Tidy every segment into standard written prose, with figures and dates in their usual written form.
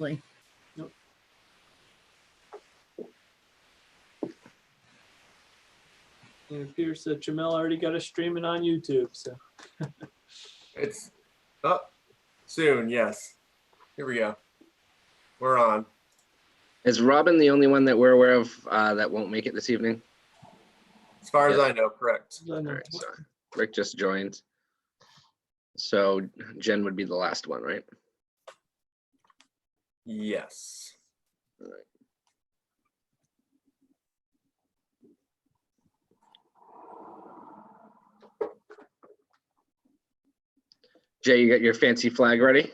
remotely. It appears that Jamel already got us streaming on YouTube, so. It's up soon, yes. Here we go. We're on. Is Robin the only one that we're aware of that won't make it this evening? As far as Yes. I know, correct. All right, so Rick just joined. So Jen would be the last one, right? Yes. All right. Jay, you got your fancy flag ready?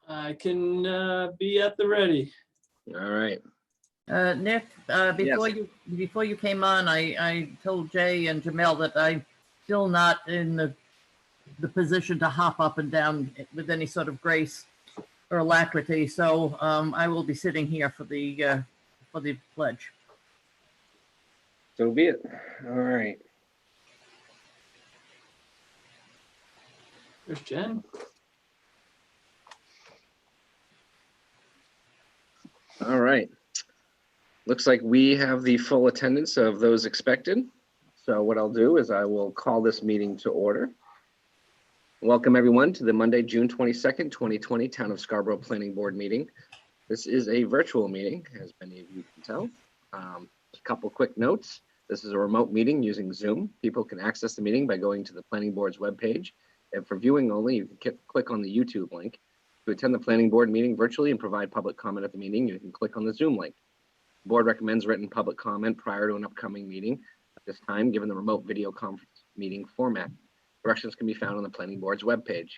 I can be at the ready. All right. Nick, before you came on, I told Jay and Jamel that I'm still not in the position to hop up and down with any sort of grace or alacrity. So I will be sitting here for the pledge. So be it. All right. There's Jen. All right. Looks like we have the full attendance of those expected. So what I'll do is I will call this meeting to order. Welcome everyone to the Monday, June 22nd, 2020 Town of Scarborough Planning Board meeting. This is a virtual meeting, as many of you can tell. A couple quick notes. This is a remote meeting using Zoom. People can access the meeting by going to the Planning Board's webpage. And for viewing only, you can click on the YouTube link. To attend the Planning Board meeting virtually and provide public comment at the meeting, you can click on the Zoom link. The board recommends written public comment prior to an upcoming meeting. At this time, given the remote video conference meeting format, directions can be found on the Planning Board's webpage.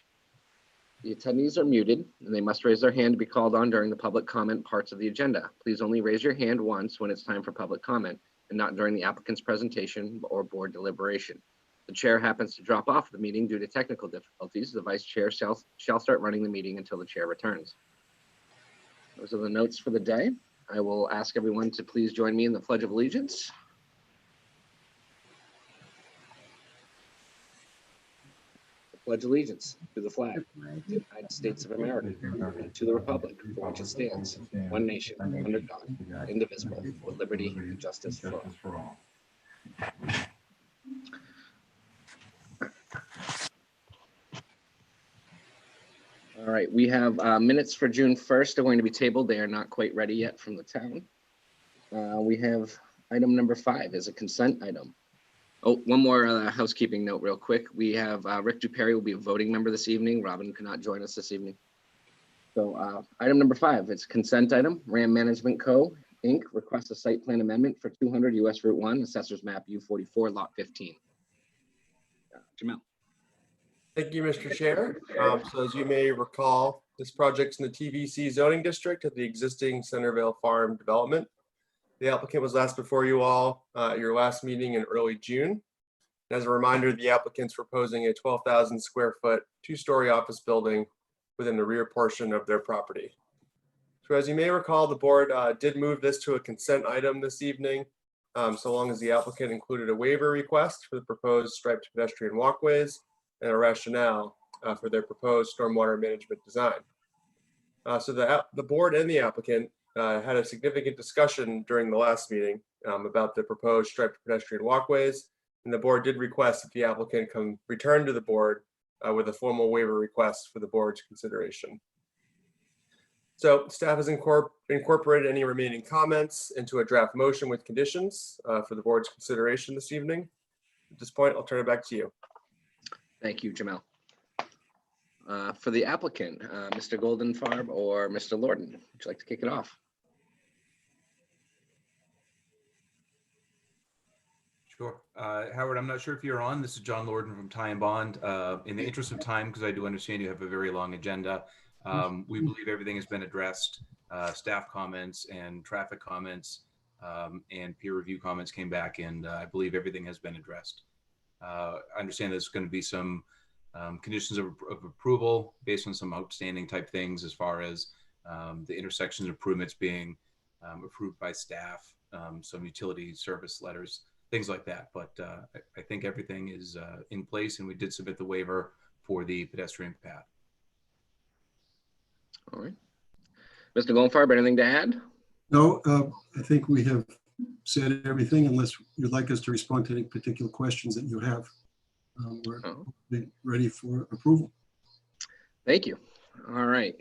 The attendees are muted and they must raise their hand to be called on during the public comment parts of the agenda. Please only raise your hand once when it's time for public comment and not during the applicant's presentation or board deliberation. The chair happens to drop off the meeting due to technical difficulties, the vice chair shall start running the meeting until the chair returns. Those are the notes for the day. I will ask everyone to please join me in the Pledge of Allegiance. I pledge allegiance to the flag of the United States of America and to the republic for which it stands, one nation, under God, indivisible, with liberty and justice for all. All right, we have minutes for June 1st are going to be tabled. They are not quite ready yet from the town. We have item number 5 as a consent item. Oh, one more housekeeping note real quick. We have Rick Duperi will be a voting member this evening. Robin cannot join us this evening. So item number 5, it's a consent item. Ram Management Co. Inc. requests a site plan amendment for 200 US Route 1, Assessor's Map U44, Lot 15. Jamel. Thank you, Mr. Chair. So as you may recall, this project's in the TVC zoning district at the existing Centerville Farm development. The applicant was last before you all at your last meeting in early June. As a reminder, the applicant's proposing a 12,000 square foot, 2-story office building within the rear portion of their property. So as you may recall, the board did move this to a consent item this evening, so long as the applicant included a waiver request for the proposed striped pedestrian walkways and a rationale for their proposed stormwater management design. So the board and the applicant had a significant discussion during the last meeting about the proposed striped pedestrian walkways, and the board did request that the applicant return to the board with a formal waiver request for the board's consideration. So staff has incorporated any remaining comments into a draft motion with conditions for the board's consideration this evening. At this point, I'll turn it back to you. Thank you, Jamel. For the applicant, Mr. Goldenfarb or Mr. Lorden, would you like to kick it off? Sure. Howard, I'm not sure if you're on. This is John Lorden from Ty and Bond. In the interest of time, because I do understand you have a very long agenda, we believe everything has been addressed. Staff comments and traffic comments and peer review comments came back, and I believe everything has been addressed. I understand there's going to be some conditions of approval based on some outstanding type things as far as the intersection improvements being approved by staff, some utility service letters, things like that. But I think everything is in place, and we did submit the waiver for the pedestrian path. All right. Mr. Goldfarb, anything to add? No, I think we have said everything unless you'd like us to respond to any particular questions that you have. We're Oh. ready for approval. Thank you. All right.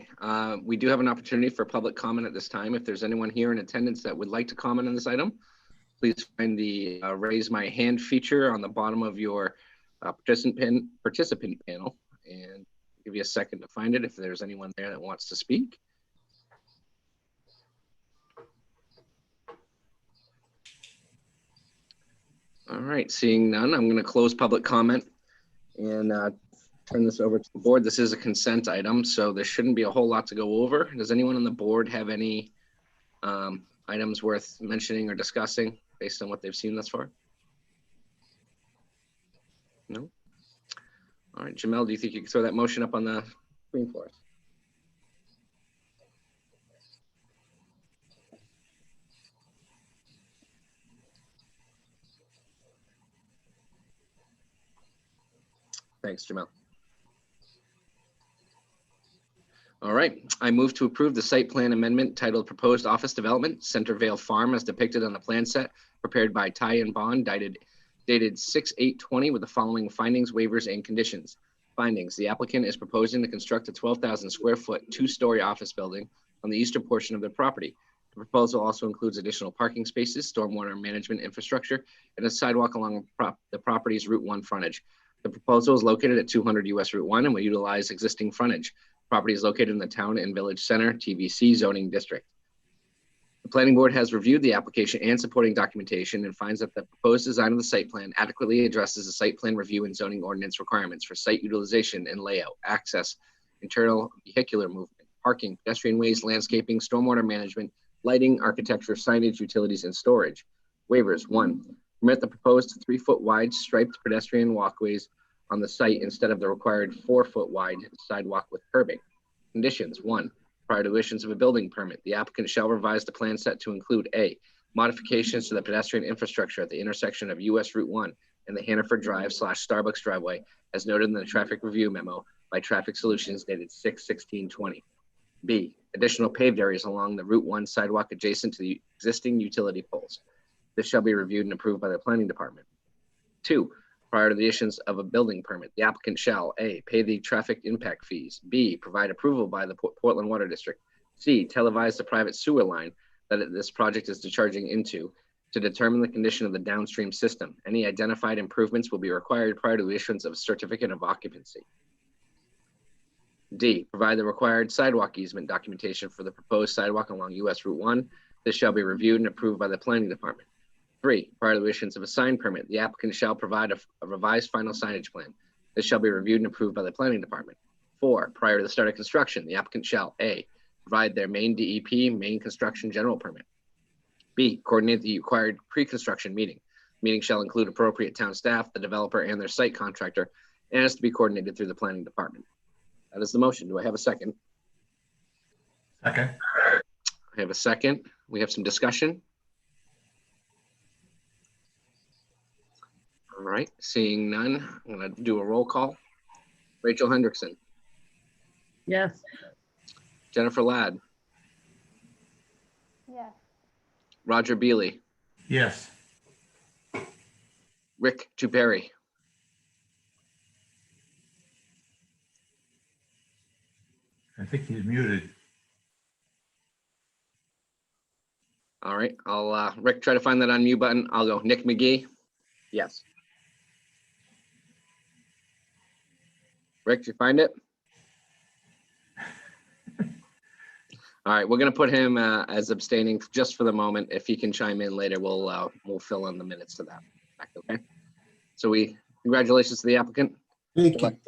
We do have an opportunity for public comment at this time. If there's anyone here in attendance that would like to comment on this item, please find the raise my hand feature on the bottom of your participant panel, and give you a second to find it if there's anyone there that wants to speak. All right, seeing none, I'm going to close public comment and turn this over to the board. This is a consent item, so there shouldn't be a whole lot to go over. Does anyone on the board have any items worth mentioning or discussing based on what they've seen thus far? No? All right, Jamel, do you think you could throw that motion up on the screen for us? Thanks, Jamel. All right, I move to approve the site plan amendment titled Proposed Office Development, Centervale Farm, as depicted on the plan set prepared by Ty and Bond, dated 6/8/20, with the following findings, waivers, and conditions. Findings: the applicant is proposing to construct a 12,000 square foot, 2-story office building on the eastern portion of their property. The proposal also includes additional parking spaces, stormwater management infrastructure, and a sidewalk along the property's Route 1 frontage. The proposal is located at 200 US Route 1 and will utilize existing frontage. Property is located in the Town and Village Center, TVC zoning district. The planning board has reviewed the application and supporting documentation and finds that the proposed design of the site plan adequately addresses the site plan review and zoning ordinance requirements for site utilization and layout, access, internal vehicular movement, parking, pedestrian ways, landscaping, stormwater management, lighting, architecture, signage, utilities, and storage. Waivers: 1, permit the proposed 3-foot wide striped pedestrian walkways on the site instead of the required 4-foot wide sidewalk with curbing. Conditions: 1, prior to issuance of a building permit, the applicant shall revise the plan set to include A, modifications to the pedestrian infrastructure at the intersection of US Route 1 and the Hannaford Drive / Starbucks driveway, as noted in the traffic review memo by Traffic Solutions dated 6/16/20. B, additional paved areas along the Route 1 sidewalk adjacent to the existing utility poles. This shall be reviewed and approved by the planning department. 2, prior to the issuance of a building permit, the applicant shall A, pay the traffic impact fees, B, provide approval by the Portland Water District, C, televise the private sewer line that this project is discharging into to determine the condition of the downstream system. Any identified improvements will be required prior to the issuance of a certificate of occupancy. D, provide the required sidewalk easement documentation for the proposed sidewalk along US Route 1. This shall be reviewed and approved by the planning department. 3, prior to the issuance of a sign permit, the applicant shall provide a revised final signage plan. This shall be reviewed and approved by the planning department. 4, prior to the start of construction, the applicant shall A, provide their main DEP, main construction general permit. B, coordinate the required pre-construction meeting. Meeting shall include appropriate town staff, the developer, and their site contractor, and is to be coordinated through the planning department. That is the motion. Do I have a second? Second. I have a second. We have some discussion. All right, seeing none, I'm going to do a roll call. Rachel Hendrickson, Yes. Jennifer Ladd, Yes. Roger Beely, Yes. Rick Tuperi, I think he's muted. all right, I'll, Rick, try to find that unmute button. I'll go Nick McGee. Yes. Rick, did you find it? All right, we're gonna put him as abstaining just for the moment. If he can chime in later, we'll fill in the minutes to that. Okay. So congratulations to the applicant. Thank you.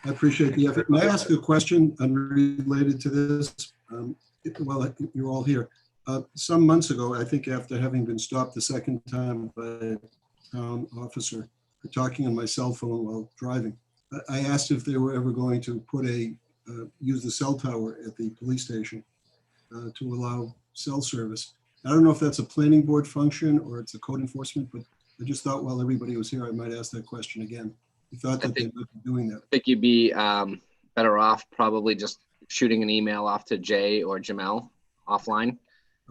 I appreciate the effort. May I ask a question unrelated to this? Well, you're all here. Some months ago, I think after having been stopped the second time by a town officer for talking on my cell phone while driving, I asked if they were ever going to put use the cell tower at the police station to allow cell service. I don't know if that's a planning board function or it's a code enforcement, but I just thought while everybody was here, I might ask that question again. I thought that they might be doing that. I think you'd be better off probably just shooting an email off to Jay or Jamel offline,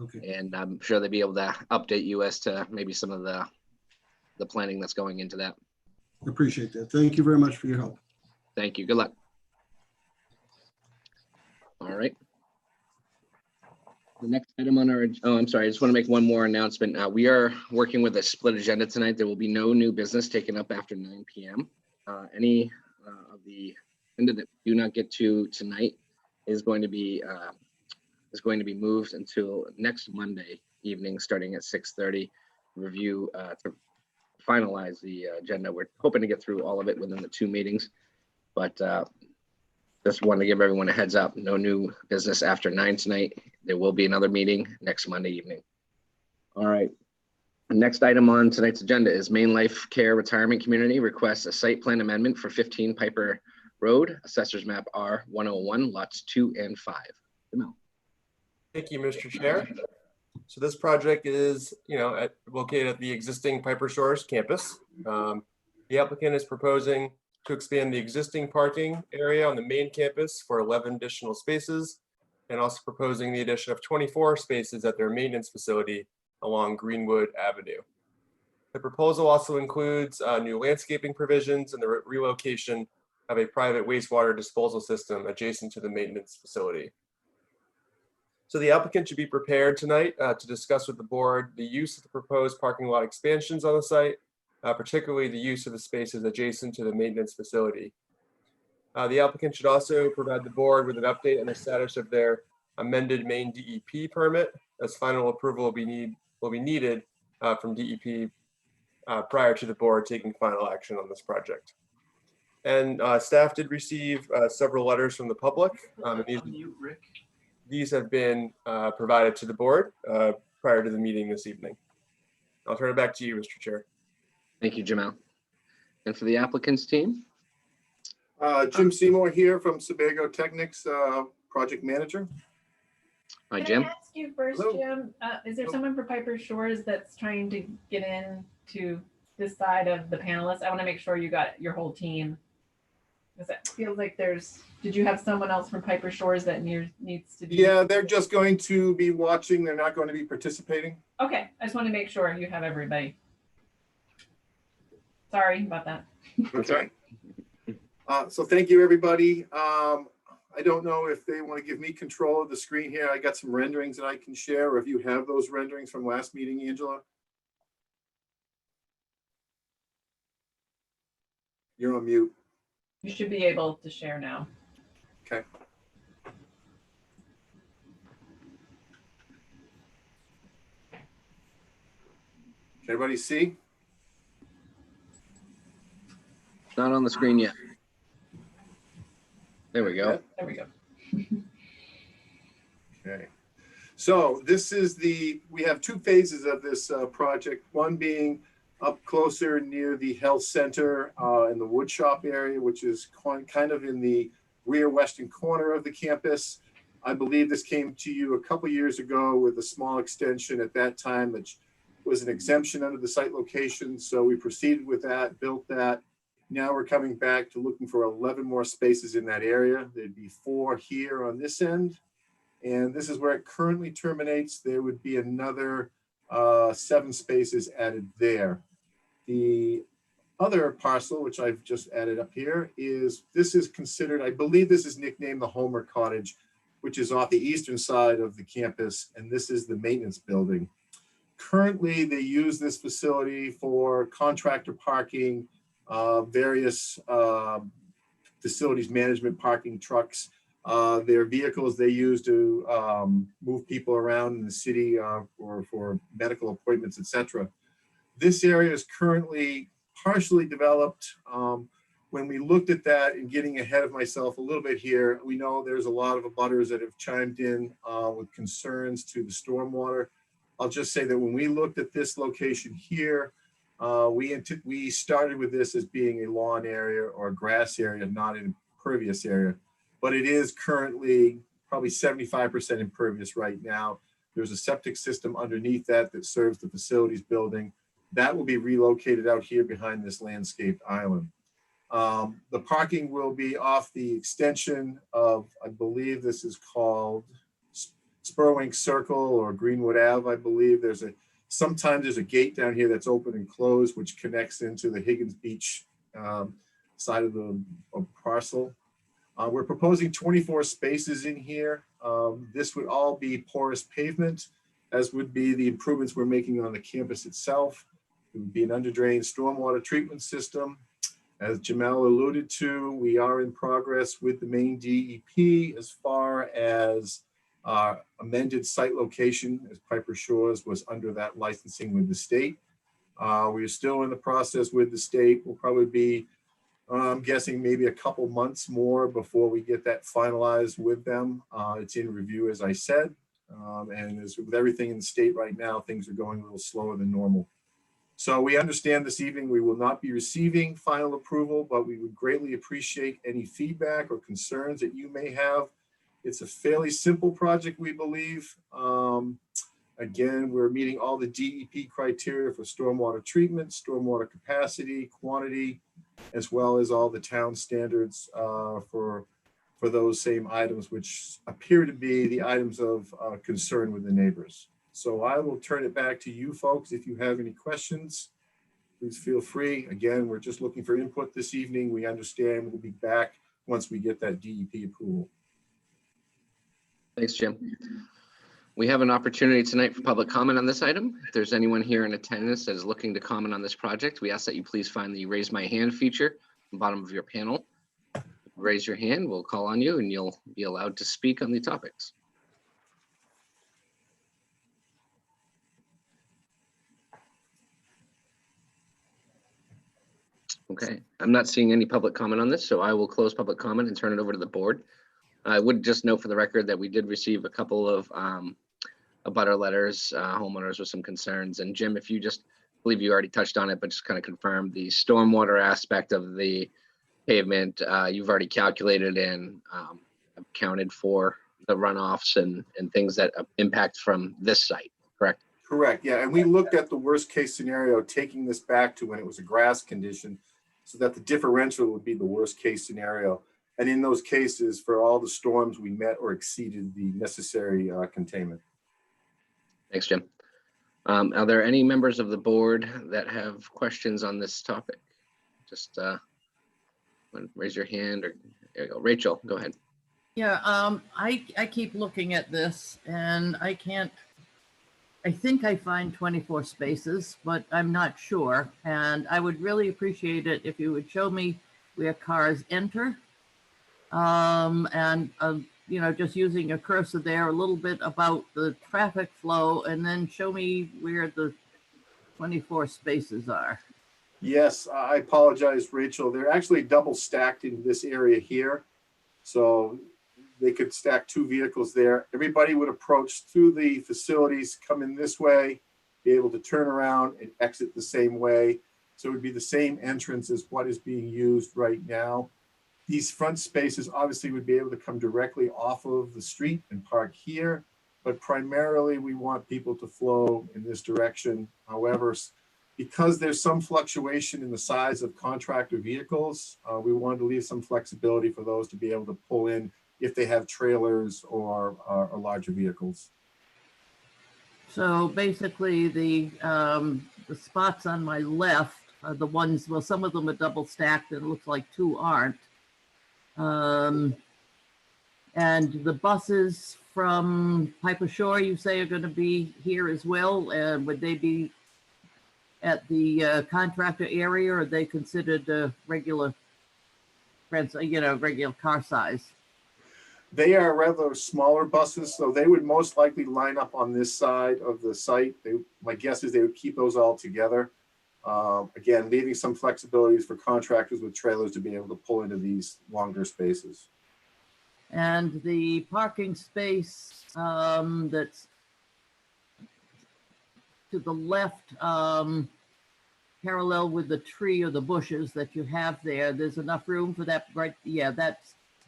Okay, and I'm sure they'll be able to update you as to maybe some of the planning that's going into that. appreciate that. Thank you very much for your help. Thank you. Good luck. All right. The next item on our, oh, I'm sorry. I just want to make one more announcement. We are working with a split agenda tonight. There will be no new business taken up after 9 p.m. Any of the agenda that we do not get to tonight is going to be moved until next Monday evening, starting at 6:30. Review to finalize the agenda. We're hoping to get through all of it within the 2 meetings, but just wanted to give everyone a heads up. No new business after 9 tonight. There will be another meeting next Monday evening. All right. The next item on tonight's agenda is Main Life Care Retirement Community requests a site plan amendment for 15 Piper Road, Assessors Map R101, lots 2 and 5. Jamel. Thank you, Mr. Chair. So this project is, located at the existing Piper Shores campus. The applicant is proposing to expand the existing parking area on the main campus for 11 additional spaces, and also proposing the addition of 24 spaces at their maintenance facility along Greenwood Avenue. The proposal also includes new landscaping provisions and the relocation of a private wastewater disposal system adjacent to the maintenance facility. So the applicant should be prepared tonight to discuss with the board the use of the proposed parking lot expansions on the site, particularly the use of the spaces adjacent to the maintenance facility. The applicant should also provide the board with an update on the status of their amended main DEP permit, as final approval will be needed from DEP prior to the board taking final action on this project. And staff did receive several letters from the public. These have been provided to the board prior to the meeting this evening. I'll turn it back to you, Mr. Chair. Thank you, Jamel. And for the applicant's team? Jim Seymour here from Sebago Technics, project manager. Hi, Can Jim. I ask you first, Hello. Jim, is there someone for Piper Shores that's trying to get in to this side of the panelists? I want to make sure you got your whole team. Because it feels like did you have someone else from Piper Shores that needs to be? Yeah, they're just going to be watching. They're not going to be participating. Okay, I just want to make sure you have everybody. Sorry about that. Okay. So thank you, everybody. I don't know if they want to give me control of the screen here. I got some renderings that I can share, or if you have those renderings from last meeting, Angela. You're on mute. You should be able to share now. Okay. Can everybody see? Not on the screen yet. There we go. There we go. Okay. So this is we have 2 phases of this project, one being up closer near the health center in the wood shop area, which is kind of in the rear western corner of the campus. I believe this came to you a couple years ago with a small extension at that time that was an exemption under the site location. So we proceeded with that, built that. Now we're coming back to looking for 11 more spaces in that area. There'd be 4 here on this end. And this is where it currently terminates. There would be another 7 spaces added there. The other parcel, which I've just added up here, this is considered, I believe this is nicknamed the Homer Cottage, which is off the eastern side of the campus. And this is the maintenance building. Currently, they use this facility for contractor parking, various facilities management, parking trucks. Their vehicles they use to move people around in the city or for medical appointments, etc. This area is currently partially developed. When we looked at that and getting ahead of myself a little bit here, we know there's a lot of abutters that have chimed in with concerns to the stormwater. I'll just say that when we looked at this location here, we started with this as being a lawn area or a grass area, not an impervious area, but it is currently probably 75% impervious right now. There's a septic system underneath that serves the facilities building. That will be relocated out here behind this landscaped island. The parking will be off the extension of, I believe this is called Spurwink Circle or Greenwood Ave, I believe. Sometimes there's a gate down here that's open and closed, which connects into the Higgins Beach side of the parcel. We're proposing 24 spaces in here. This would all be porous pavement, as would be the improvements we're making on the campus itself. It would be an under-drain stormwater treatment system. As Jamel alluded to, we are in progress with the Maine DEP as far as amended site location, as Piper Shores was under that licensing with the state. We're still in the process with the state. We'll probably be, I'm guessing maybe a couple months more before we get that finalized with them. It's in review, as I said. And as with everything in the state right now, things are going a little slower than normal. So we understand this evening we will not be receiving final approval, but we would greatly appreciate any feedback or concerns that you may have. It's a fairly simple project, we believe. Again, we're meeting all the DEP criteria for stormwater treatment, stormwater capacity, quantity, as well as all the town standards for those same items, which appear to be the items of concern with the neighbors. So I will turn it back to you folks. If you have any questions, please feel free. Again, we're just looking for input this evening. We understand we'll be back once we get that DEP approval. Thanks, Jim. We have an opportunity tonight for public comment on this item. If there's anyone here in attendance that is looking to comment on this project, we ask that you please find the raise my hand feature at the bottom of your panel. Raise your hand, we'll call on you and you'll be allowed to speak on the topics. Okay, I'm not seeing any public comment on this, so I will close public comment and turn it over to the board. I would just note for the record that we did receive a couple of abutter letters, homeowners with some concerns. And Jim, if you just believe you already touched on it, but just kind of confirm the stormwater aspect of the pavement, you've already calculated and accounted for the runoffs and things that impact from this site, correct? Correct, yeah, and we looked at the worst case scenario, taking this back to when it was a grass condition, so that the differential would be the worst case scenario. And in those cases, for all the storms, we met or exceeded the necessary containment. Thanks, Jim. Are there any members of the board that have questions on this topic? Just raise your hand, or there you go. Rachel, go ahead. Yeah, I keep looking at this and I think I find 24 spaces, but I'm not sure. And I would really appreciate it if you would show me where cars enter. You know, just using a cursor there, a little bit about the traffic flow, and then show me where the 24 spaces are. Yes, I apologize, Rachel. They're actually double stacked in this area here. So they could stack two vehicles there. Everybody would approach through the facilities, come in this way, be able to turn around and exit the same way. So it would be the same entrance as what is being used right now. These front spaces obviously would be able to come directly off of the street and park here, but primarily we want people to flow in this direction. However, because there's some fluctuation in the size of contractor vehicles, we wanted to leave some flexibility for those to be able to pull in if they have trailers or larger vehicles. So basically the spots on my left are the ones, well, some of them are double stacked and it looks like two aren't. And the buses from Piper Shore, you say, are going to be here as well. And would they be at the contractor area, or are they considered regular, regular car size? They are rather smaller buses, so they would most likely line up on this side of the site. My guess is they would keep those all together. Again, leaving some flexibilities for contractors with trailers to be able to pull into these longer spaces. And the parking space that's to the left, parallel with the tree or the bushes that you have there, there's enough room for that, right? Yeah, that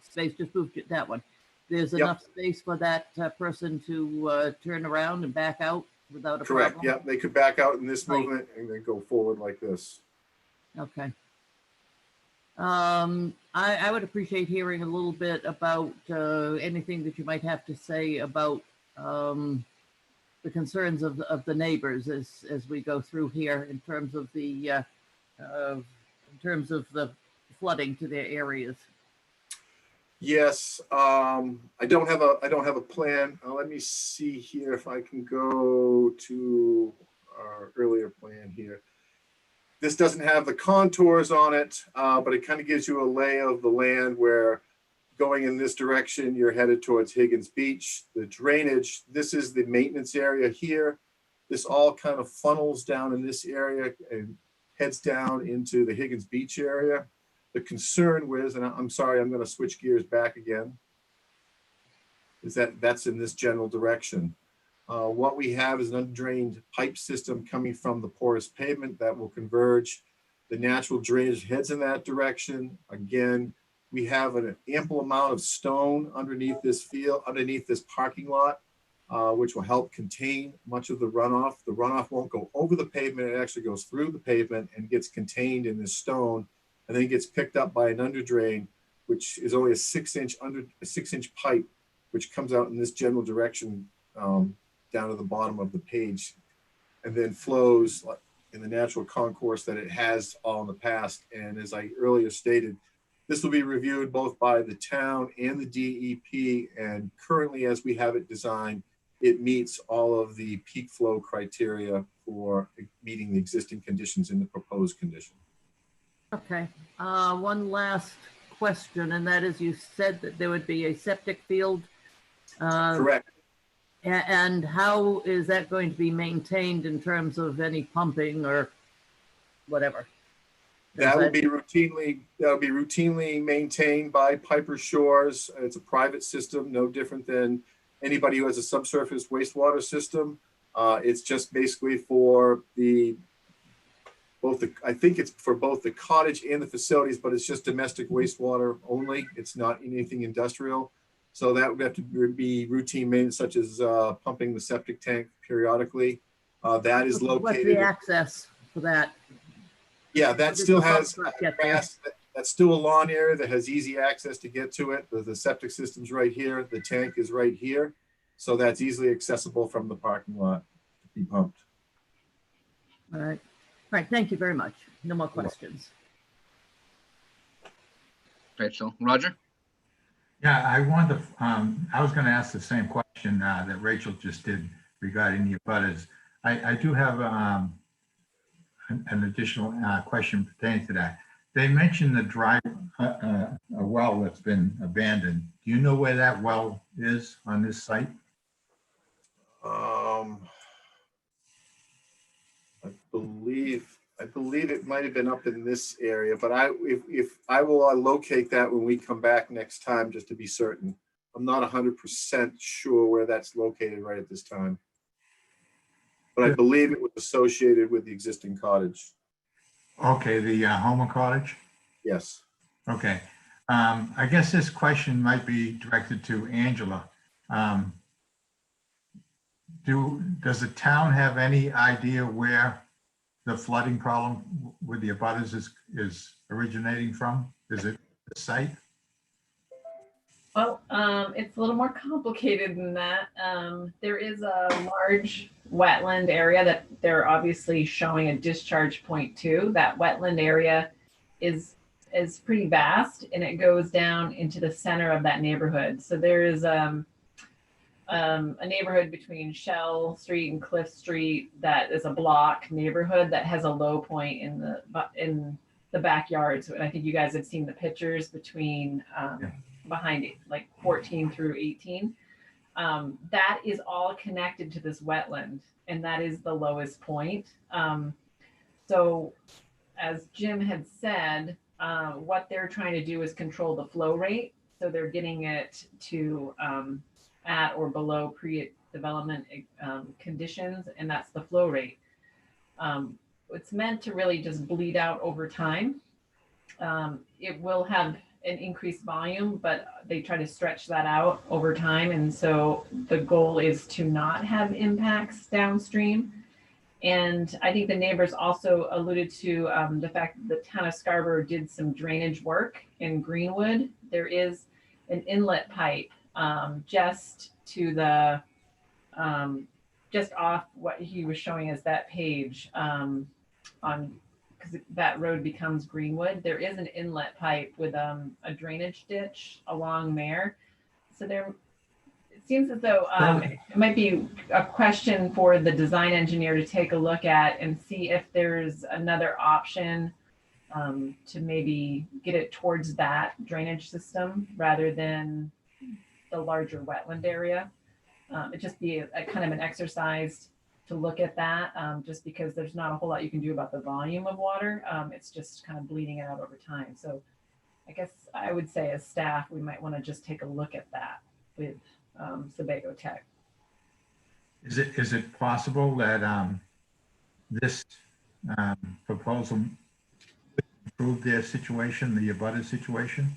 space, just moved it, that one. There's enough space for that person to turn around and back out without a Correct. problem? Yeah, they could back out in this movement and then go forward like this. Okay. I would appreciate hearing a little bit about anything that you might have to say about the concerns of the neighbors as we go through here in terms of the flooding to their areas. Yes, I don't have a plan. Let me see here if I can go to our earlier plan here. This doesn't have the contours on it, but it kind of gives you a lay of the land where going in this direction, you're headed towards Higgins Beach. The drainage, this is the maintenance area here. This all kind of funnels down in this area and heads down into the Higgins Beach area. The concern with, and I'm sorry, I'm going to switch gears back again, is that that's in this general direction. What we have is an undrained pipe system coming from the porous pavement that will converge. The natural drainage heads in that direction. Again, we have an ample amount of stone underneath this field, underneath this parking lot, which will help contain much of the runoff. The runoff won't go over the pavement. It actually goes through the pavement and gets contained in this stone, and then gets picked up by an under drain, which is only a 6-inch pipe, which comes out in this general direction down to the bottom of the page, and then flows in the natural concourse that it has all in the past. And as I earlier stated, this will be reviewed both by the town and the DEP. And currently, as we have it designed, it meets all of the peak flow criteria for meeting the existing conditions in the proposed condition. Okay, one last question, and that is, you said that there would be a septic field. Correct. And how is that going to be maintained in terms of any pumping or whatever? That will be routinely maintained by Piper Shores. It's a private system, no different than anybody who has a subsurface wastewater system. It's just basically for I think it's for both the cottage and the facilities, but it's just domestic wastewater only. It's not anything industrial. So that would have to be routine maintenance, such as pumping the septic tank periodically. That is located. What's the access for that? Yeah, that still has grass. That's still a lawn area that has easy access to get to it. The septic system's right here. The tank is right here. So that's easily accessible from the parking lot to be pumped. All right. All right. Thank you very much. No more questions. Rachel, Roger? Yeah, I was going to ask the same question that Rachel just did regarding the abutters. I do have an additional question pertaining to that. They mentioned the a well that's been abandoned. Do you know where that well is on this site? I believe it might have been up in this area, but if I will locate that when we come back next time, just to be certain. I'm not 100% sure where that's located right at this time, but I believe it was associated with the existing cottage. Okay, the Homer Cottage? Yes. Okay. I guess this question might be directed to Angela. Does the town have any idea where the flooding problem with the abutters is originating from? Is it the site? Well, it's a little more complicated than that. There is a large wetland area that they're obviously showing a discharge point to. That wetland area is pretty vast, and it goes down into the center of that neighborhood. So there is a neighborhood between Shell Street and Cliff Street that is a block neighborhood that has a low point in the backyards. And I think you guys have seen the pictures between behind it, like 14 through 18. That is all connected to this wetland, and that is the lowest point. So as Jim had said, what they're trying to do is control the flow rate. So they're getting it to at or below pre-development conditions, and that's the flow rate. It's meant to really just bleed out over time. It will have an increased volume, but they try to stretch that out over time. And so the goal is to not have impacts downstream. And I think the neighbors also alluded to the fact that the town of Scarborough did some drainage work in Greenwood. There is an inlet pipe just to the, just off what he was showing us that page on, because that road becomes Greenwood. There is an inlet pipe with a drainage ditch along there. So there, it seems as though it might be a question for the design engineer to take a look at and see if there's another option to maybe get it towards that drainage system rather than the larger wetland area. It'd just be a kind of an exercise to look at that, just because there's not a whole lot you can do about the volume of water. It's just kind of bleeding out over time. So I guess I would say as staff, we might want to just take a look at that with Sebago Tech. Is it possible that this proposal would improve their situation, the abutter situation?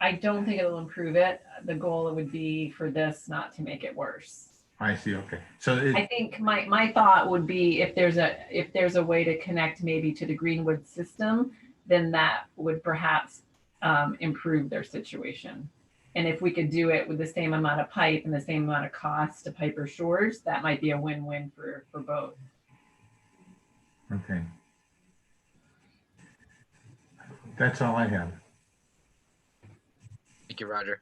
I don't think it'll improve it. The goal would be for this not to make it worse. I see. Okay. So I think my thought would be if there's a way to connect maybe to the Greenwood system, then that would perhaps improve their situation. And if we could do it with the same amount of pipe and the same amount of cost to Piper Shores, that might be a win-win for both. okay. That's all I have. Thank you, Roger.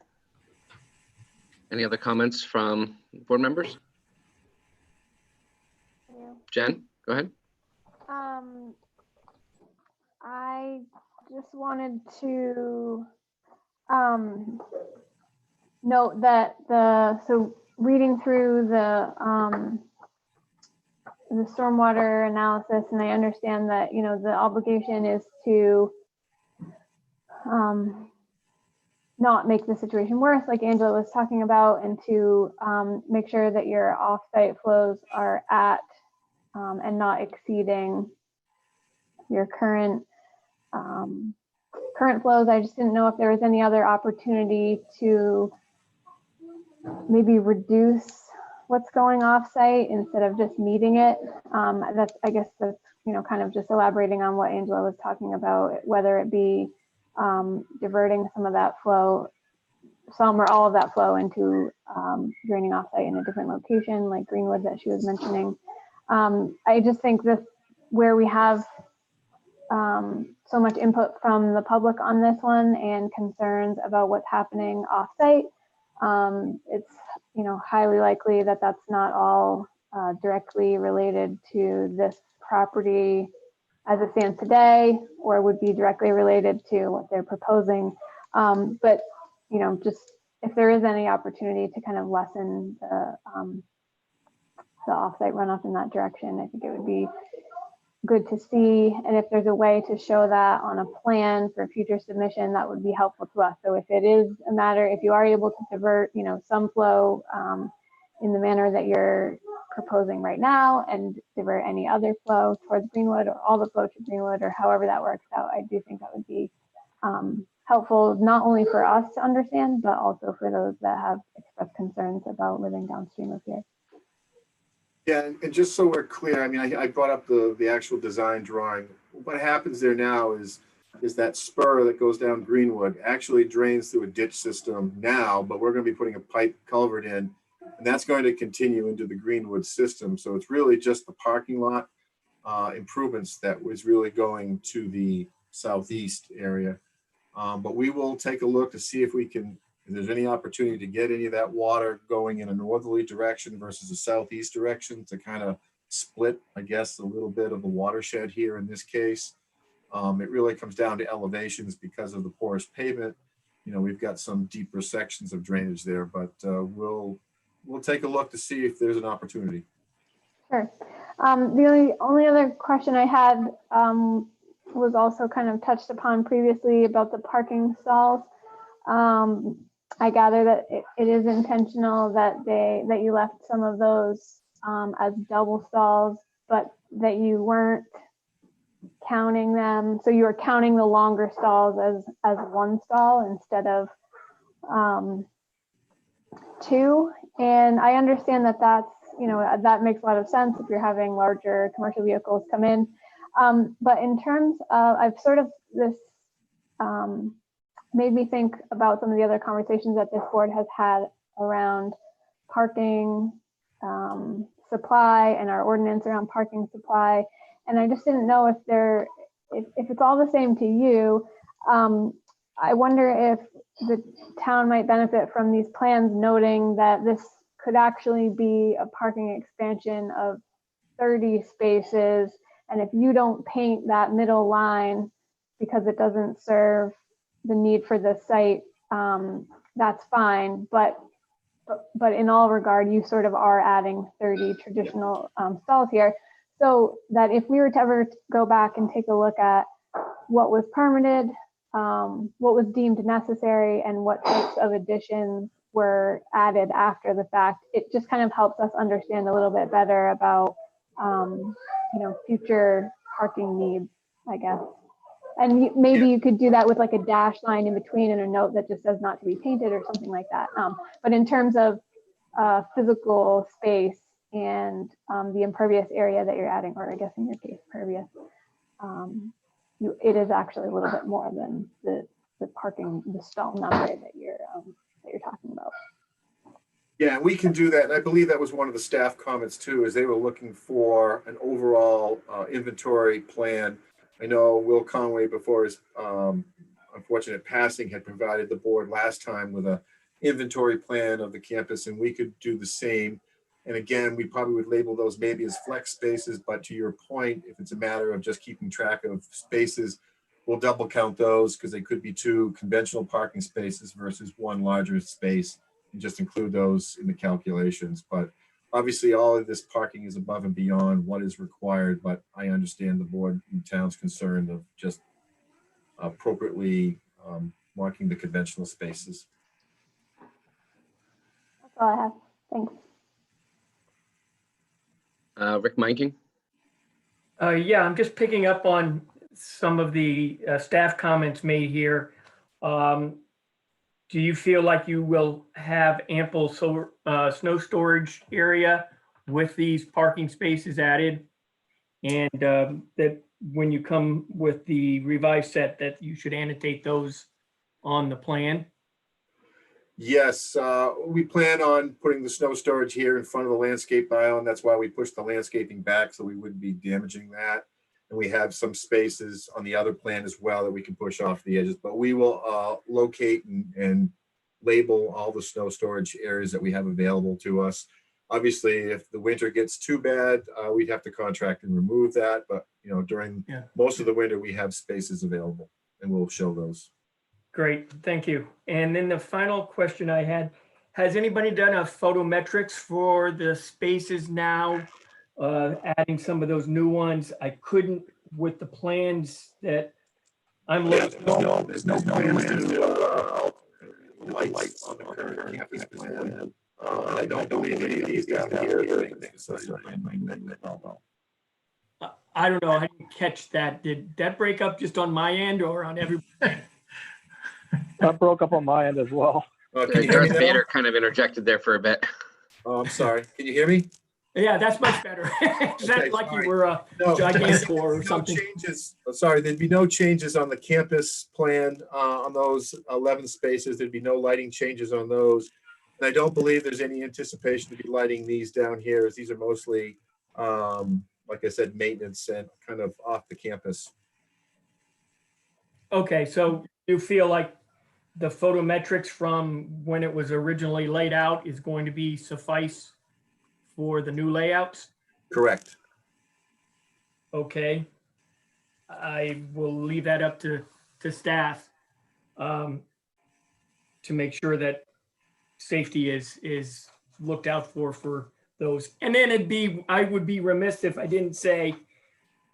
Any other comments from board members? Jen, go ahead. I just wanted to note that so reading through the stormwater analysis, and I understand that, you know, the obligation is to not make the situation worse, like Angela was talking about, and to make sure that your off-site flows are at and not exceeding your current flows. I just didn't know if there was any other opportunity to maybe reduce what's going off-site instead of just meeting it. I guess that's, you know, kind of just elaborating on what Angela was talking about, whether it be diverting some of that flow, some or all of that flow into draining off-site in a different location, like Greenwood that she was mentioning. I just think this, where we have so much input from the public on this one and concerns about what's happening off-site, it's, you know, highly likely that that's not all directly related to this property as it stands today, or would be directly related to what they're proposing. But, you know, just if there is any opportunity to kind of lessen the off-site runoff in that direction, I think it would be good to see. And if there's a way to show that on a plan for future submission, that would be helpful to us. So if it is a matter, if you are able to divert, you know, some flow in the manner that you're proposing right now and divert any other flow towards Greenwood, or all the flow to Greenwood, or however that works out, I do think that would be helpful, not only for us to understand, but also for those that have expressed concerns about living downstream of here. Yeah, and just so we're clear, I mean, I brought up the actual design drawing. What happens there now is that spur that goes down Greenwood actually drains through a ditch system now, but we're going to be putting a pipe culvert in, and that's going to continue into the Greenwood system. So it's really just the parking lot improvements that was really going to the southeast area. But we will take a look to see if we can, if there's any opportunity to get any of that water going in a northerly direction versus a southeast direction to kind of split, I guess, a little bit of the watershed here in this case. It really comes down to elevations because of the porous pavement. You know, we've got some deeper sections of drainage there, but we'll take a look to see if there's an opportunity. Sure. The only other question I had was also kind of touched upon previously about the parking stalls. I gather that it is intentional that you left some of those as double stalls, but that you weren't counting them. So you were counting the longer stalls as one stall instead of two. And I understand that that's that makes a lot of sense if you're having larger commercial vehicles come in. But in terms of, I've sort of this made me think about some of the other conversations that this board has had around parking supply and our ordinance around parking supply. And I just didn't know if it's all the same to you. I wonder if the town might benefit from these plans noting that this could actually be a parking expansion of 30 spaces. And if you don't paint that middle line because it doesn't serve the need for the site, that's fine. But in all regard, you sort of are adding 30 traditional stalls here. So that if we were to ever go back and take a look at what was permitted, what was deemed necessary, and what types of additions were added after the fact, it just kind of helps us understand a little bit better about future parking needs, I guess. And maybe you could do that with like a dash line in between and a note that just says not to be painted or something like that. But in terms of physical space and the impervious area that you're adding, or I guess in your case, pervious, it is actually a little bit more than the parking, the stall number that you're talking about. Yeah, we can do that. And I believe that was one of the staff comments too, is they were looking for an overall inventory plan. I know Will Conway, before his unfortunate passing, had provided the board last time with a inventory plan of the campus, and we could do the same. And again, we probably would label those maybe as flex spaces, but to your point, if it's a matter of just keeping track of spaces, we'll double count those because they could be 2 conventional parking spaces versus 1 larger space, and just include those in the calculations. But obviously all of this parking is above and beyond what is required, but I understand the board and town's concern of just appropriately marking the conventional spaces. That's all I have. Thanks. Rick Meinking? Yeah, I'm just picking up on some of the staff comments made here. Do you feel like you will have ample snow storage area with these parking spaces added? And that when you come with the revised set, that you should annotate those on the plan? Yes, we plan on putting the snow storage here in front of the landscape island. That's why we pushed the landscaping back, so we wouldn't be damaging that. And we have some spaces on the other plan as well that we can push off the edges, but we will locate and label all the snow storage areas that we have available to us. Obviously, if the winter gets too bad, we'd have to contract and remove that. But during most of the winter, we have spaces available, and we'll show those. Great, thank you. And then the final question I had, has anybody done a photometrics for the spaces now? Adding some of those new ones. I couldn't with the plans that I'm looking at. No, there's no plans to lights on the current campus plan. I don't believe any of these down here. I don't know. I didn't catch that. Did that break up just on my end or on everybody? That broke up on my end as well. Darth Vader kind of interjected there for a bit. Oh, I'm sorry. Can you hear me? Yeah, that's much better. Sounded like you were a Gigantor or something. Changes. Sorry, there'd be no changes on the campus plan on those 11 spaces. There'd be no lighting changes on those. And I don't believe there's any anticipation to be lighting these down here, as these are mostly, like I said, maintenance and kind of off the campus. Okay, so you feel like the photometrics from when it was originally laid out is going to be suffice for the new layouts? Correct. Okay. I will leave that up to staff to make sure that safety is looked out for those. And then I would be remiss if I didn't say,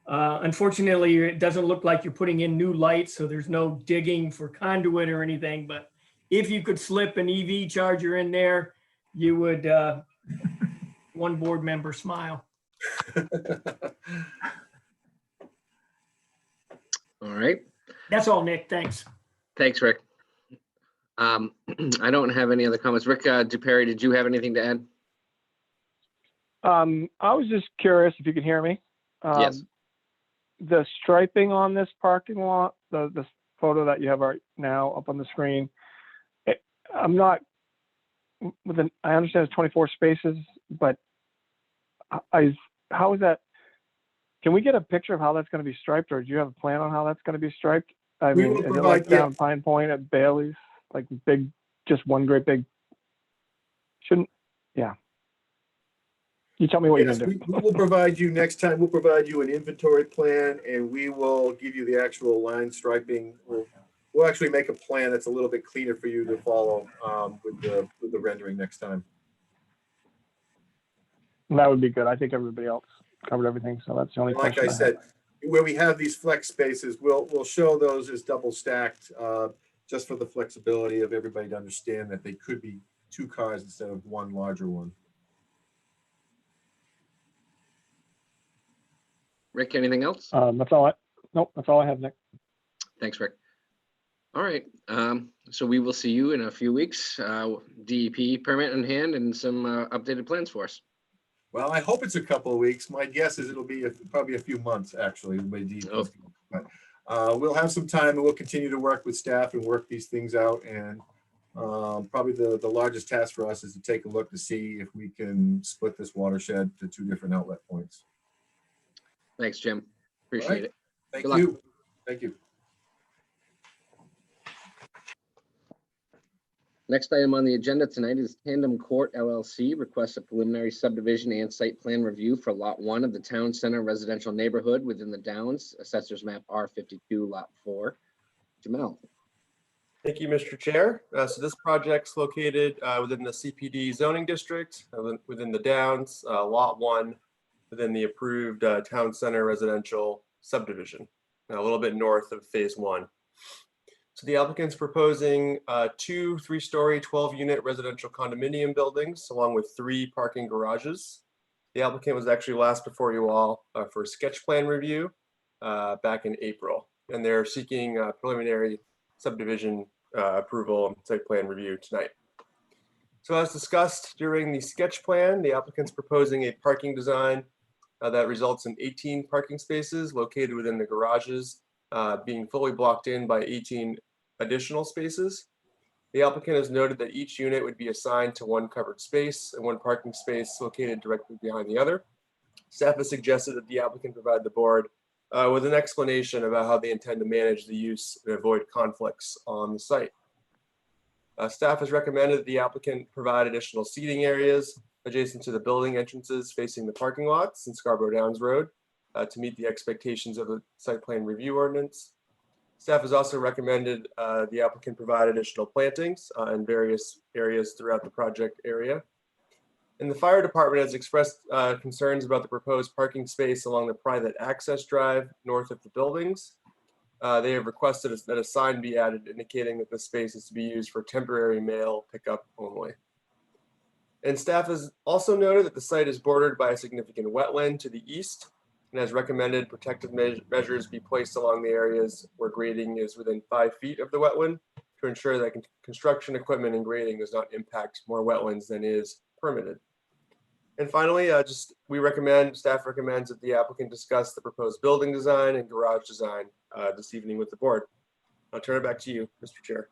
unfortunately, it doesn't look like you're putting in new lights, so there's no digging for conduit or anything, but if you could slip an EV charger in there, you would, one board member smile. All right. That's all, Nick. Thanks. Thanks, Rick. I don't have any other comments. Rick Dupere, did you have anything to add? I was just curious if you could hear me. Yes. The striping on this parking lot, the photo that you have right now up on the screen, I'm not I understand it's 24 spaces, but how is that? Can we get a picture of how that's going to be striped, or do you have a plan on how that's going to be striped? I We mean, will is it provide- like yeah. down Pine Point at Bailey's, like big, just one great big? Yeah. You tell me what Yes, you're gonna do. we will provide you next time. We'll provide you an inventory plan, and we will give you the actual line striping. We'll actually make a plan that's a little bit cleaner for you to follow with the rendering next time. That would be good. I think everybody else covered everything, so that's the only And like question I I said, had. where we have these flex spaces, we'll show those as double stacked, just for the flexibility of everybody to understand that they could be 2 cars instead of one larger one. Rick, anything else? That's all that's all I have, Nick. Thanks, Rick. All right, so we will see you in a few weeks. DEP permit in hand and some updated plans for us. Well, I hope it's a couple of weeks. My guess is it'll be probably a few months, actually. But we'll have some time, and we'll continue to work with staff and work these things out. And probably the largest task for us is to take a look to see if we can split this watershed to 2 different outlet points. Thanks, Jim. Appreciate right. it. Thank Good luck. you. Thank you. Next item on the agenda tonight is Tandem Court LLC requests a preliminary subdivision and site plan review for Lot 1 of the Town Center residential neighborhood within the Downs, Assessor's Map R52, Lot 4. Jamel. Thank you, Mr. Chair. So this project's located within the CPD zoning district, within the Downs, Lot 1, within the approved Town Center residential subdivision, a little bit north of Phase 1. So the applicant's proposing 2 3-story, 12-unit residential condominium buildings, along with 3 parking garages. The applicant was actually last before you all for a sketch plan review back in April, and they're seeking preliminary subdivision approval and site plan review tonight. So as discussed during the sketch plan, the applicant's proposing a parking design that results in 18 parking spaces located within the garages, being fully blocked in by 18 additional spaces. The applicant has noted that each unit would be assigned to 1 covered space and 1 parking space located directly behind the other. Staff has suggested that the applicant provide the board with an explanation about how they intend to manage the use and avoid conflicts on the site. Staff has recommended that the applicant provide additional seating areas adjacent to the building entrances facing the parking lots in Scarborough Downs Road to meet the expectations of the site plan review ordinance. Staff has also recommended the applicant provide additional plantings in various areas throughout the project area. And the fire department has expressed concerns about the proposed parking space along the private access drive north of the buildings. They have requested that a sign be added indicating that the space is to be used for temporary mail pickup only. And staff has also noted that the site is bordered by a significant wetland to the east, and has recommended protective measures be placed along the areas where grading is within 5 feet of the wetland to ensure that construction equipment and grading does not impact more wetlands than is permitted. And finally, staff recommends that the applicant discuss the proposed building design and garage design this evening with the board. I'll turn it back to you, Mr. Chair.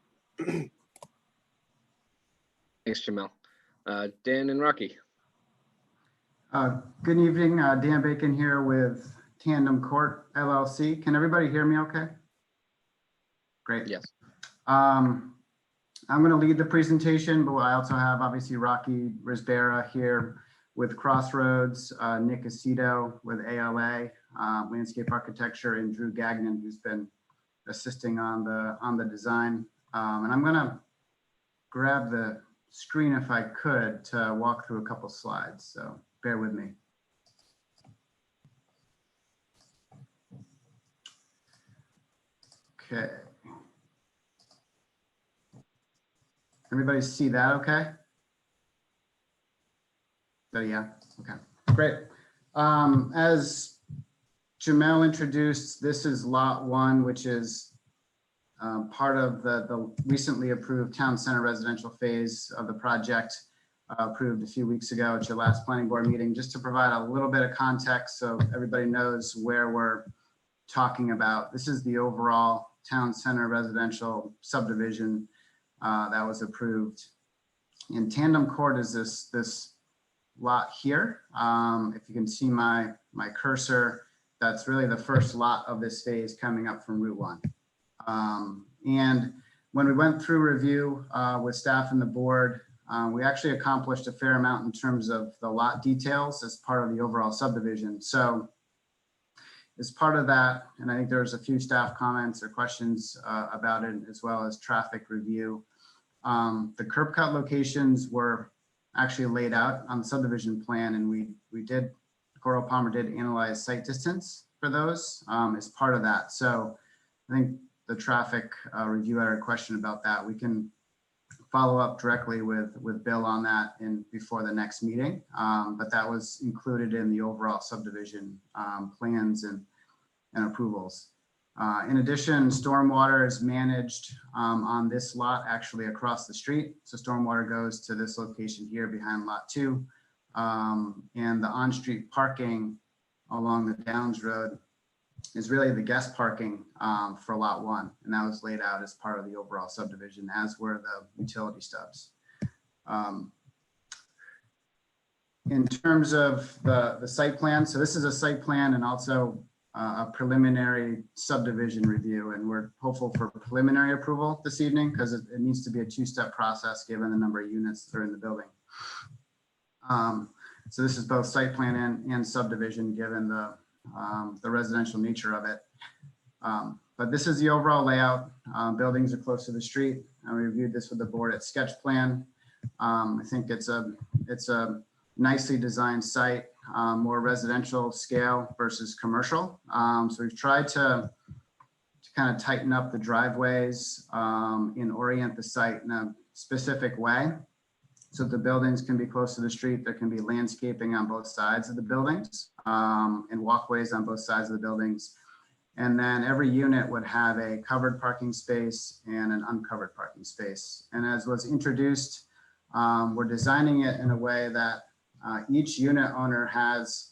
Thanks, Jamel. Dan and Rocky. Good evening, Dan Bacon here with Tandem Court LLC. Can everybody hear me okay? Great. Yes. I'm going to lead the presentation, but I also have obviously Rocky Risbera here with Crossroads, Nick Aceto with ALA, Landscape Architecture, and Drew Gagnon, who's been assisting on the design. And I'm going to grab the screen if I could to walk through a couple slides. So bear with me. Okay. Everybody see that okay? So yeah, okay, great. As Jamel introduced, this is Lot 1, which is part of the recently approved Town Center residential phase of the project. approved a few weeks ago at your last planning board meeting, just to provide a little bit of context so everybody knows where we're talking about. This is the overall town center residential subdivision that was approved. In Tandem Court is this lot here. If you can see my cursor, that's really the first lot of this phase coming up from Route 1. And when we went through review with staff and the board, we actually accomplished a fair amount in terms of the lot details as part of the overall subdivision. So as part of that, and I think there's a few staff comments or questions about it, as well as traffic review. The curb cut locations were actually laid out on the subdivision plan, and Goral Palmer did analyze site distance for those as part of that. So I think the traffic review had a question about that. We can follow up directly with Bill on that before the next meeting, but that was included in the overall subdivision plans and approvals. In addition, stormwater is managed on this lot, actually across the street. So stormwater goes to this location here behind lot 2. And the on-street parking along the Downs Road is really the guest parking for lot 1. And that was laid out as part of the overall subdivision, as were the utility stubs. In terms of the site plan, so this is a site plan and also a preliminary subdivision review, and we're hopeful for preliminary approval this evening because it needs to be a 2-step process given the number of units that are in the building. So this is both site plan and subdivision given the residential nature of it. But this is the overall layout. Buildings are close to the street. I reviewed this with the board at sketch plan. I think it's a nicely designed site, more residential scale versus commercial. So we've tried to kind of tighten up the driveways and orient the site in a specific way. So the buildings can be close to the street. There can be landscaping on both sides of the buildings and walkways on both sides of the buildings. And then every unit would have a covered parking space and an uncovered parking space. And as was introduced, we're designing it in a way that each unit owner has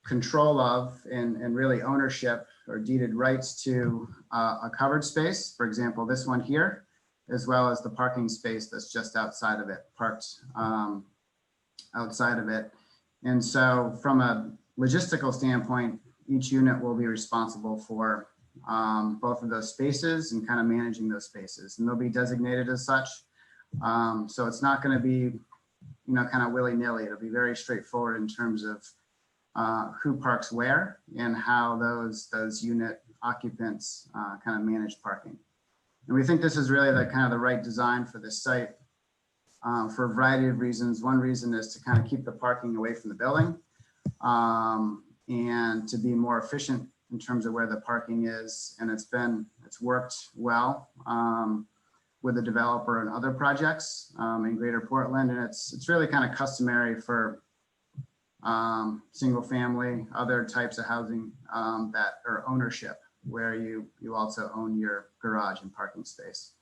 control of and really ownership or deeded rights to a covered space. For example, this one here, as well as the parking space that's just outside of it, parked outside of it. And so from a logistical standpoint, each unit will be responsible for both of those spaces and kind of managing those spaces. And they'll be designated as such. So it's not going to be, kind of willy-nilly. It'll be very straightforward in terms of who parks where and how those unit occupants kind of manage parking. And we think this is really the right design for this site for a variety of reasons. One reason is to kind of keep the parking away from the building and to be more efficient in terms of where the parking is. And it's worked well with the developer and other projects in Greater Portland. And it's really kind of customary for single family, other types of housing that are ownership, where you also own your garage and parking space.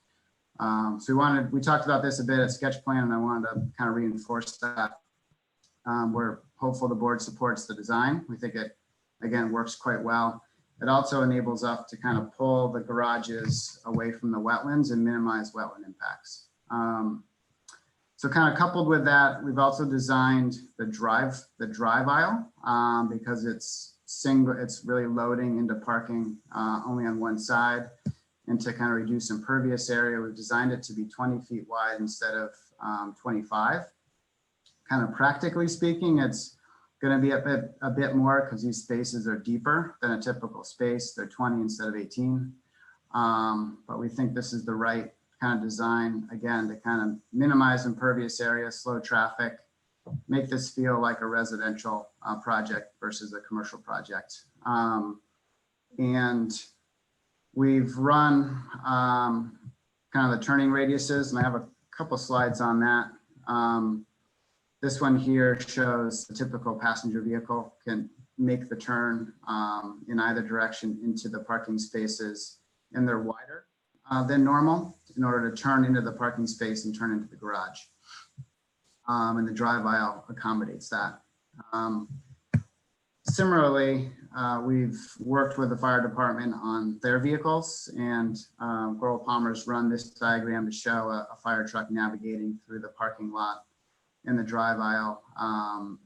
So we talked about this a bit at sketch plan, and I wanted to kind of reinforce that. We're hopeful the board supports the design. We think it, again, works quite well. It also enables us to kind of pull the garages away from the wetlands and minimize wetland impacts. So kind of coupled with that, we've also designed the drive aisle because it's really loading into parking only on one side. And to kind of reduce impervious area, we've designed it to be 20 feet wide instead of 25. Kind of practically speaking, it's going to be a bit more because these spaces are deeper than a typical space. They're 20 instead of 18. But we think this is the right kind of design, again, to kind of minimize impervious area, slow traffic, make this feel like a residential project versus a commercial project. And we've run kind of the turning radiuses, and I have a couple slides on that. This one here shows the typical passenger vehicle can make the turn in either direction into the parking spaces, and they're wider than normal in order to turn into the parking space and turn into the garage. and the drive aisle accommodates that. Similarly, we've worked with the fire department on their vehicles, and Goral Palmer's run this diagram to show a fire truck navigating through the parking lot in the drive aisle,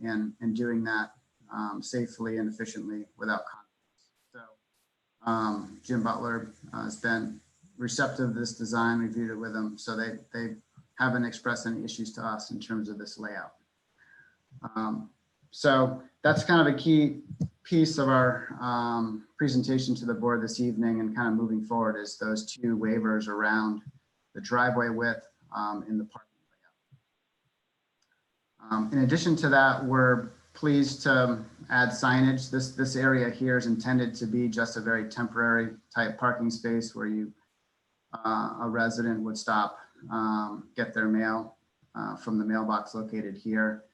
and doing that safely and efficiently without conflicts. So Jim Butler has been receptive to this design, reviewed it with them, so they haven't expressed any issues to us in terms of this layout. So that's kind of a key piece of our presentation to the board this evening, and kind of moving forward is those two waivers around the driveway width in the parking layout. In addition to that, we're pleased to add signage. This area here is intended to be just a very temporary type parking space where a resident would stop, get their mail from the mailbox located here,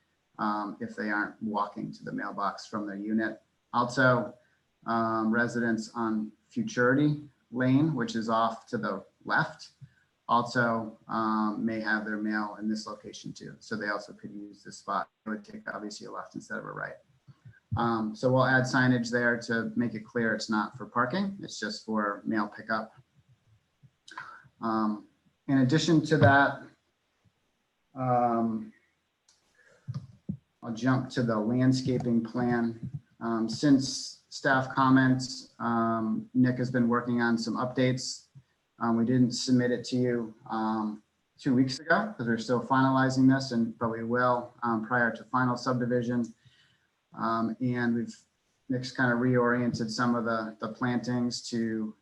if they aren't walking to the mailbox from their unit. Also, residents on Futurity Lane, which is off to the left, also may have their mail in this location too. So they also could use this spot. It would take obviously a left instead of a right. So we'll add signage there to make it clear it's not for parking, it's just for mail pickup. In addition to that, I'll jump to the landscaping plan. Since staff comments, Nick has been working on some updates. We didn't submit it to you 2 weeks ago because we're still finalizing this, but we will prior to final subdivision. And Nick's kind of reoriented some of the plantings to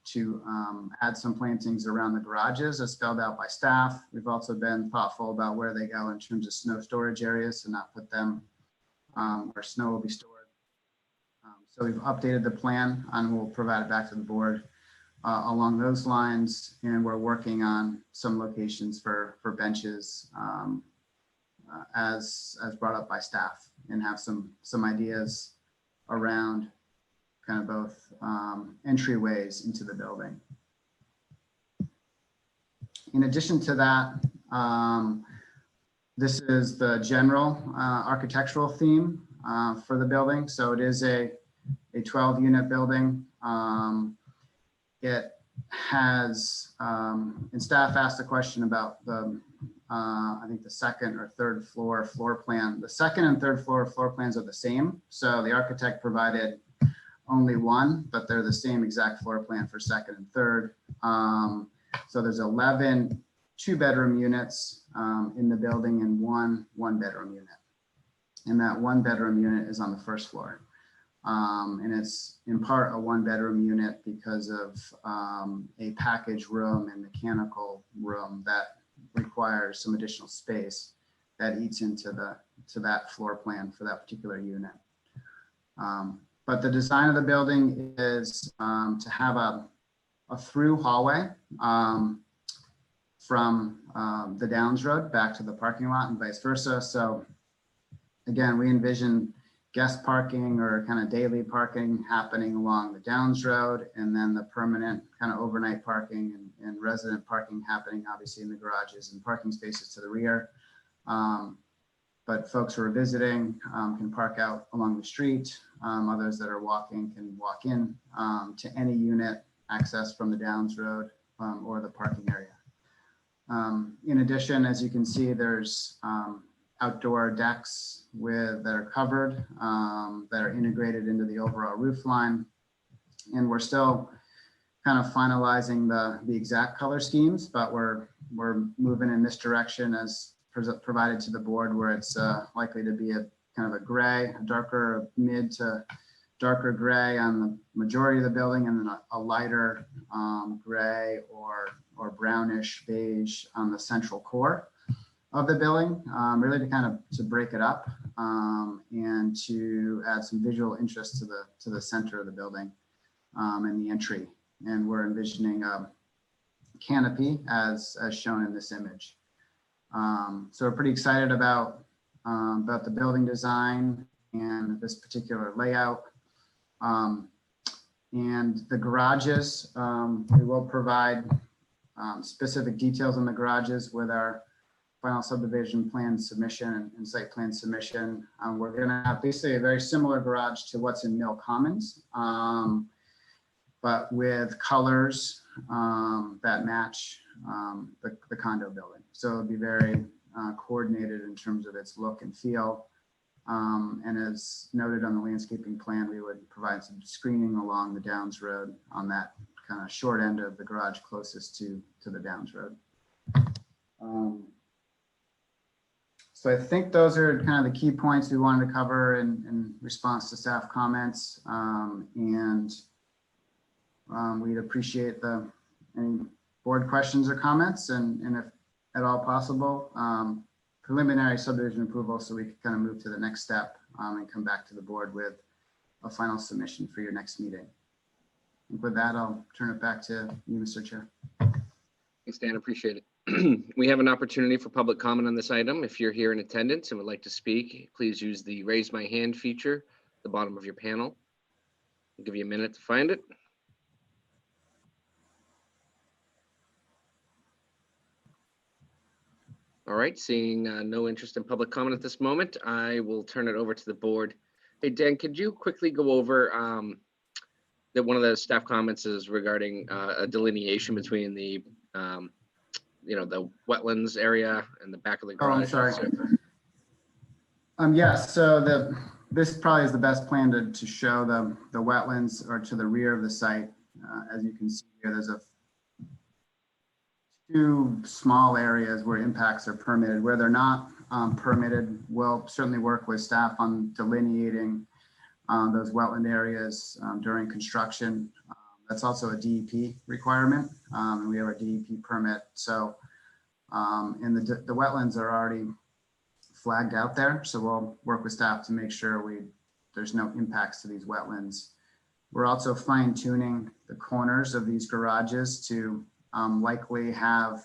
add some plantings around the garages as spelled out by staff. We've also been thoughtful about where they go in terms of snow storage areas to not put them where snow will be stored. So we've updated the plan and we'll provide it back to the board along those lines. And we're working on some locations for benches as brought up by staff, and have some ideas around kind of both entryways into the building. In addition to that, this is the general architectural theme for the building. So it is a 12-unit building. It has, and staff asked a question about the, I think the second or third floor plan. The second and third floor plans are the same. So the architect provided only one, but they're the same exact floor plan for second and third. So there's 11 two-bedroom units in the building and one one-bedroom unit. And that one-bedroom unit is on the first floor. And it's in part a one-bedroom unit because of a package room and mechanical room that requires some additional space that eats into that floor plan for that particular unit. But the design of the building is to have a through hallway from the Downs Road back to the parking lot and vice versa. So again, we envision guest parking or kind of daily parking happening along the Downs Road, and then the permanent kind of overnight parking and resident parking happening obviously in the garages and parking spaces to the rear. But folks who are visiting can park out along the street. Others that are walking can walk in to any unit accessed from the Downs Road or the parking area. In addition, as you can see, there's outdoor decks that are covered, that are integrated into the overall roof line. And we're still kind of finalizing the exact color schemes, but we're moving in this direction as provided to the board, where it's likely to be a kind of a gray, a darker mid to darker gray on the majority of the building, and then a lighter gray or brownish beige on the central core of the building, really to kind of to break it up and to add some visual interest to the center of the building and the entry. And we're envisioning a canopy as shown in this image. So we're pretty excited about the building design and this particular layout. And the garages, we will provide specific details on the garages with our final subdivision plan submission and site plan submission. We're gonna have basically a very similar garage to what's in Mill Commons, but with colors that match the condo building. So it'll be very coordinated in terms of its look and feel. And as noted on the landscaping plan, we would provide some screening along the Downs Road on that kind of short end of the garage closest to the Downs Road. So I think those are kind of the key points we wanted to cover in response to staff comments. We'd appreciate any board questions or comments, and if at all possible, preliminary subdivision approval so we can kind of move to the next step and come back to the board with a final submission for your next meeting. And with that, I'll turn it back to you, Mr. Chair. Thanks, Dan. Appreciate it. We have an opportunity for public comment on this item. If you're here in attendance and would like to speak, please use the raise my hand feature at the bottom of your panel. I'll give you a minute to find it. All right, seeing no interest in public comment at this moment, I will turn it over to the board. Hey, Dan, could you quickly go over that one of the staff comments is regarding a delineation between the the wetlands area and the back of the Oh, I'm garage? sorry. Yes, so this probably is the best plan to show the wetlands or to the rear of the site. As you can see here, there's two small areas where impacts are permitted. Where they're not permitted, we'll certainly work with staff on delineating those wetland areas during construction. That's also a DEP requirement, and we have a DEP permit. So, and the wetlands are already flagged out there. So we'll work with staff to make sure there's no impacts to these wetlands. We're also fine tuning the corners of these garages to likely have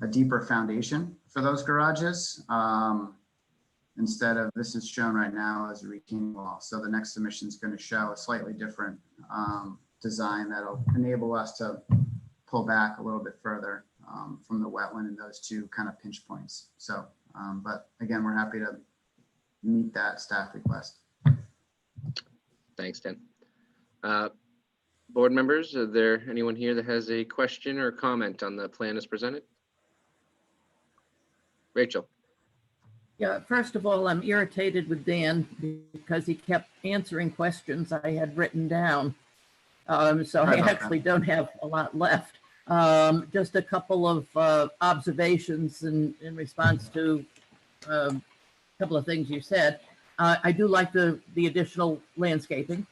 a deeper foundation for those garages. Instead of, this is shown right now as a retaining wall. So the next submission is going to show a slightly different design that'll enable us to pull back a little bit further from the wetland in those two kind of pinch points. So, but again, we're happy to meet that staff request. Thanks, Dan. Board members, are there anyone here that has a question or comment on the plan as presented? Rachel. Yeah, first of all, I'm irritated with Dan because he kept answering questions I had written down. So I actually don't have a lot left. Just a couple of observations in response to a couple of things you said. I do like the additional landscaping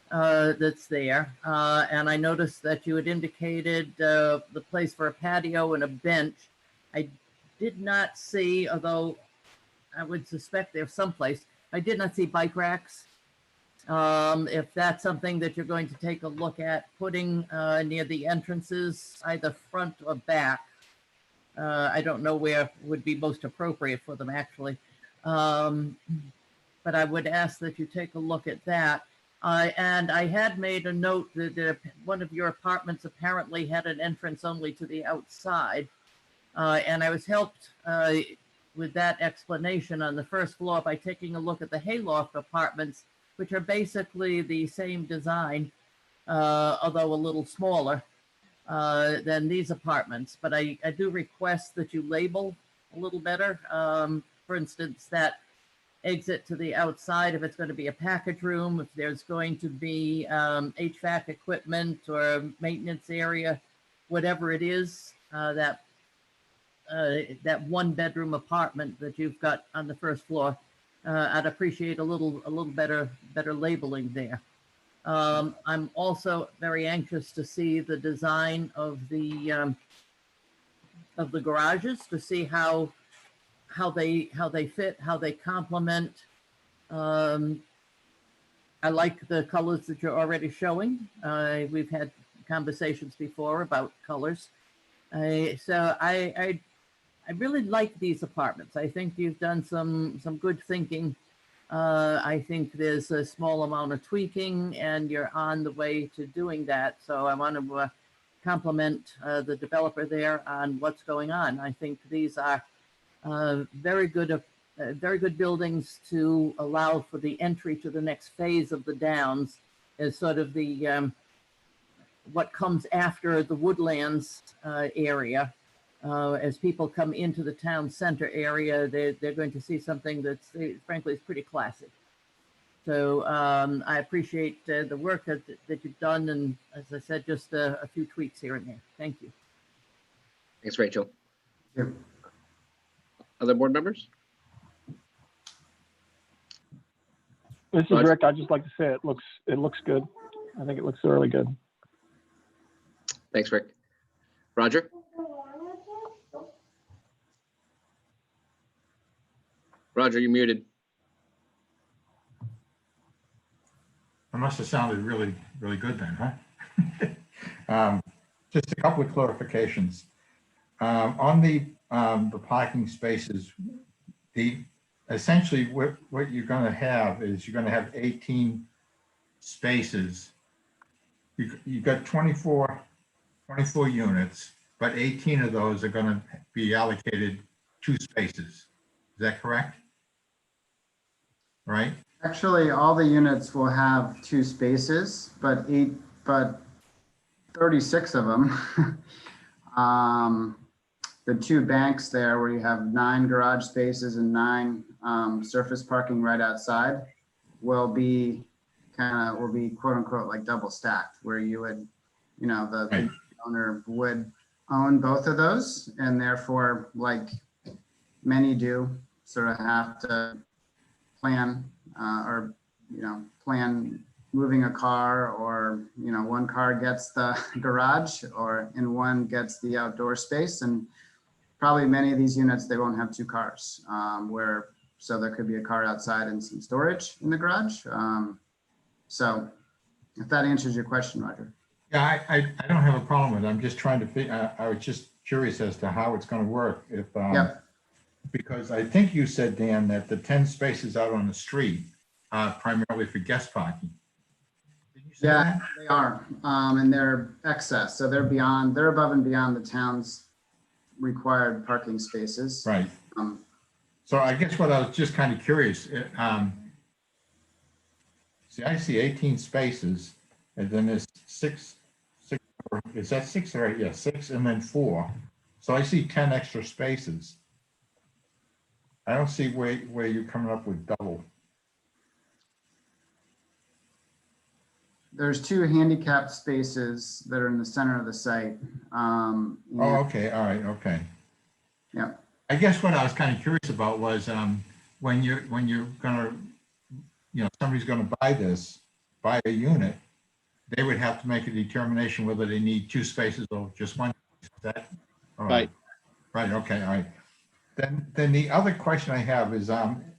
that's there. And I noticed that you had indicated the place for a patio and a bench. I did not see, although I would suspect there's someplace, I did not see bike racks. If that's something that you're going to take a look at putting near the entrances, either front or back. I don't know where would be most appropriate for them actually. But I would ask that you take a look at that. And I had made a note that one of your apartments apparently had an entrance only to the outside. And I was helped with that explanation on the first floor by taking a look at the Hayloft apartments, which are basically the same design, although a little smaller than these apartments. But I do request that you label a little better. For instance, that exit to the outside, if it's going to be a package room, if there's going to be HVAC equipment or maintenance area, whatever it is, that one bedroom apartment that you've got on the first floor, I'd appreciate a little better labeling there. I'm also very anxious to see the design of the garages, to see how they fit, how they complement. I like the colors that you're already showing. We've had conversations before about colors. So I really like these apartments. I think you've done some good thinking. I think there's a small amount of tweaking and you're on the way to doing that. So I want to compliment the developer there on what's going on. I think these are very good buildings to allow for the entry to the next phase of the Downs as sort of the what comes after the Woodlands area. As people come into the town center area, they're going to see something that's frankly is pretty classic. So I appreciate the work that you've done, and as I said, just a few tweaks here and there. Thank you. Thanks, Rachel. Yeah. Other board members? This is Roger. Rick. I'd just like to say it looks good. I think it looks really good. Thanks, Rick. Roger? Roger, you're muted. It must have sounded really, really good then, huh? Just a couple of clarifications. On the parking spaces, essentially what you're going to have is you're going to have 18 spaces. You've got 24 units, but 18 of those are going to be allocated 2 spaces. Is that correct? Right? Actually, all the units will have 2 spaces, but 36 of them. The 2 banks there where you have 9 garage spaces and 9 surface parking right outside will be quote unquote like double stacked, where you would, the owner would own both of those, and therefore, like many do, sort of have to plan plan moving a car, or one car gets the garage and one gets the outdoor space. And probably many of these units, they won't have 2 cars, so there could be a car outside and some storage in the garage. So if that answers your question, Roger. Yeah, I don't have a problem with it. I'm just trying to figure, I was just curious as to how it's going to work. Yep. Because I think you said, Dan, that the 10 spaces out on the street are primarily for guest parking. Did you say that? They are, and they're excess. So they're above and beyond the town's required parking spaces. Right. So I guess what I was just kind of curious, see, I see 18 spaces, and then there's 6, is that 6 or 8? Yeah, 6 and then 4. So I see 10 extra spaces. I don't see where you're coming up with double. There's 2 handicapped spaces that are in the center of the site. Oh, okay, all right, okay. Yeah. I guess what I was kind of curious about was when you're gonna, somebody's gonna buy a unit, they would have to make a determination whether they need 2 spaces or just 1. Is that all right? Right, okay, all right. Then the other question I have is when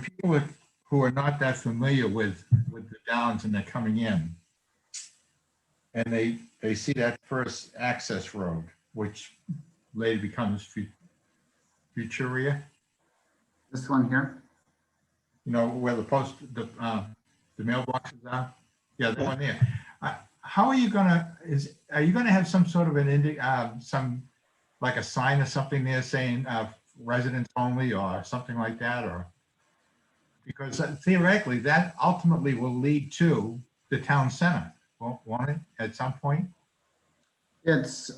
people who are not that familiar with the Downs and they're coming in, and they see that first access road, which later becomes Futuria. This one here? Where the mailboxes are? Yeah, the one there. How are you gonna have some sort of like a sign or something there saying residents only or something like that? Or because theoretically that ultimately will lead to the town center, won't it, at some point? It's,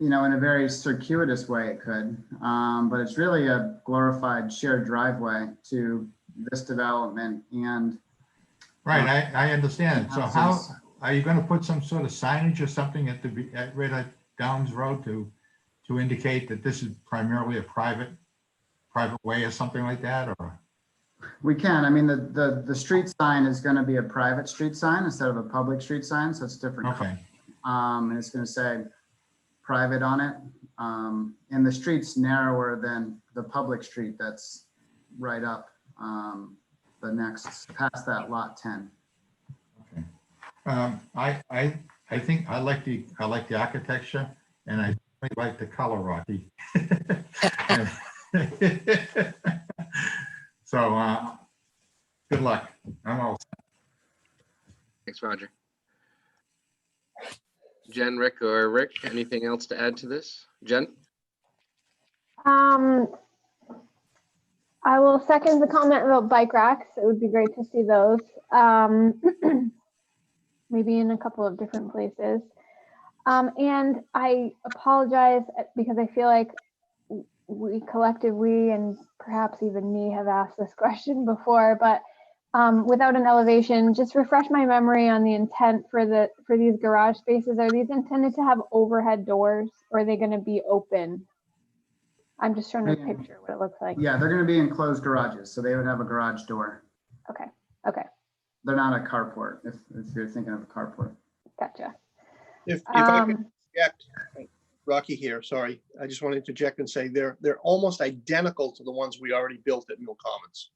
in a very circuitous way it could, but it's really a glorified shared driveway to this development. And right, I understand. So how are you going to put some sort of signage or something at right at Downs Road to indicate that this is primarily a private way or something like that? Or we can. I mean, the street sign is going to be a private street sign instead of a public street sign, so it's different. Okay. And it's going to say private on it. And the street's narrower than the public street that's right up the next past that lot 10. Okay. I think I like the architecture, and I like the color, Rocky. So good luck. I'm all set. Thanks, Roger. Jen, Rick, or Rick, anything else to add to this? Jen? Um, I will second the comment about bike racks. It would be great to see those. Maybe in a couple of different places. And I apologize because I feel like we collectively, and perhaps even me, have asked this question before, but without an elevation, just refresh my memory on the intent for these garage spaces. Are these intended to have overhead doors, or are they going to be open? I'm just trying to picture what it looks like. Yeah, they're going to be enclosed garages, so they would have a garage door. Okay. Okay. They're not a carport, if you're thinking of a carport. Gotcha. If I could interject, Rocky here, sorry. I just want to interject and say they're almost identical to the ones we already built at Mill Commons.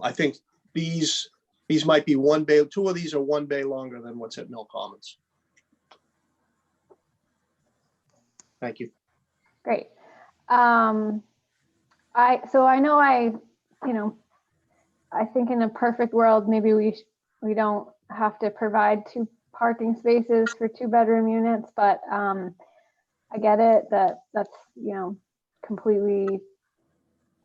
I think these might be one bay, two of these are one bay longer than what's at Mill Commons. Thank you. Great. I think in a perfect world, maybe we don't have to provide 2 parking spaces for 2-bedroom units, but I get it that that's, completely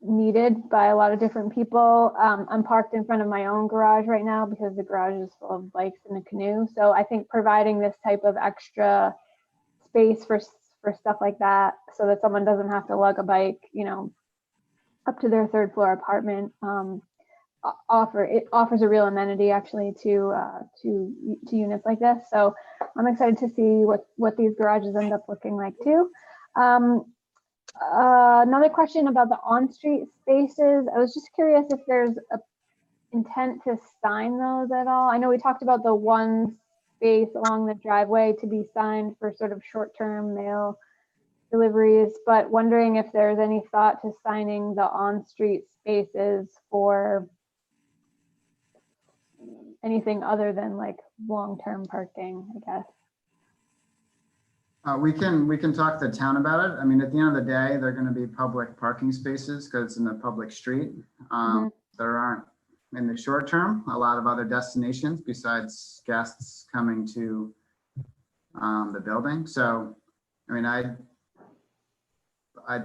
needed by a lot of different people. I'm parked in front of my own garage right now because the garage is full of bikes and a canoe. So I think providing this type of extra space for stuff like that, so that someone doesn't have to lug a bike, up to their 3rd floor apartment, offers a real amenity actually to units like this. So I'm excited to see what these garages end up looking like too. Another question about the on-street spaces. I was just curious if there's a intent to sign those at all. I know we talked about the one space along the driveway to be signed for sort of short-term mail deliveries, but wondering if there's any thought to signing the on-street spaces for anything other than like long-term parking, I guess. We can talk to the town about it. I mean, at the end of the day, they're going to be public parking spaces because it's in a public street. There aren't, in the short term, a lot of other destinations besides guests coming to the building. So, I mean, I'd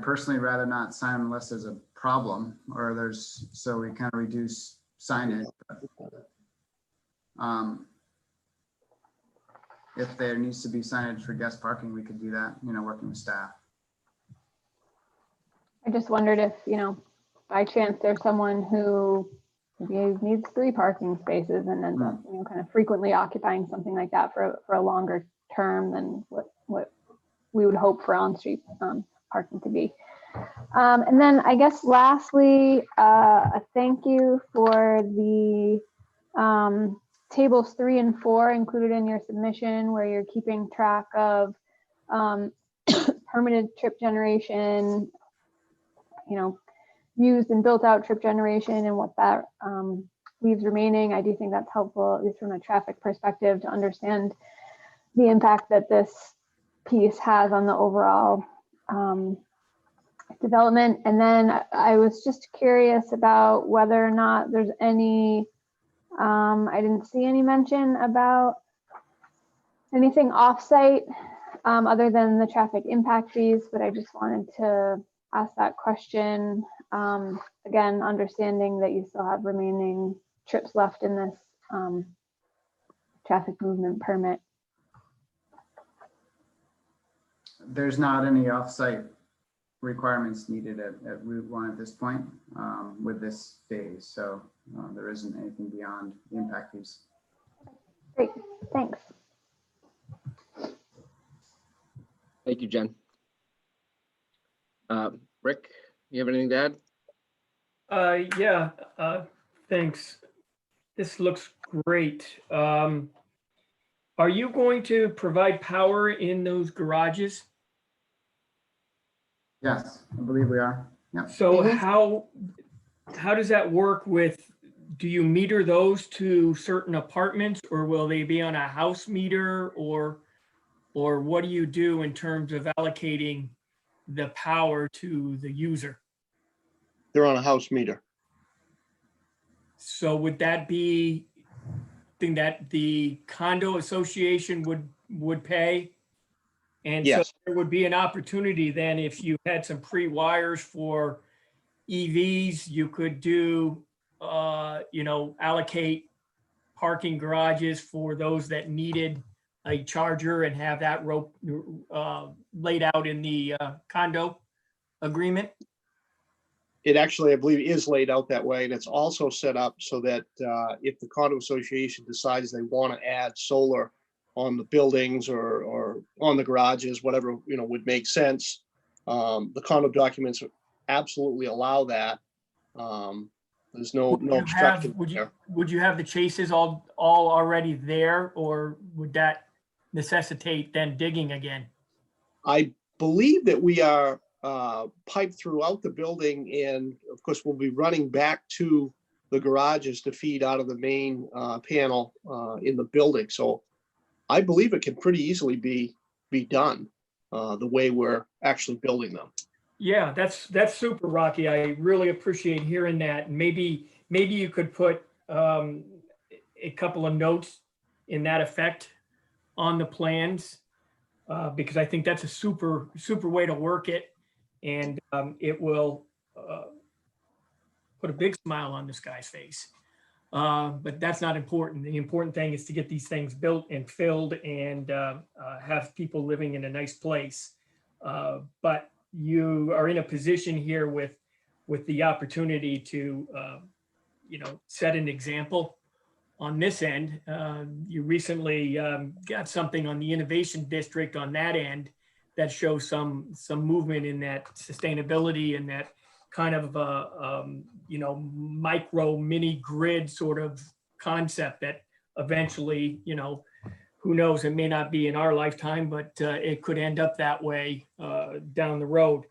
personally rather not sign unless there's a problem or so we kind of reduce signage. If there needs to be signage for guest parking, we could do that, working with staff. I just wondered if, by chance there's someone who maybe needs 3 parking spaces and ends up, kind of frequently occupying something like that for a longer term than what we would hope for on-street parking to be. And then I guess lastly, a thank you for the tables 3 and 4 included in your submission, where you're keeping track of permitted trip generation, used and built out trip generation and what that leaves remaining. I do think that's helpful, at least from a traffic perspective, to understand the impact that this piece has on the overall development. And then I was just curious about whether or not there's any, I didn't see any mention about anything offsite other than the traffic impact fees, but I just wanted to ask that question. Again, understanding that you still have remaining trips left in this traffic movement permit. There's not any offsite requirements needed at Route 1 at this point with this phase. So there isn't anything beyond the impact fees. Great, thanks. Thank you, Jen. Rick, you have anything to add? Yeah, thanks. This looks great. Are you going to provide power in those garages? Yes, I believe we are. Yep. So how does that work with, do you meter those to certain apartments, or will they be on a house meter, or what do you do in terms of allocating the power to the user? They're on a house meter. So would that be thing that the condo association would pay? And so Yes. there would be an opportunity then, if you had some pre-wires for EVs, you could do, allocate parking garages for those that needed a charger and have that rope laid out in the condo agreement. It actually, I believe, is laid out that way, and it's also set up so that if the condo association decides they want to add solar on the buildings or on the garages, whatever, would make sense, the condo documents absolutely allow that. There's no obstruction there. Would you have the chases all already there, or would that necessitate then digging again? I believe that we are piped throughout the building, and of course, we'll be running back to the garages to feed out of the main panel in the building. So I believe it can pretty easily be done the way we're actually building them. Yeah, that's super, Rocky. I really appreciate hearing that. Maybe you could put a couple of notes in that effect on the plans, because I think that's a super way to work it, and it will put a big smile on this guy's face. But that's not important. The important thing is to get these things built and filled and have people living in a nice place. But you are in a position here with the opportunity to, set an example on this end. You recently got something on the Innovation District on that end that shows some movement in that sustainability and that kind of micro mini grid sort of concept that eventually, who knows, it may not be in our lifetime, but it could end up that way down the road.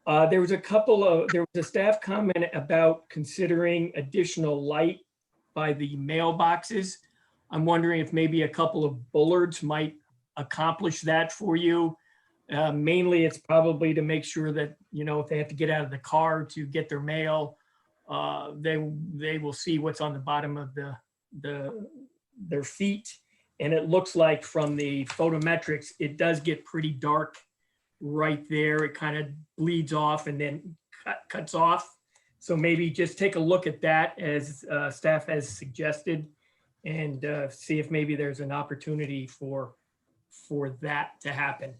There was a staff comment about considering additional light by the mailboxes. I'm wondering if maybe a couple of bullards might accomplish that for you. Mainly it's probably to make sure that, if they have to get out of the car to get their mail, they will see what's on the bottom of their feet. And it looks like from the photometrics, it does get pretty dark right there. It kind of bleeds off and then cuts off. So maybe just take a look at that as staff has suggested, and see if maybe there's an opportunity for that to happen.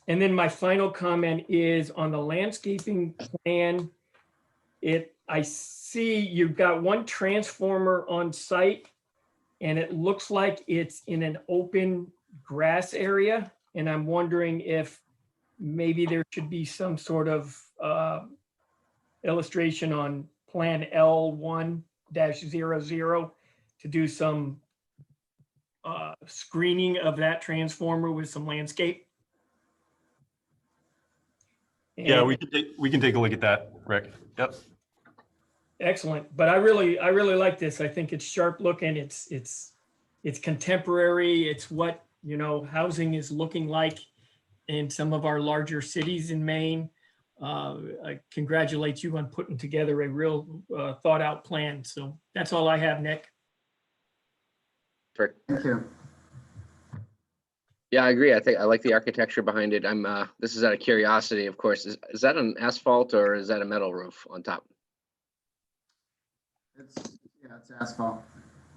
And then my final comment is on the landscaping plan. I see you've got one transformer on site, and it looks like it's in an open grass area. And I'm wondering if maybe there should be some sort of illustration on plan L1-00 to do some screening of that transformer with some landscape. Yeah, we can take a look at that, Rick. Yep. Excellent. But I really like this. I think it's sharp looking. It's contemporary. It's what, housing is looking like in some of our larger cities in Maine. I congratulate you on putting together a real thought out plan. So that's all I have, Nick. Thank you. Yeah, I agree. I like the architecture behind it. This is out of curiosity, of course. Is that an asphalt or is that a metal roof on top? It's asphalt.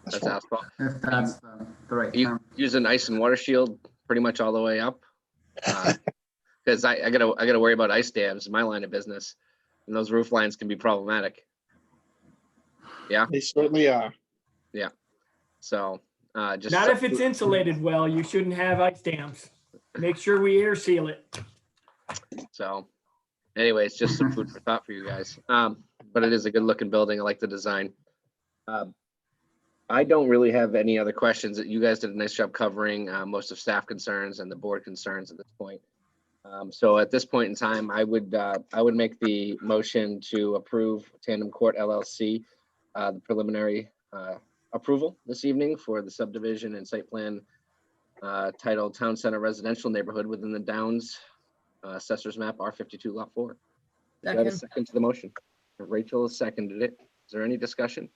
That's asphalt. If that's the right You term. use an ice and water shield pretty much all the way up? Because I gotta worry about ice dams in my line of business, and those roof lines can be problematic. Yeah. They certainly are. Yeah. So just Not if it's insulated well. You shouldn't have ice dams. Make sure we air seal it. So anyways, just some food for thought for you guys. But it is a good looking building. I like the design. I don't really have any other questions. You guys did a nice job covering most of staff concerns and the board concerns at this point. So at this point in time, I would make the motion to approve Tandem Court LLC, the preliminary approval this evening for the subdivision and site plan titled Town Center Residential Neighborhood within the Downs, Assessor's Map R52 Lot 4. Is that a second to the motion? Rachel has seconded it. Is there any discussion?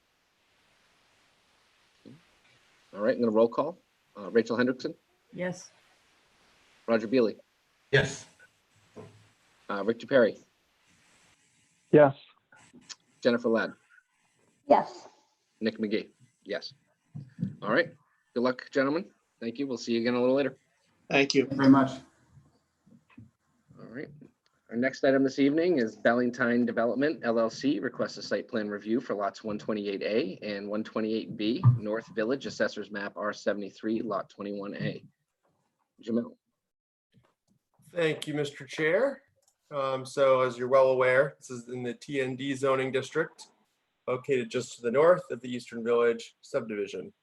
All right, I'm going to roll call. Rachel Hendrickson, Yes. Roger Beely, Yes. Victor Perry, Yes. Jennifer Ladd, Yes. Nick McGee. Yes. All right. Good luck, gentlemen. Thank you. We'll see you again a little later. Thank you. Thank you very much. All right. Our next item this evening is Ballantine Development LLC requests a site plan review for lots 128A and 128B, North Village, Assessors Map R73, Lot 21A. Jamil. Thank you, Mr. Chair. So as you're well aware, this is in the TND zoning district, located just to the north of the Eastern Village subdivision.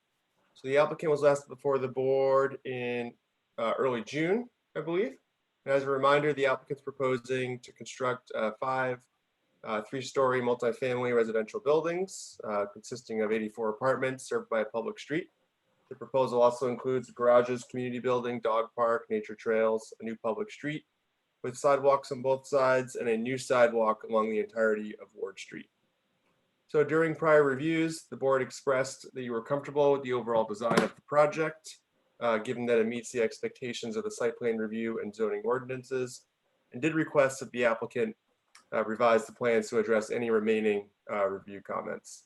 So the applicant was last before the board in early June, I believe. And as a reminder, the applicant's proposing to construct 5 three-story multifamily residential buildings consisting of 84 apartments served by a public street. The proposal also includes garages, community building, dog park, nature trails, a new public street with sidewalks on both sides and a new sidewalk along the entirety of Ward Street. So during prior reviews, the board expressed that you were comfortable with the overall design of the project, given that it meets the expectations of the site plan review and zoning ordinances, and did request that the applicant revise the plans to address any remaining review comments.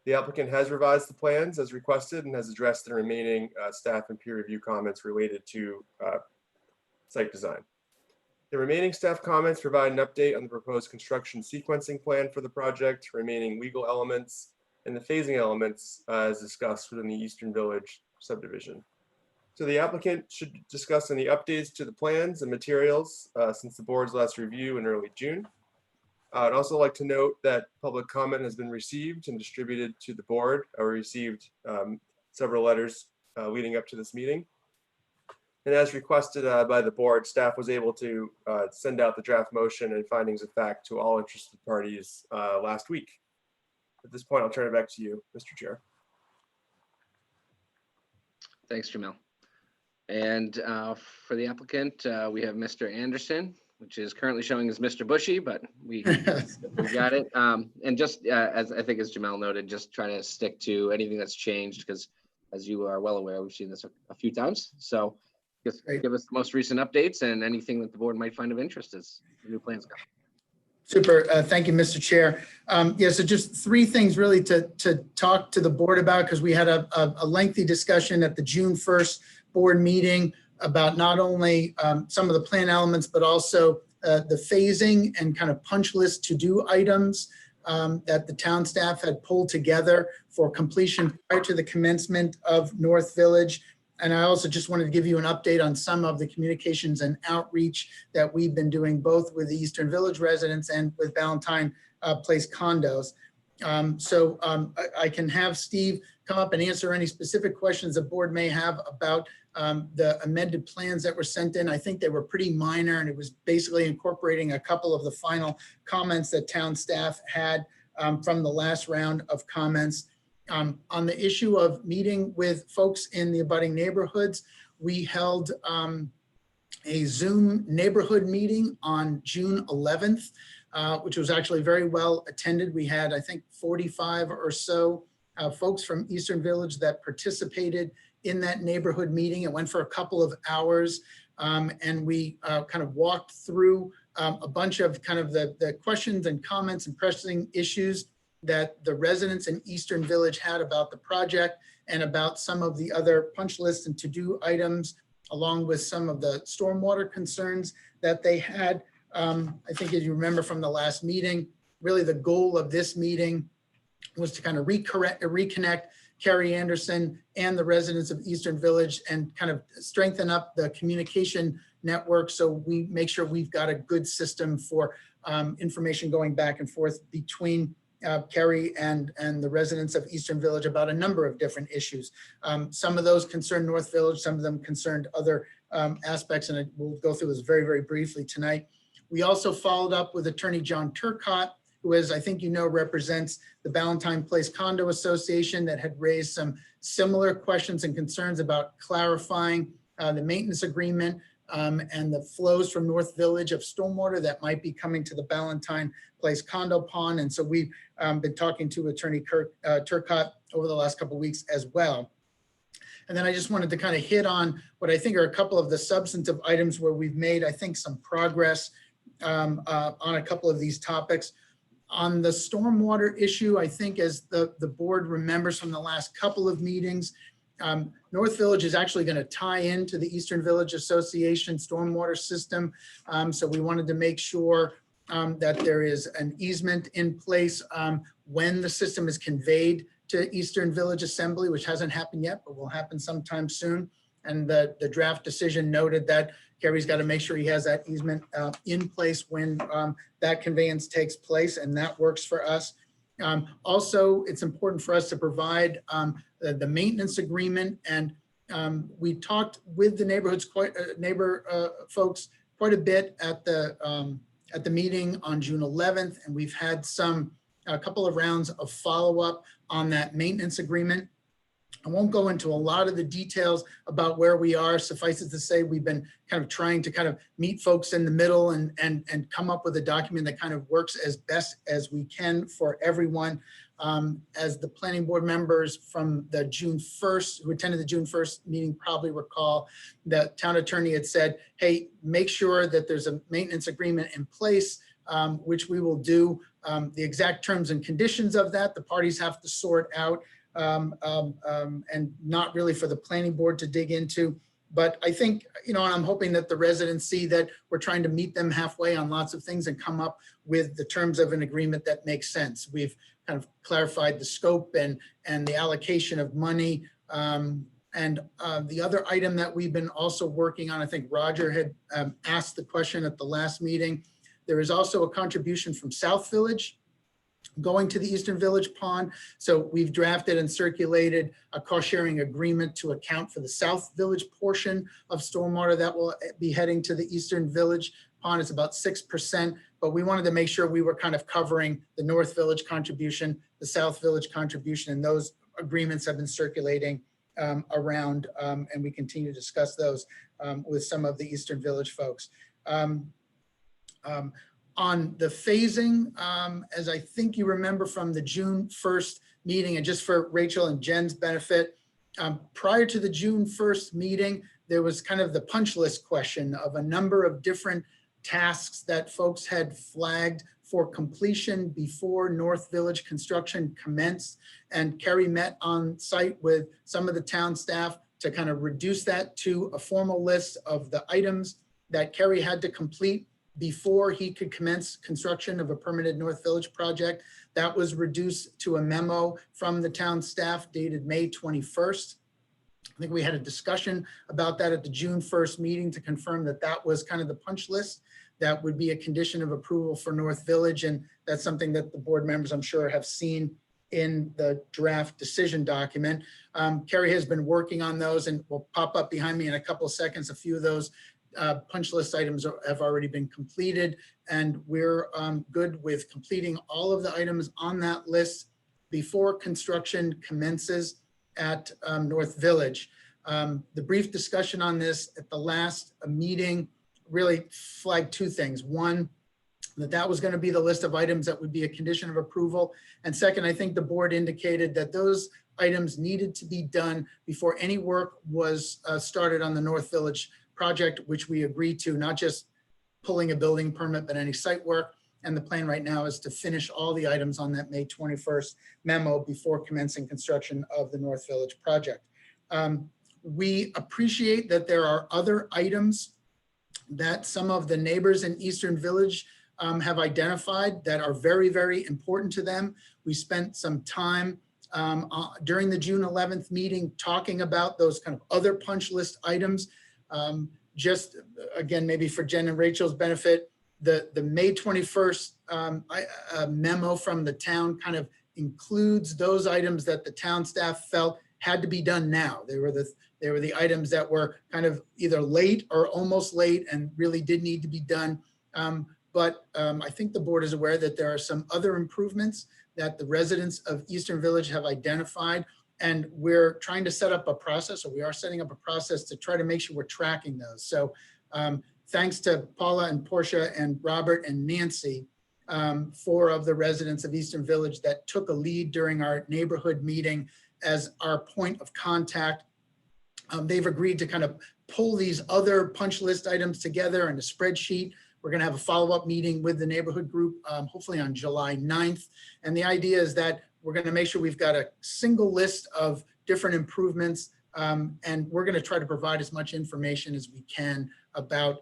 The applicant has revised the plans as requested and has addressed the remaining staff and peer review comments related to site design. The remaining staff comments provide an update on the proposed construction sequencing plan for the project, remaining legal elements, and the phasing elements as discussed within the Eastern Village subdivision. So the applicant should discuss any updates to the plans and materials since the board's last review in early June. I'd also like to note that public comment has been received and distributed to the board. I received several letters leading up to this meeting. And as requested by the board, staff was able to send out the draft motion and findings of fact to all interested parties last week. At this point, I'll turn it back to you, Mr. Chair. Thanks, Jamil. And for the applicant, we have Mr. Anderson, which is currently showing as Mr. Bushy, but we got it. And just as I think as Jamel noted, just try to stick to anything that's changed because as you are well aware, we've seen this a few times. So just give us the most recent updates and anything that the board might find of interest as the new plans go. Super. Thank you, Mr. Chair. Yeah, so just 3 things really to talk to the board about because we had a lengthy discussion at the June 1st board meeting about not only some of the plan elements, but also the phasing and kind of punch list to-do items that the town staff had pulled together for completion prior to the commencement of North Village. And I also just wanted to give you an update on some of the communications and outreach that we've been doing both with the Eastern Village residents and with Ballantine Place condos. I can have Steve come up and answer any specific questions the board may have about the amended plans that were sent in. I think they were pretty minor and it was basically incorporating a couple of the final comments that town staff had from the last round of comments. On the issue of meeting with folks in the abutting neighborhoods, we held a Zoom neighborhood meeting on June 11th, which was actually very well attended. We had, I think, 45 or so folks from Eastern Village that participated in that neighborhood meeting. It went for a couple of hours and we kind of walked through a bunch of kind of the questions and comments and pressing issues that the residents in Eastern Village had about the project and about some of the other punch lists and to-do items, along with some of the stormwater concerns that they had. I think as you remember from the last meeting, really the goal of this meeting was to kind of reconnect Carrie Anderson and the residents of Eastern Village and kind of strengthen up the communication network so we make sure we've got a good system for information going back and forth between Carrie and the residents of Eastern Village about a number of different issues. Some of those concern North Village, some of them concerned other aspects, and we'll go through this very, very briefly tonight. We also followed up with Attorney John Turcott, who, as I think you know, represents the Ballantine Place Condo Association that had raised some similar questions and concerns about clarifying the maintenance agreement and the flows from North Village of stormwater that might be coming to the Ballantine Place condo pond. And so we've been talking to Attorney Turcott over the last couple of weeks as well. And then I just wanted to kind of hit on what I think are a couple of the substantive items where we've made, I think, some progress on a couple of these topics. On the stormwater issue, I think as the board remembers from the last couple of meetings, North Village is actually going to tie into the Eastern Village Association stormwater system. So we wanted to make sure that there is an easement in place when the system is conveyed to Eastern Village Assembly, which hasn't happened yet, but will happen sometime soon. And the draft decision noted that Kerry's got to make sure he has that easement in place when that conveyance takes place, and that works for us. Also, it's important for us to provide the maintenance agreement, and we talked with the neighborhoods, folks quite a bit at the meeting on June 11th, and we've had a couple of rounds of follow-up on that maintenance agreement. I won't go into a lot of the details about where we are. Suffice it to say, we've been kind of trying to kind of meet folks in the middle and come up with a document that kind of works as best as we can for everyone. As the planning board members from the June 1st, who attended the June 1st meeting probably recall, the town attorney had said, hey, make sure that there's a maintenance agreement in place, which we will do. The exact terms and conditions of that, the parties have to sort out. And not really for the planning board to dig into. But I think, and I'm hoping that the residents see that we're trying to meet them halfway on lots of things and come up with the terms of an agreement that makes sense. We've kind of clarified the scope and the allocation of money. And the other item that we've been also working on, I think Roger had asked the question at the last meeting. There is also a contribution from South Village going to the Eastern Village Pond. So we've drafted and circulated a cost sharing agreement to account for the South Village portion of stormwater that will be heading to the Eastern Village Pond. It's about 6%, but we wanted to make sure we were kind of covering the North Village contribution, the South Village contribution, and those agreements have been circulating around, and we continue to discuss those with some of the Eastern Village folks. On the phasing, as I think you remember from the June 1st meeting, and just for Rachel and Jen's benefit, prior to the June 1st meeting, there was kind of the punch list question of a number of different tasks that folks had flagged for completion before North Village construction commenced. And Kerry met on site with some of the town staff to kind of reduce that to a formal list of the items that Kerry had to complete before he could commence construction of a permitted North Village project. That was reduced to a memo from the town staff dated May 21st. I think we had a discussion about that at the June 1st meeting to confirm that that was kind of the punch list that would be a condition of approval for North Village. And that's something that the board members, I'm sure, have seen in the draft decision document. Kerry has been working on those and will pop up behind me in a couple of seconds. A few of those punch list items have already been completed, and we're good with completing all of the items on that list before construction commences at North Village. The brief discussion on this at the last meeting really flagged two things. One, that was going to be the list of items that would be a condition of approval. And second, I think the board indicated that those items needed to be done before any work was started on the North Village project, which we agreed to, not just pulling a building permit, but any site work. And the plan right now is to finish all the items on that May 21st memo before commencing construction of the North Village project. We appreciate that there are other items that some of the neighbors in Eastern Village have identified that are very, very important to them. We spent some time during the June 11th meeting talking about those kind of other punch list items. Just again, maybe for Jen and Rachel's benefit, the May 21st memo from the town kind of includes those items that the town staff felt had to be done now. They were the items that were kind of either late or almost late and really did need to be done. But I think the board is aware that there are some other improvements that the residents of Eastern Village have identified. And we're trying to set up a process, or we are setting up a process to try to make sure we're tracking those. So thanks to Paula and Portia and Robert and Nancy, 4 of the residents of Eastern Village that took a lead during our neighborhood meeting as our point of contact They've agreed to kind of pull these other punch list items together in a spreadsheet. We're going to have a follow-up meeting with the neighborhood group, hopefully on July 9th. And the idea is that we're going to make sure we've got a single list of different improvements. And we're going to try to provide as much information as we can about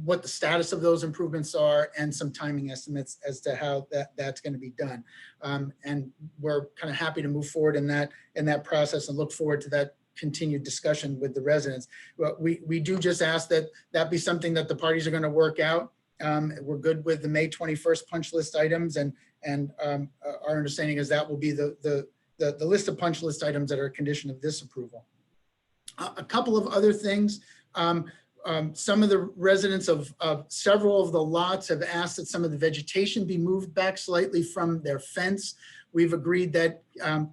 what the status of those improvements are and some timing estimates as to how that's going to be done. And we're kind of happy to move forward in that process and look forward to that continued discussion with the residents. But we do just ask that that be something that the parties are going to work out. We're good with the May 21st punch list items, and our understanding is that will be the list of punch list items that are a condition of this approval. A couple of other things. Some of the residents of several of the lots have asked that some of the vegetation be moved back slightly from their fence. We've agreed that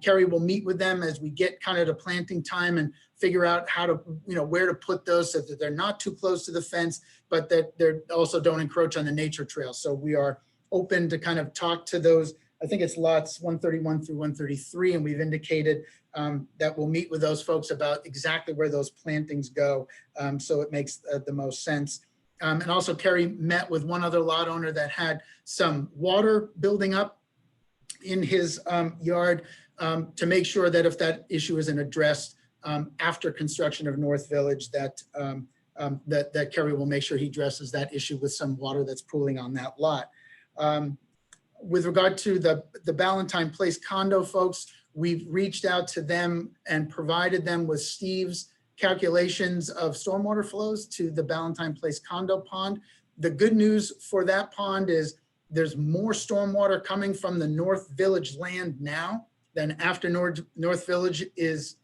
Kerry will meet with them as we get kind of to planting time and figure out how to, where to put those so that they're not too close to the fence, but that they also don't encroach on the nature trail. So we are open to kind of talk to those. I think it's lots 131 through 133, and we've indicated that we'll meet with those folks about exactly where those plantings go, so it makes the most sense. And also Kerry met with one other lot owner that had some water building up in his yard to make sure that if that issue isn't addressed after construction of North Village, that Kerry will make sure he addresses that issue with some water that's pooling on that lot. With regard to the Ballantyne Place condo folks, we've reached out to them and provided them with Steve's calculations of stormwater flows to the Ballantyne Place condo pond. The good news for that pond is there's more stormwater coming from the North Village land now than after North Village is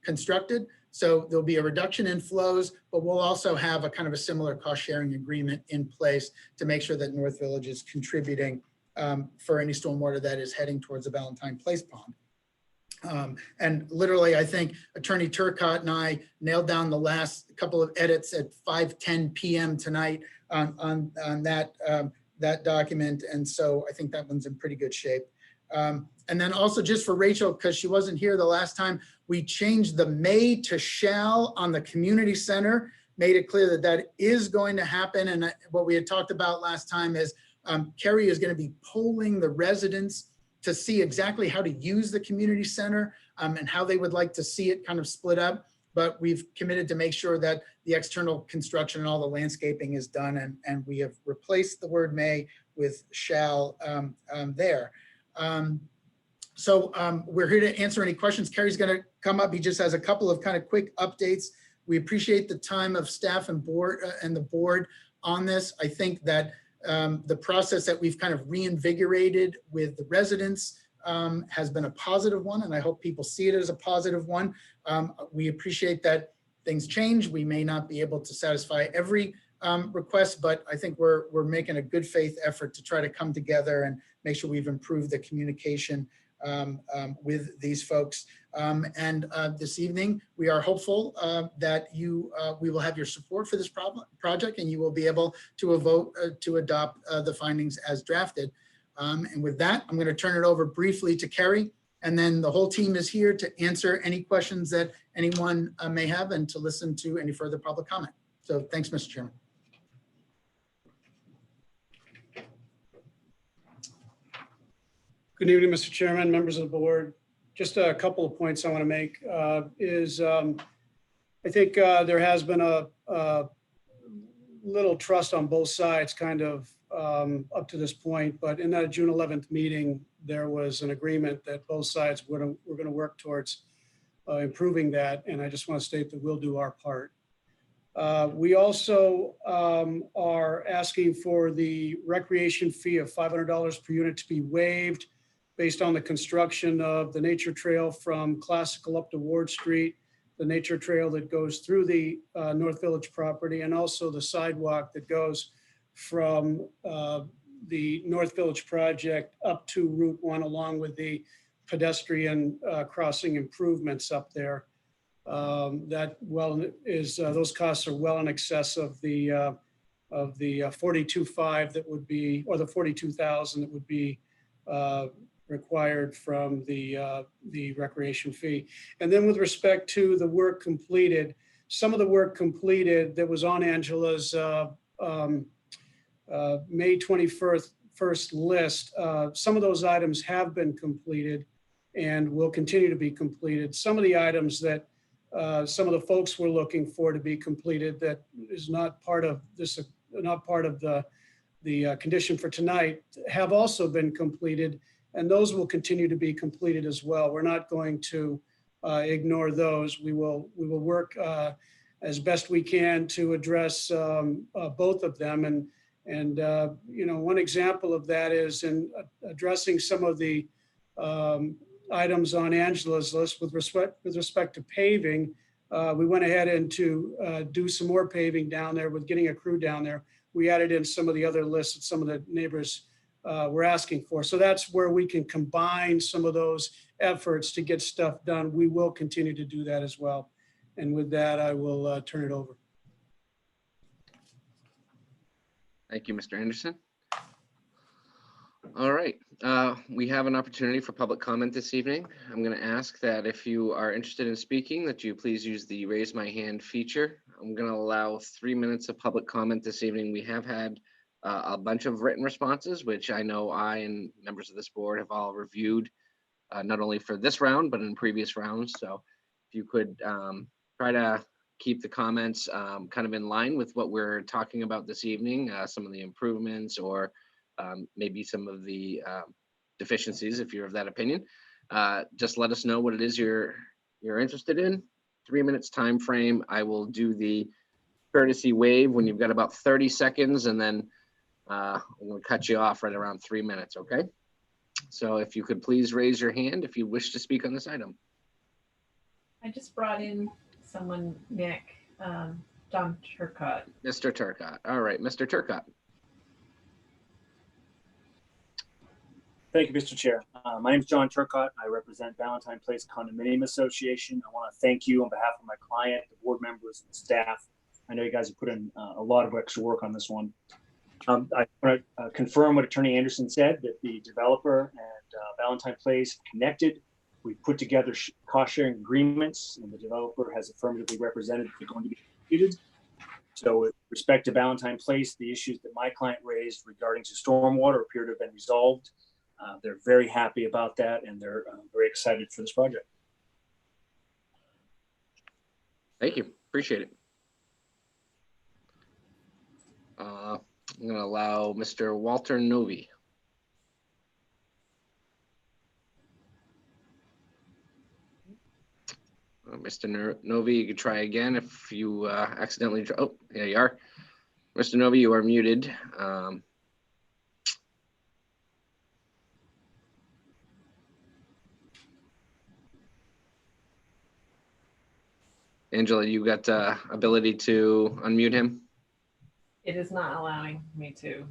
constructed. So there'll be a reduction in flows, but we'll also have a kind of a similar cost sharing agreement in place to make sure that North Village is contributing for any stormwater that is heading towards the Ballantyne Place pond. And literally, I think Attorney Turcotte and I nailed down the last couple of edits at 5:10 p.m. tonight on that document. And so I think that one's in pretty good shape. And then also just for Rachel, because she wasn't here the last time, we changed the may to shall on the community center, made it clear that that is going to happen. And what we had talked about last time is Kerry is going to be polling the residents to see exactly how to use the community center and how they would like to see it kind of split up. But we've committed to make sure that the external construction and all the landscaping is done. And we have replaced the word may with shall there. So we're here to answer any questions. Kerry's going to come up. He just has a couple of kind of quick updates. We appreciate the time of staff and board and the board on this. I think that the process that we've kind of reinvigorated with the residents has been a positive one, and I hope people see it as a positive one. We appreciate that things change. We may not be able to satisfy every request, but I think we're making a good faith effort to try to come together and make sure we've improved the communication with these folks. And this evening, we are hopeful that we will have your support for this project, and you will be able to vote to adopt the findings as drafted. And with that, I'm going to turn it over briefly to Kerry, and then the whole team is here to answer any questions that anyone may have and to listen to any further public comment. So thanks, Mr. Chairman. Good evening, Mr. Chairman, members of the board. Just a couple of points I want to make I think there has been a little trust on both sides kind of up to this point, but in that June 11th meeting, there was an agreement that both sides were going to work towards improving that. And I just want to state that we'll do our part. We also are asking for the recreation fee of $500 per unit to be waived based on the construction of the nature trail from Classical up to Ward Street, the nature trail that goes through the North Village property, and also the sidewalk that goes from the North Village project up to Route 1, along with the pedestrian crossing improvements up there. Those costs are well in excess of the 42.5 that would be, or the 42,000 that would be required from the recreation fee. And then with respect to the work completed, some of the work completed that was on Angela's May 21st list, some of those items have been completed and will continue to be completed. Some of the items that some of the folks were looking for to be completed that is not part of this, not part of the condition for tonight, have also been completed, and those will continue to be completed as well. We're not going to ignore those. We will work as best we can to address both of them. And you know, one example of that is in addressing some of the items on Angela's list with respect to paving. We went ahead and to do some more paving down there with getting a crew down there. We added in some of the other lists that some of the neighbors were asking for. So that's where we can combine some of those efforts to get stuff done. We will continue to do that as well. And with that, I will turn it over. Thank you, Mr. Anderson. All right, we have an opportunity for public comment this evening. I'm going to ask that if you are interested in speaking, that you please use the raise my hand feature. I'm going to allow 3 minutes of public comment this evening. We have had a bunch of written responses, which I know I and members of this board have all reviewed, not only for this round, but in previous rounds. So if you could try to keep the comments kind of in line with what we're talking about this evening, some of the improvements or maybe some of the deficiencies, if you're of that opinion. Just let us know what it is you're interested in. 3 minutes time frame. I will do the courtesy wave when you've got about 30 seconds, and then I'm going to cut you off right around 3 minutes, okay? So if you could please raise your hand if you wish to speak on this item. I just brought in someone, Nick, John Turcott. Mr. Turcott. All right, Mr. Turcott. Thank you, Mr. Chair. My name is John Turcott. I represent Valentine Place Condominium Association. I want to thank you on behalf of my client, the board members, and the staff. I know you guys have put in a lot of extra work on this one. I want to confirm what Attorney Anderson said, that the developer and Valentine Place connected. We put together cost-sharing agreements, and the developer has affirmatively represented that they're going to be completed. So with respect to Valentine Place, the issues that my client raised regarding to stormwater appear to have been resolved. They're very happy about that, and they're very excited for this project. Thank you. Appreciate it. I'm going to allow Mr. Walter Novi. Mr. Novi, you could try again if you accidentally. Oh, there you are. Mr. Novi, you are muted. Angela, you got ability to unmute him? It is not allowing me to.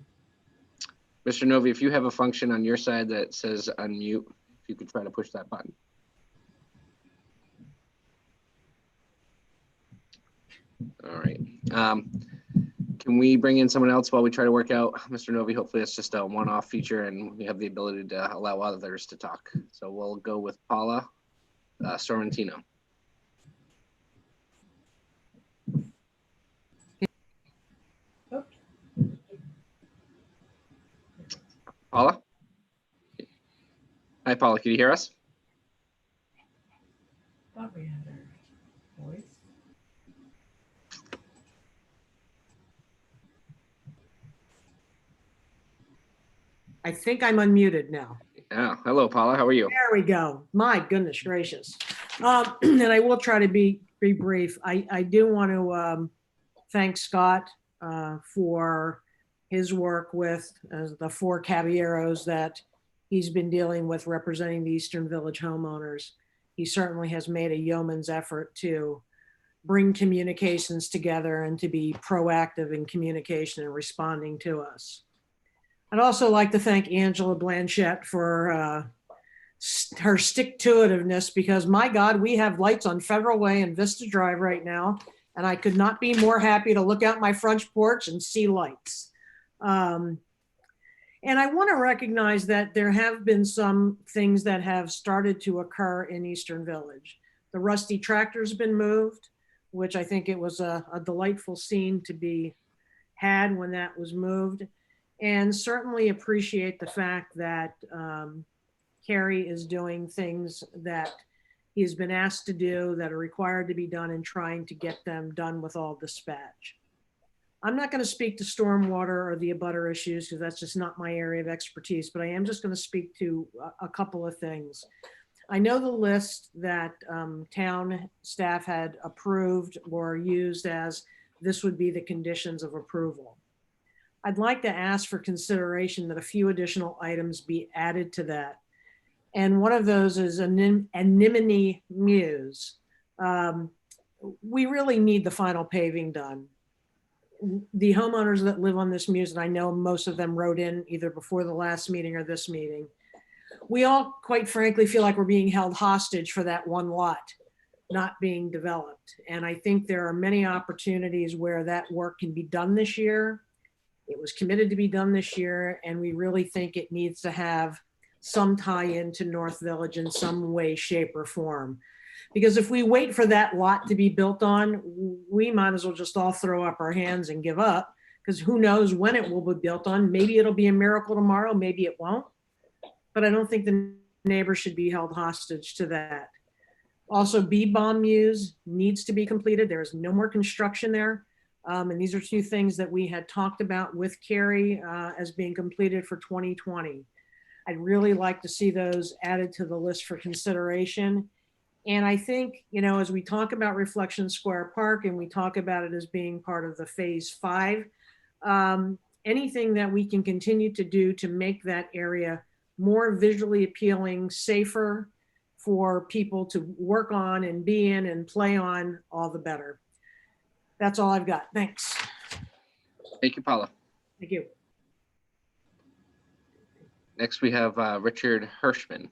Mr. Novi, if you have a function on your side that says unmute, if you could try to push that button. All right. Can we bring in someone else while we try to work out Mr. Novi? Hopefully it's just a one-off feature and we have the ability to allow others to talk. So we'll go with Paula Sorrentino. Paula? Hi, Paula, can you hear us? Thought we had her voice. I think I'm unmuted now. Yeah. Hello, Paula. How are you? There we go. My goodness gracious. And I will try to be brief. I do want to thank Scott for his work with the 4 Caballeros that he's been dealing with representing the Eastern Village homeowners. He certainly has made a yeoman's effort to bring communications together and to be proactive in communication and responding to us. I'd also like to thank Angela Blanchette for her stick-to-itiveness, because my God, we have lights on Federal Way and Vista Drive right now, and I could not be more happy to look out my front porch and see lights. And I want to recognize that there have been some things that have started to occur in Eastern Village. The rusty tractor's been moved, which I think it was a delightful scene to be had when that was moved. And certainly appreciate the fact that Kerry is doing things that he's been asked to do that are required to be done and trying to get them done with all dispatch. I'm not going to speak to stormwater or the abutter issues because that's just not my area of expertise, but I am just going to speak to a couple of things. I know the list that town staff had approved or used as this would be the conditions of approval. I'd like to ask for consideration that a few additional items be added to that. And one of those is Anemone Mews. We really need the final paving done. The homeowners that live on this Mews, and I know most of them wrote in either before the last meeting or this meeting, we all quite frankly feel like we're being held hostage for that one lot not being developed. And I think there are many opportunities where that work can be done this year. It was committed to be done this year, and we really think it needs to have some tie into North Village in some way, shape, or form. Because if we wait for that lot to be built on, we might as well just all throw up our hands and give up, because who knows when it will be built on. Maybe it'll be a miracle tomorrow, maybe it won't. But I don't think the neighbors should be held hostage to that. Also, B-Bomb Mews needs to be completed. There is no more construction there. And these are two things that we had talked about with Kerry as being completed for 2020. I'd really like to see those added to the list for consideration. And I think, you know, as we talk about Reflection Square Park and we talk about it as being part of the Phase 5, anything that we can continue to do to make that area more visually appealing, safer for people to work on and be in and play on, all the better. That's all I've got. Thanks. Thank you, Paula. Thank you. Next, we have Richard Hirschman.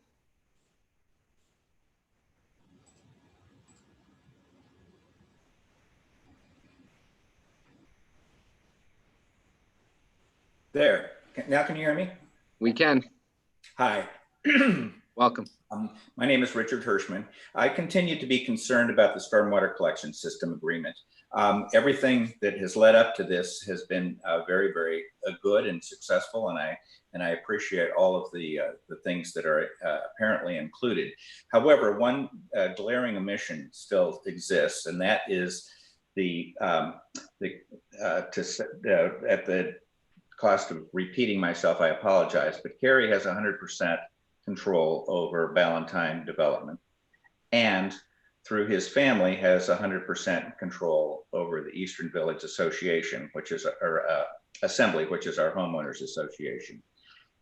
There. Now can you hear me? We can. Hi. Welcome. My name is Richard Hirschman. I continue to be concerned about the stormwater collection system agreement. Everything that has led up to this has been very, very good and successful, and I appreciate all of the things that are apparently included. However, one glaring omission still exists, and that is at the cost of repeating myself, I apologize, but Kerry has 100% control over Ballantyne Development, and through his family has 100% control over the Eastern Village Association, which is our assembly, which is our homeowners association.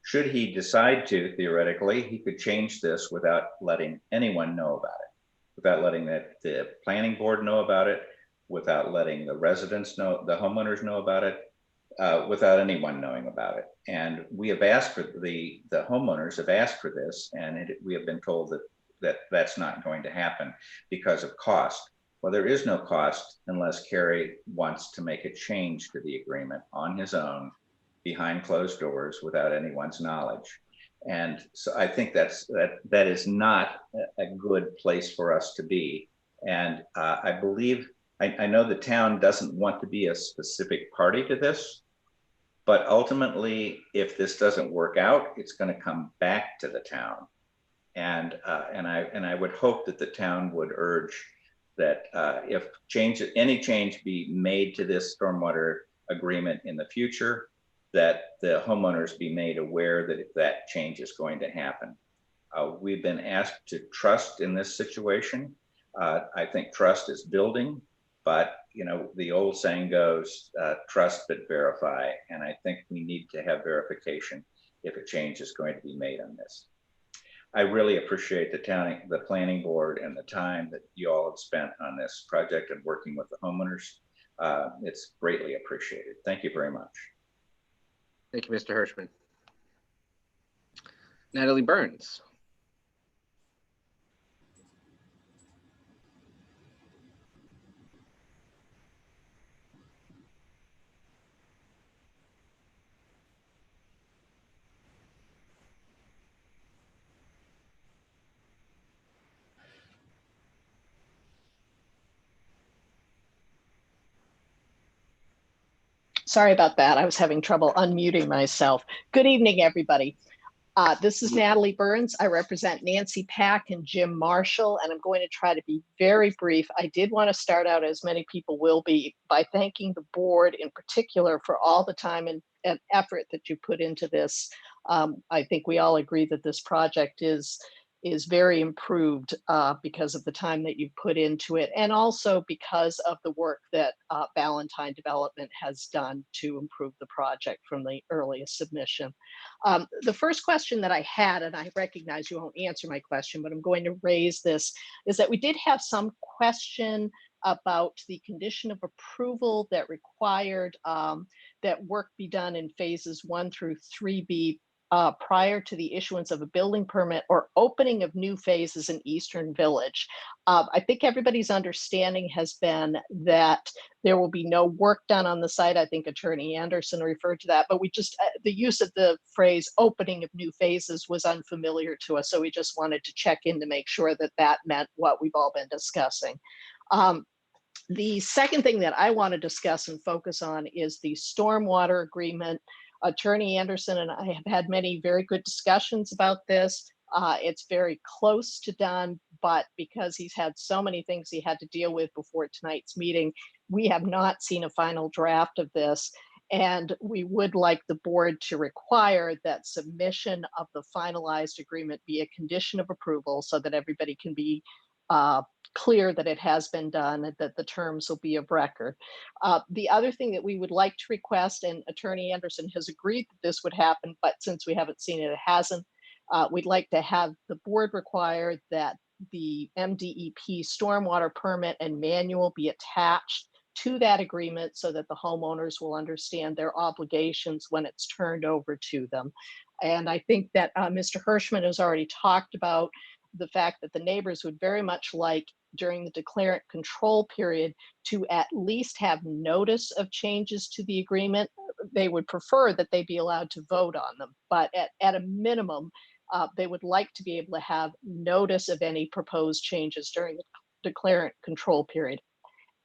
Should he decide to, theoretically, he could change this without letting anyone know about it, without letting the planning board know about it, without letting the residents know, the homeowners know about it, without anyone knowing about it. And we have asked for the homeowners have asked for this, and we have been told that that's not going to happen because of cost. Well, there is no cost unless Kerry wants to make a change to the agreement on his own behind closed doors without anyone's knowledge. And so I think that is not a good place for us to be. And I believe, I know the town doesn't want to be a specific party to this, but ultimately, if this doesn't work out, it's going to come back to the town. And I would hope that the town would urge that if any change be made to this stormwater agreement in the future, that the homeowners be made aware that if that change is going to happen. We've been asked to trust in this situation. I think trust is building, but you know, the old saying goes, trust but verify. And I think we need to have verification if a change is going to be made on this. I really appreciate the planning board and the time that you all have spent on this project and working with the homeowners. It's greatly appreciated. Thank you very much. Thank you, Mr. Hirschman. Natalie Burns. Sorry about that. I was having trouble unmuting myself. Good evening, everybody. This is Natalie Burns. I represent Nancy Pack and Jim Marshall, and I'm going to try to be very brief. I did want to start out, as many people will be, by thanking the board in particular for all the time and effort that you put into this. I think we all agree that this project is very improved because of the time that you put into it, and also because of the work that Ballantine Development has done to improve the project from the earliest submission. The first question that I had, and I recognize you won't answer my question, but I'm going to raise this, is that we did have some question about the condition of approval that required that work be done in phases 1 through 3B prior to the issuance of a building permit or opening of new phases in Eastern Village. I think everybody's understanding has been that there will be no work done on the site. I think Attorney Anderson referred to that, but we just, the use of the phrase opening of new phases was unfamiliar to us. So we just wanted to check in to make sure that that meant what we've all been discussing. The second thing that I want to discuss and focus on is the stormwater agreement. Attorney Anderson and I have had many very good discussions about this. It's very close to done, but because he's had so many things he had to deal with before tonight's meeting, we have not seen a final draft of this. And we would like the board to require that submission of the finalized agreement be a condition of approval so that everybody can be clear that it has been done and that the terms will be of record. The other thing that we would like to request, and Attorney Anderson has agreed that this would happen, but since we haven't seen it, it hasn't, we'd like to have the board require that the MDEP stormwater permit and manual be attached to that agreement so that the homeowners will understand their obligations when it's turned over to them. And I think that Mr. Hirschman has already talked about the fact that the neighbors would very much like during the declarant control period to at least have notice of changes to the agreement. They would prefer that they be allowed to vote on them, but at a minimum, they would like to be able to have notice of any proposed changes during the declarant control period.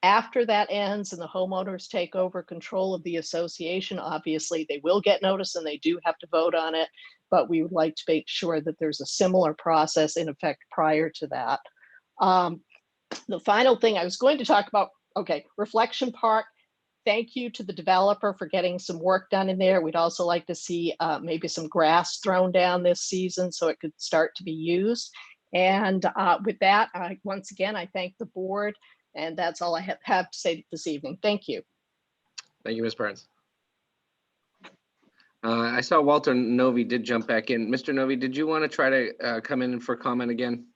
After that ends and the homeowners take over control of the association, obviously they will get notice and they do have to vote on it, but we would like to make sure that there's a similar process in effect prior to that. The final thing I was going to talk about, okay, Reflection Park. Thank you to the developer for getting some work done in there. We'd also like to see maybe some grass thrown down this season so it could start to be used. And with that, once again, I thank the board. And that's all I have to say this evening. Thank you. Thank you, Ms. Burns. I saw Walter Novi did jump back in. Mr. Novi, did you want to try to come in for comment again?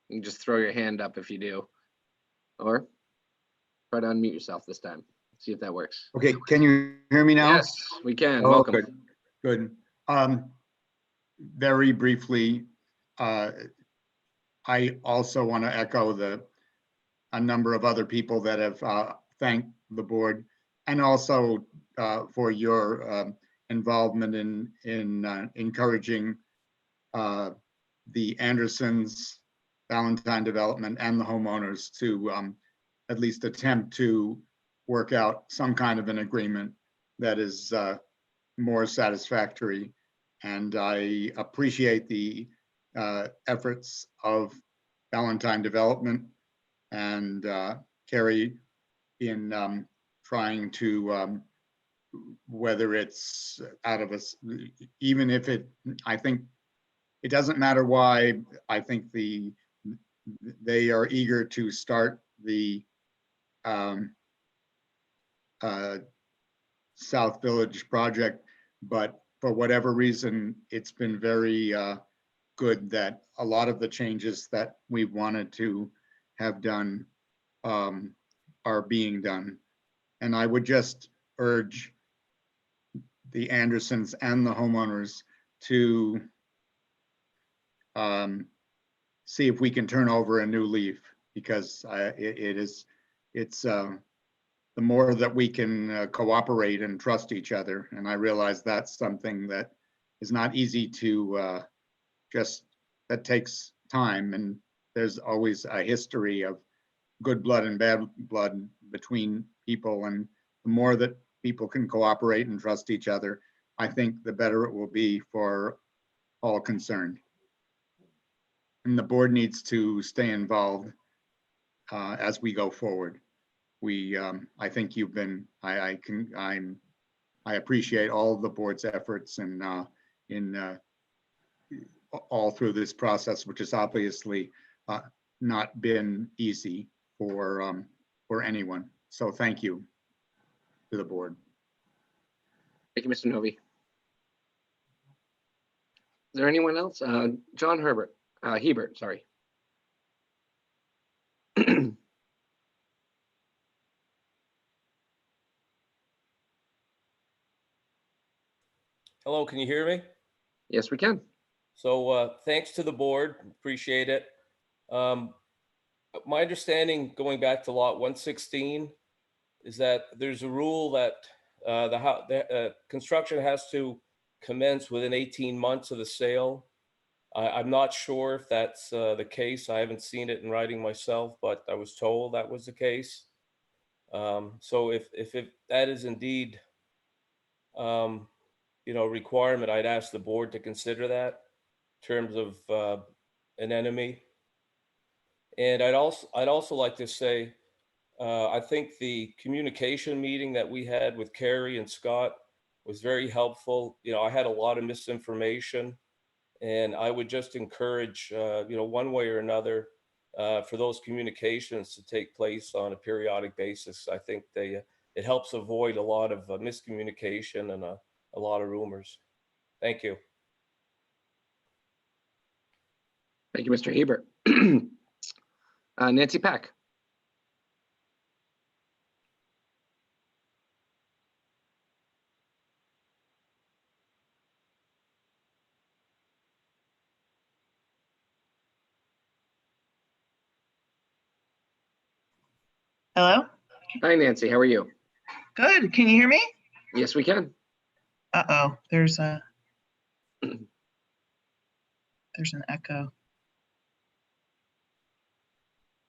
You can just throw your hand up if you do, or try to unmute yourself this time. See if that works. Okay, can you hear me now? Yes, we can. Oh, Welcome. Good. Very briefly, I also want to echo a number of other people that have thanked the board, and also for your involvement in encouraging the Andersons, Ballantine Development, and the homeowners to at least attempt to work out some kind of an agreement that is more satisfactory. And I appreciate the efforts of Ballantine Development and Kerry in trying to, whether it's out of us, even if I think it doesn't matter why, I think they are eager to start the South Village project, but for whatever reason, it's been very good that a lot of the changes that we wanted to have done are being done. And I would just urge the Andersons and the homeowners to see if we can turn over a new leaf, because it's the more that we can cooperate and trust each other. And I realize that's something that is not easy to that takes time. And there's always a history of good blood and bad blood between people. And the more that people can cooperate and trust each other, I think the better it will be for all concerned. And the board needs to stay involved as we go forward. I think you've been, I appreciate all of the board's efforts and all through this process, which has obviously not been easy for anyone. So thank you to the board. Thank you, Mr. Novi. Is there anyone else? John Hebert, sorry. Hello, can you hear me? Yes, we can. So thanks to the board, appreciate it. My understanding, going back to lot 116, is that there's a rule that the construction has to commence within 18 months of the sale. I'm not sure if that's the case. I haven't seen it in writing myself, but I was told that was the case. So if that is indeed requirement, I'd ask the board to consider that in terms of an enemy. And I'd also like to say, I think the communication meeting that we had with Carrie and Scott was very helpful. I had a lot of misinformation, and I would just encourage, one way or another, for those communications to take place on a periodic basis. I think it helps avoid a lot of miscommunication and a lot of rumors. Thank you. Thank you, Mr. Hebert. Nancy Pack. Hello? Hi, Nancy. How are you? Good. Can you hear me? Yes, we can. Uh-oh, there's an echo.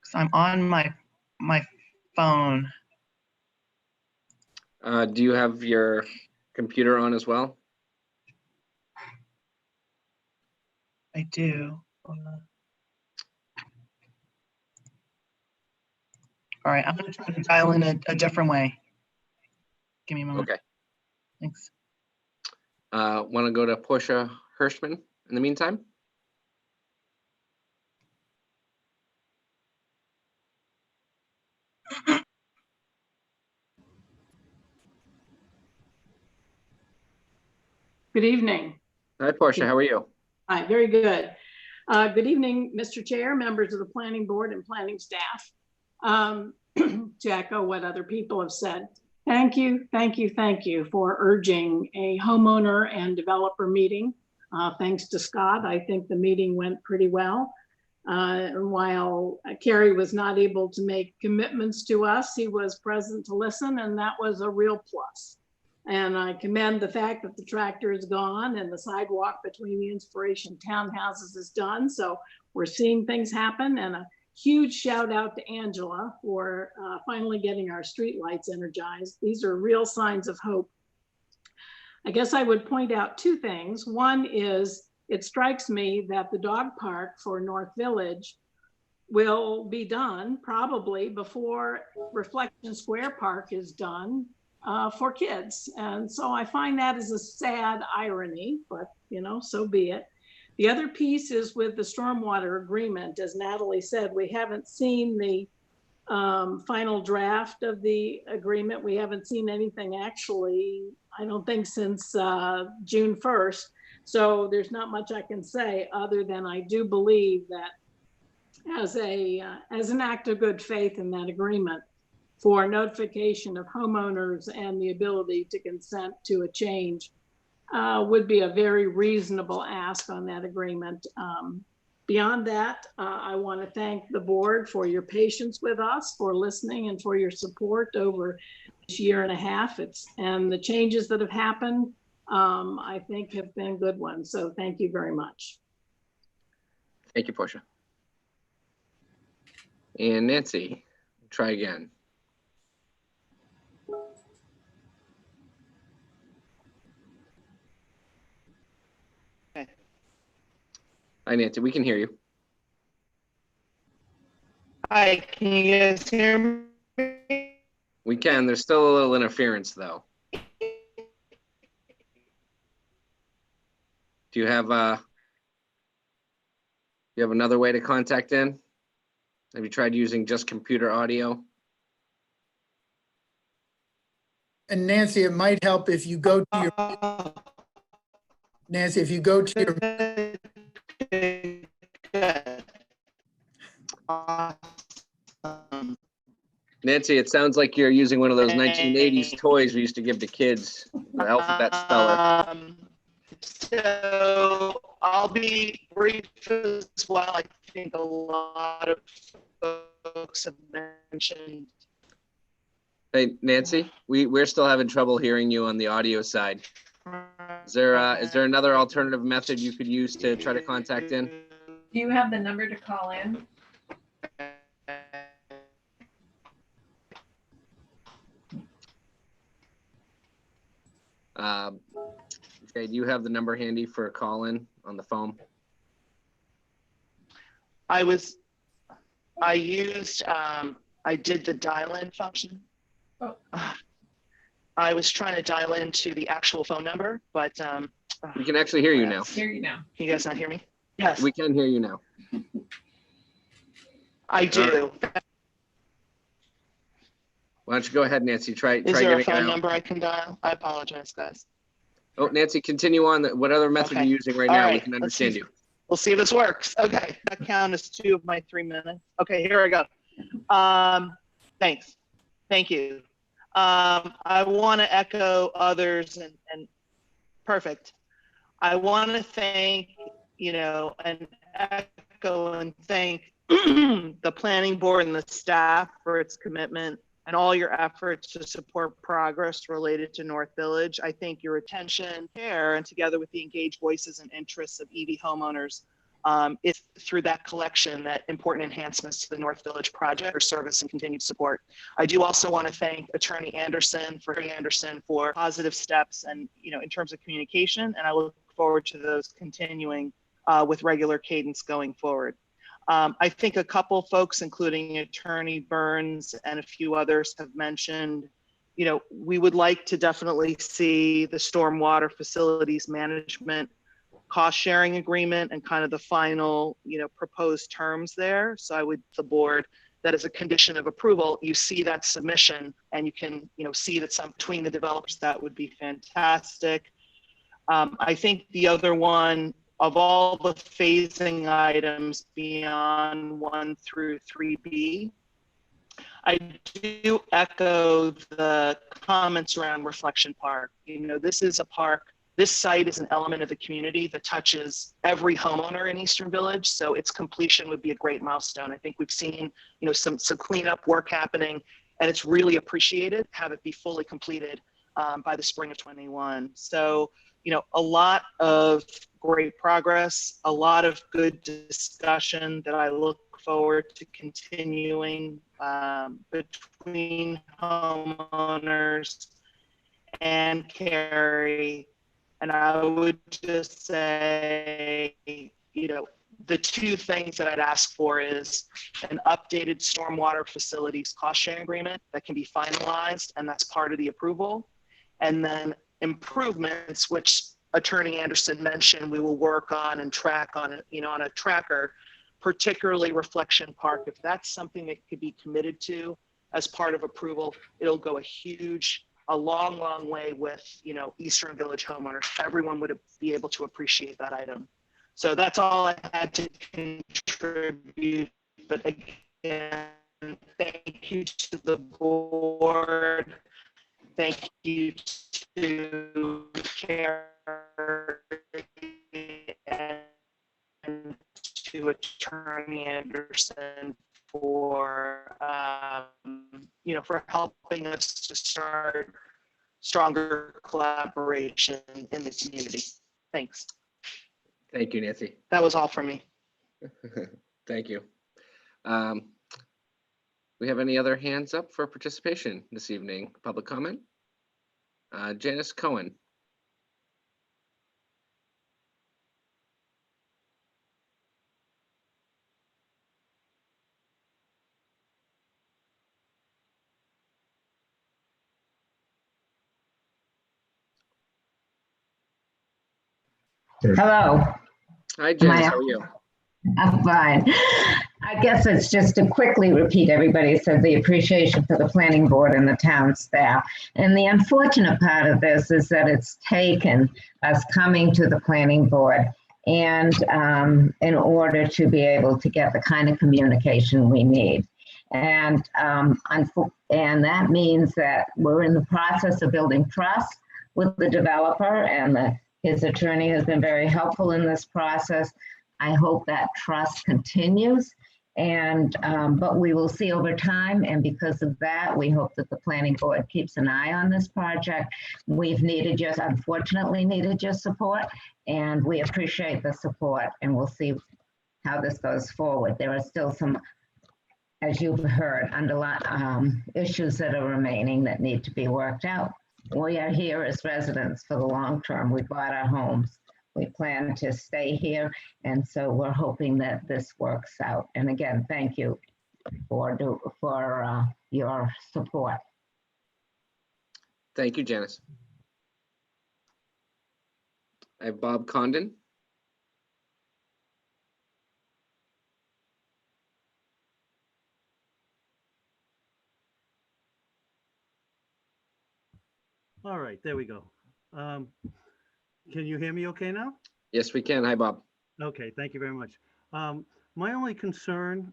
'Cause I'm on my phone. Do you have your computer on as well? I do. All right, I'm gonna try to dial in a different way. Give me a moment. Okay. Thanks. Want to go to Portia Hirschman in the meantime? Good evening. Hi, Portia. How are you? Hi, very good. Good evening, Mr. Chair, members of the planning board and planning staff. To echo what other people have said, thank you for urging a homeowner and developer meeting. Thanks to Scott, I think the meeting went pretty well. While Carrie was not able to make commitments to us, he was present to listen, and that was a real plus. And I commend the fact that the tractor is gone and the sidewalk between the Inspiration townhouses is done. So we're seeing things happen, and a huge shout out to Angela for finally getting our street lights energized. These are real signs of hope. I guess I would point out two things. One is, it strikes me that the dog park for North Village will be done probably before Reflection Square Park is done for kids. And so I find that as a sad irony, but so be it. The other piece is with the stormwater agreement. As Natalie said, we haven't seen the final draft of the agreement. We haven't seen anything actually, I don't think, since June 1st. So there's not much I can say other than I do believe that as an act of good faith in that agreement for notification of homeowners and the ability to consent to a change would be a very reasonable ask on that agreement. Beyond that, I want to thank the board for your patience with us, for listening, and for your support over this year and a half. And the changes that have happened, I think, have been good ones. So thank you very much. Thank you, Portia. And Nancy. try again. Okay. Hi, Nancy, we can hear you. Hi, can you guys hear me? We can. There's still a little interference, though. Do you have another way to contact in? Have you tried using just computer audio? And Nancy, it might help if you go to your, Nancy, if you go to your, Nancy, it sounds like you're using one of those 1980s toys we used to give to kids, the alphabet speller. So I'll be brief as well. I think a lot of folks have mentioned. Hey, Nancy, we're still having trouble hearing you on the audio side. Is there another alternative method you could use to try to contact in? Do you have the number to call in? Okay, do you have the number handy for a call in on the phone? I did the dial-in function. Oh. I was trying to dial into the actual phone number, but we can actually hear you now. Hear you now. Can you guys not hear me? Yes. We can hear you now. I do. Why don't you go ahead, Nancy? Try Is there a getting it phone out. number I can dial? I apologize, guys. Oh, Nancy, continue on. What other method Okay. are you using right All now? We right, can let's understand see. you. We'll see if this works. Okay, that count as 2 of my 3 minutes. Okay, here I go. Thanks. Thank you. I want to echo others and perfect. I want to thank, and echo and thank the planning board and the staff for its commitment and all your efforts to support progress related to North Village. I think your attention, care, and together with the engaged voices and interests of EV homeowners, is through that collection that important enhancements to the North Village project or service and continued support. I do also want to thank Attorney Anderson for positive steps and, in terms of communication, and I look forward to those continuing with regular cadence going forward. I think a couple folks, including Attorney Burns and a few others, have mentioned, we would like to definitely see the stormwater facilities management cost sharing agreement and kind of the final, proposed terms there. So I would, the board, that as a condition of approval, you see that submission and you can, see that some between the developers, that would be fantastic. I think the other one, of all the phasing items beyond 1 through 3B, I do echo the comments around Reflection Park. This is a park, this site is an element of the community that touches every homeowner in Eastern Village. So its completion would be a great milestone. I think we've seen, some cleanup work happening, and it's really appreciated, have it be fully completed by the spring of 21. So, a lot of great progress, a lot of good discussion that I look forward to continuing between homeowners and Carrie. And I would just say, the 2 things that I'd ask for is an updated stormwater facilities cost sharing agreement that can be finalized, and that's part of the approval. And then improvements, which Attorney Anderson mentioned, we will work on and track on it, on a tracker, particularly Reflection Park. If that's something that could be committed to as part of approval, it'll go a long way with, Eastern Village homeowners. Everyone would be able to appreciate that item. So that's all I had to contribute. But again, thank you to the board. Thank you to Carrie and to Attorney Anderson for, for helping us to start stronger collaboration in the community. Thanks. Thank you, Nancy. That was all for me. Thank you. We have any other hands up for participation this evening? Public comment? Janice Cohen. Hello. Hi, Janice. How are you? I'm fine. I guess it's just to quickly repeat, everybody said the appreciation for the planning board and the town staff. And the unfortunate part of this is that it's taken us coming to the planning board and in order to be able to get the kind of communication we need. And that means that we're in the process of building trust with the developer, and his attorney has been very helpful in this process. I hope that trust continues, and but we will see over time. And because of that, we hope that the planning board keeps an eye on this project. We've unfortunately needed your support, and we appreciate the support, and we'll see how this goes forward. There are still some, as you've heard, underlying issues that are remaining that need to be worked out. We are here as residents for the long term. We bought our homes. We plan to stay here, and so we're hoping that this works out. And again, thank you for your support. Thank you, Janice. I have Bob Condon. All right, there we go. Can you hear me okay now? Yes, we can. Hi, Bob. Okay, thank you very much. My only concern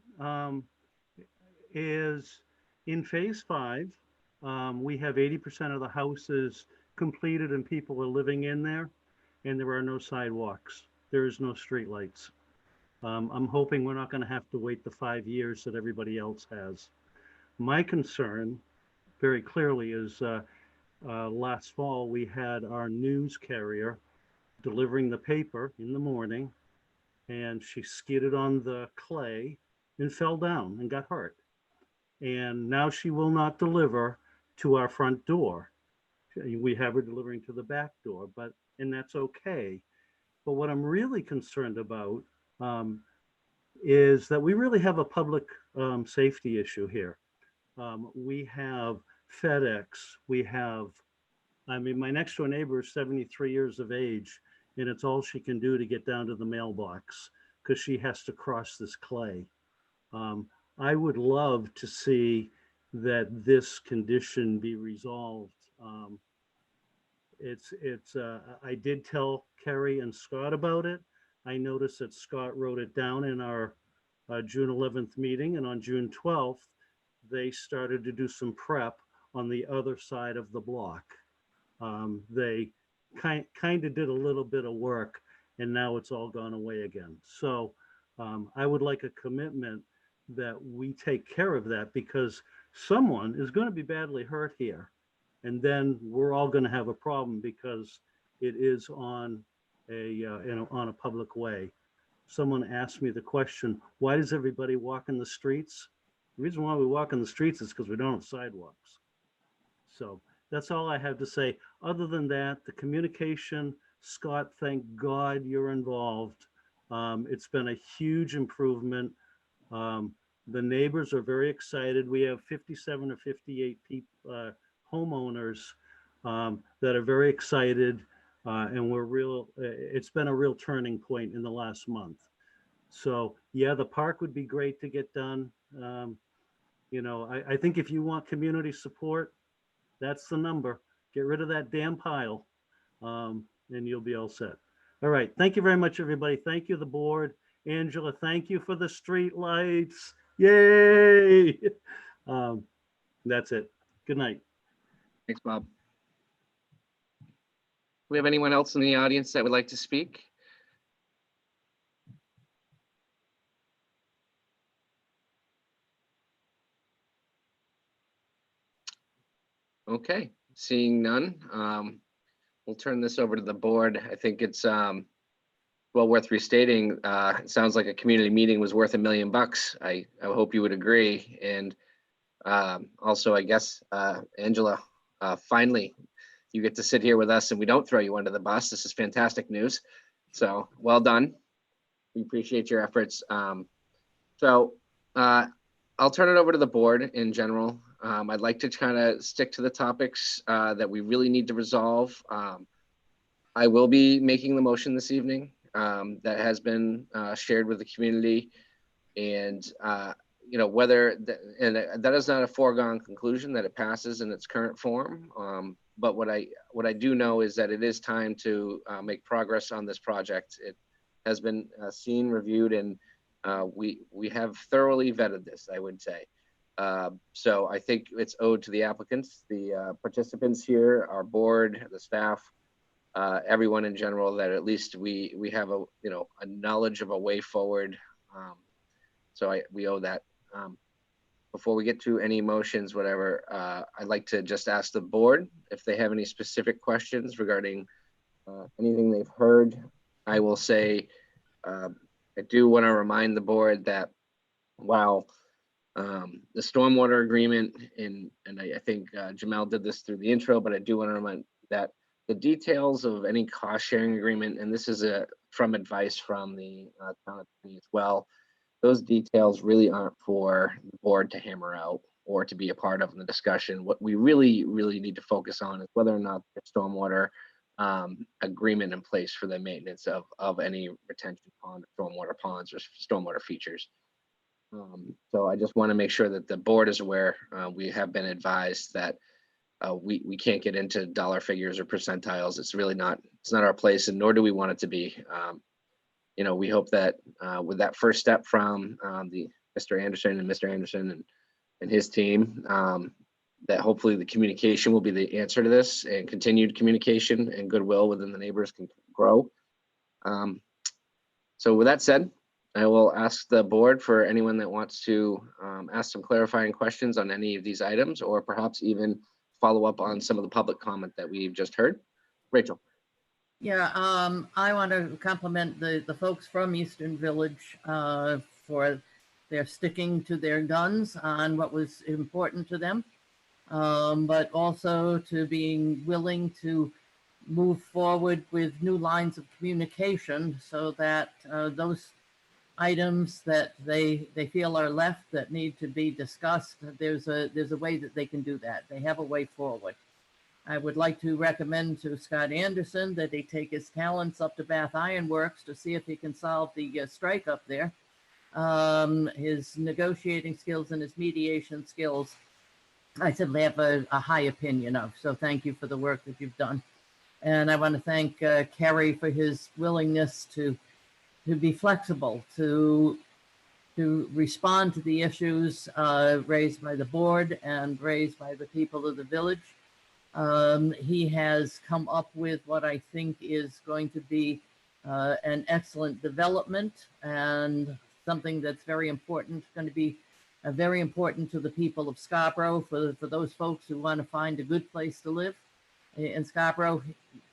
is in phase 5, we have 80% of the houses completed and people are living in there, and there are no sidewalks. There is no streetlights. I'm hoping we're not going to have to wait the 5 years that everybody else has. My concern very clearly is last fall, we had our news carrier delivering the paper in the morning, and she skidded on the clay and fell down and got hurt. And now she will not deliver to our front door. We have her delivering to the back door, and that's okay. But what I'm really concerned about is that we really have a public safety issue here. We have FedEx, my next door neighbor is 73 years of age, and it's all she can do to get down to the mailbox because she has to cross this clay. I would love to see that this condition be resolved. I did tell Kerry and Scott about it. I noticed that Scott wrote it down in our June 11th meeting, and on June 12th, they started to do some prep on the other side of the block. They kind of did a little bit of work, and now it's all gone away again. So I would like a commitment that we take care of that, because someone is going to be badly hurt here, and then we're all going to have a problem because it is on a public way. Someone asked me the question, why does everybody walk in the streets? The reason why we walk in the streets is because we don't have sidewalks. So that's all I have to say. Other than that, the communication, Scott, thank God you're involved. It's been a huge improvement. The neighbors are very excited. We have 57 or 58 people, homeowners that are very excited, and it's been a real turning point in the last month. So yeah, the park would be great to get done. I think if you want community support, that's the number. Get rid of that damn pile, and you'll be all set. All right. Thank you very much, everybody. Thank you, the board. Angela, thank you for the street lights. Yay! That's it. Good night. Thanks, Bob. Do we have anyone else in the audience that would like to speak? Okay, seeing none, we'll turn this over to the board. I think it's well worth restating. It sounds like a community meeting was worth $1 million. I hope you would agree. And Also, I guess, Angela, finally, you get to sit here with us and we don't throw you under the bus. This is fantastic news. So well done. We appreciate your efforts. I'll turn it over to the board in general. I'd like to kind of stick to the topics that we really need to resolve. I will be making the motion this evening that has been shared with the community, and whether that is not a foregone conclusion that it passes in its current form. But what I do know is that it is time to make progress on this project. It has been seen, reviewed, and we have thoroughly vetted this, I would say. So I think it's owed to the applicants, the participants here, our board, the staff, everyone in general, that at least we have a knowledge of a way forward. So we owe that. Before we get to any motions, whatever, I'd like to just ask the board if they have any specific questions regarding anything they've heard. I will say, I do want to remind the board that while the stormwater agreement, and I think Jamel did this through the intro, but I do want to remind that the details of any cost sharing agreement, and this is from advice from the town attorney as well, those details really aren't for the board to hammer out or to be a part of in the discussion. What we really need to focus on is whether or not the stormwater agreement in place for the maintenance of any retention pond, stormwater ponds, or stormwater features. So I just want to make sure that the board is aware. We have been advised that we can't get into dollar figures or percentiles. It's not our place, and nor do we want it to be. We hope that with that first step from Mr. Anderson and his team, that hopefully the communication will be the answer to this, and continued communication and goodwill within the neighbors can grow. So with that said, I will ask the board for anyone that wants to ask some clarifying questions on any of these items, or perhaps even follow up on some of the public comment that we've just heard. Rachel. Yeah, I want to compliment the folks from Eastern Village for their sticking to their guns on what was important to them, but also to being willing to move forward with new lines of communication so that those items that they feel are left that need to be discussed, there's a way that they can do that. They have a way forward. I would like to recommend to Scott Anderson that he take his talents up to Bath Iron Works to see if he can solve the strike up there. His negotiating skills and his mediation skills, I simply have a high opinion of. So thank you for the work that you've done. And I want to thank Kerry for his willingness to be flexible, to respond to the issues raised by the board and raised by the people of the village. He has come up with what I think is going to be an excellent development, and something that's very important, going to be very important to the people of Scarborough, for those folks who want to find a good place to live in Scarborough.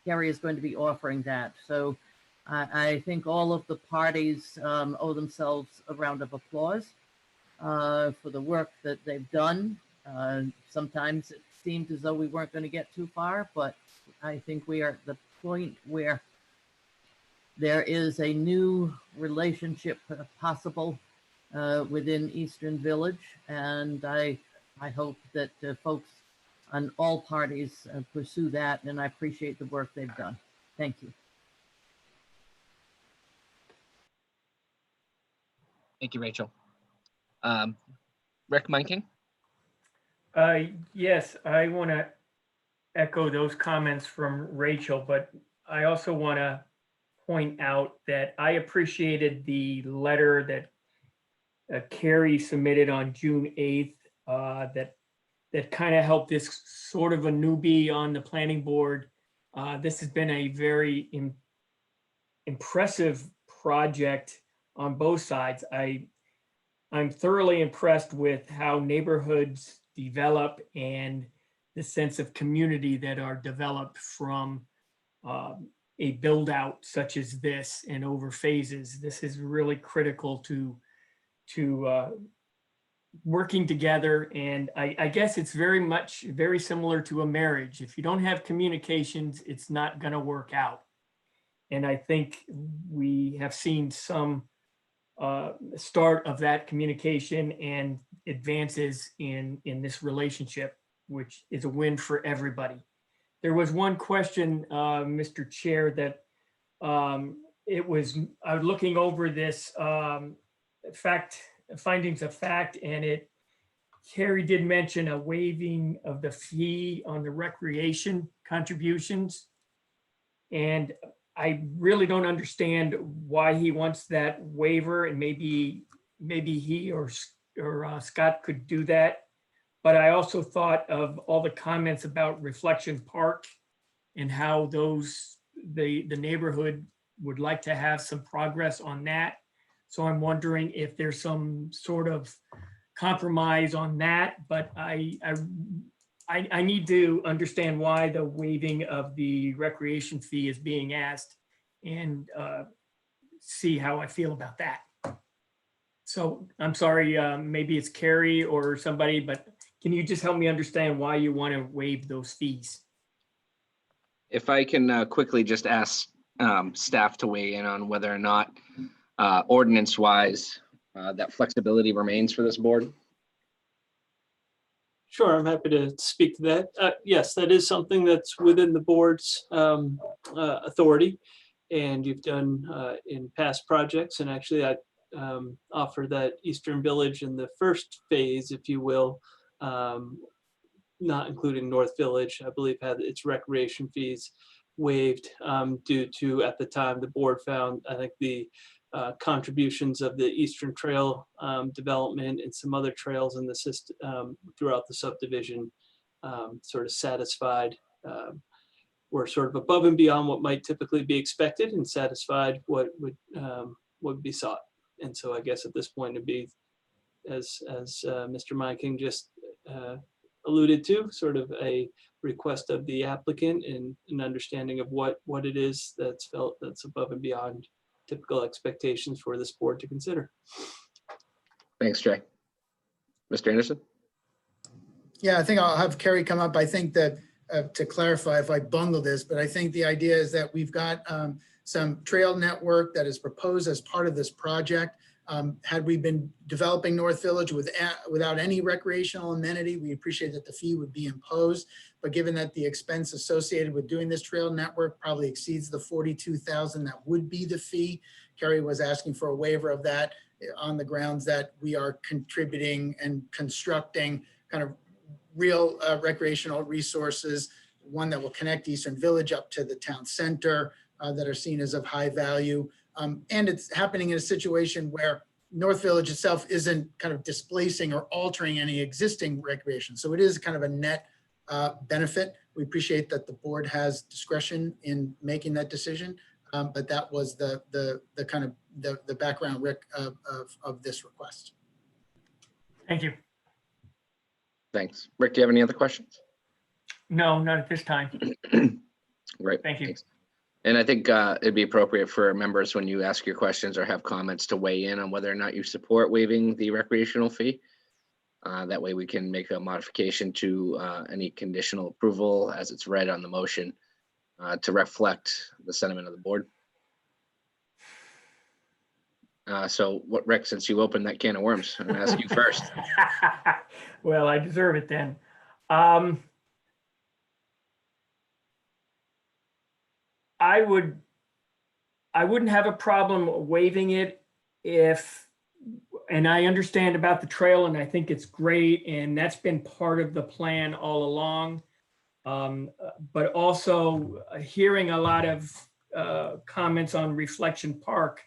Kerry is going to be offering that. So I think all of the parties owe themselves a round of applause for the work that they've done. Sometimes it seemed as though we weren't going to get too far, but I think we are at the point where there is a new relationship possible within Eastern Village, and I hope that folks on all parties pursue that, and I appreciate the work they've done. Thank you. Thank you, Rachel. Rick Minking. Yes, I want to echo those comments from Rachel, but I also want to point out that I appreciated the letter that Kerry submitted on June 8th that kind of helped this sort of a newbie on the planning board. This has been a very impressive project on both sides. I'm thoroughly impressed with how neighborhoods develop and the sense of community that are developed from a build out such as this and over phases. This is really critical to working together. And I guess it's very similar to a marriage. If you don't have communications, it's not going to work out. And I think we have seen some start of that communication and advances in this relationship, which is a win for everybody. There was one question, Mr. Chair, that I was looking over this findings of fact, and Carrie did mention a waiving of the fee on the recreation contributions. And I really don't understand why he wants that waiver, and maybe he or Scott could do that. But I also thought of all the comments about Reflection Park and how the neighborhood would like to have some progress on that. So I'm wondering if there's some sort of compromise on that, but I need to understand why the waiving of the recreation fee is being asked, and see how I feel about that. So I'm sorry, maybe it's Carrie or somebody, but can you just help me understand why you want to waive those fees? If I can quickly just ask staff to weigh in on whether or not ordinance-wise that flexibility remains for this board. Sure, I'm happy to speak to that. Yes, that is something that's within the board's authority, and you've done in past projects. And actually, I offer that Eastern Village in the first phase, if you will, not including North Village, I believe had its recreation fees waived due to, at the time, the board found, I think, the contributions of the Eastern Trail development and some other trails in the system throughout the subdivision sort of satisfied, were sort of above and beyond what might typically be expected, and satisfied what would be sought. And so I guess at this point it'd be, as Mr. Meiking just alluded to, sort of a request of the applicant and an understanding of what it is that's felt that's above and beyond typical expectations for this board to consider. Thanks, Jay. Mr. Anderson? Yeah, I think I'll have Kerry come up. I think that to clarify if I bungle this, but I think the idea is that we've got some trail network that is proposed as part of this project. Had we been developing North Village without any recreational amenity, we appreciate that the fee would be imposed. But given that the expense associated with doing this trail network probably exceeds the $42,000 that would be the fee, Kerry was asking for a waiver of that on the grounds that we are contributing and constructing kind of real recreational resources, one that will connect Eastern Village up to the town center that are seen as of high value. And it's happening in a situation where North Village itself isn't kind of displacing or altering any existing recreation. So it is kind of a net benefit. We appreciate that the board has discretion in making that decision, but that was the kind of the background, Rick, of this request. Thank you. Thanks. Rick, do you have any other questions? No, not at this time. Great. Thank you. Thanks. And I think it'd be appropriate for members, when you ask your questions or have comments, to weigh in on whether or not you support waiving the recreational fee. That way we can make a modification to any conditional approval as it's read on the motion to reflect the sentiment of the board. So what, Rick, since you opened that can of worms, I'm gonna ask you first. Well, I deserve it then. I wouldn't have a problem waiving it if, and I understand about the trail and I think it's great, and that's been part of the plan all along. But also hearing a lot of comments on Reflection Park.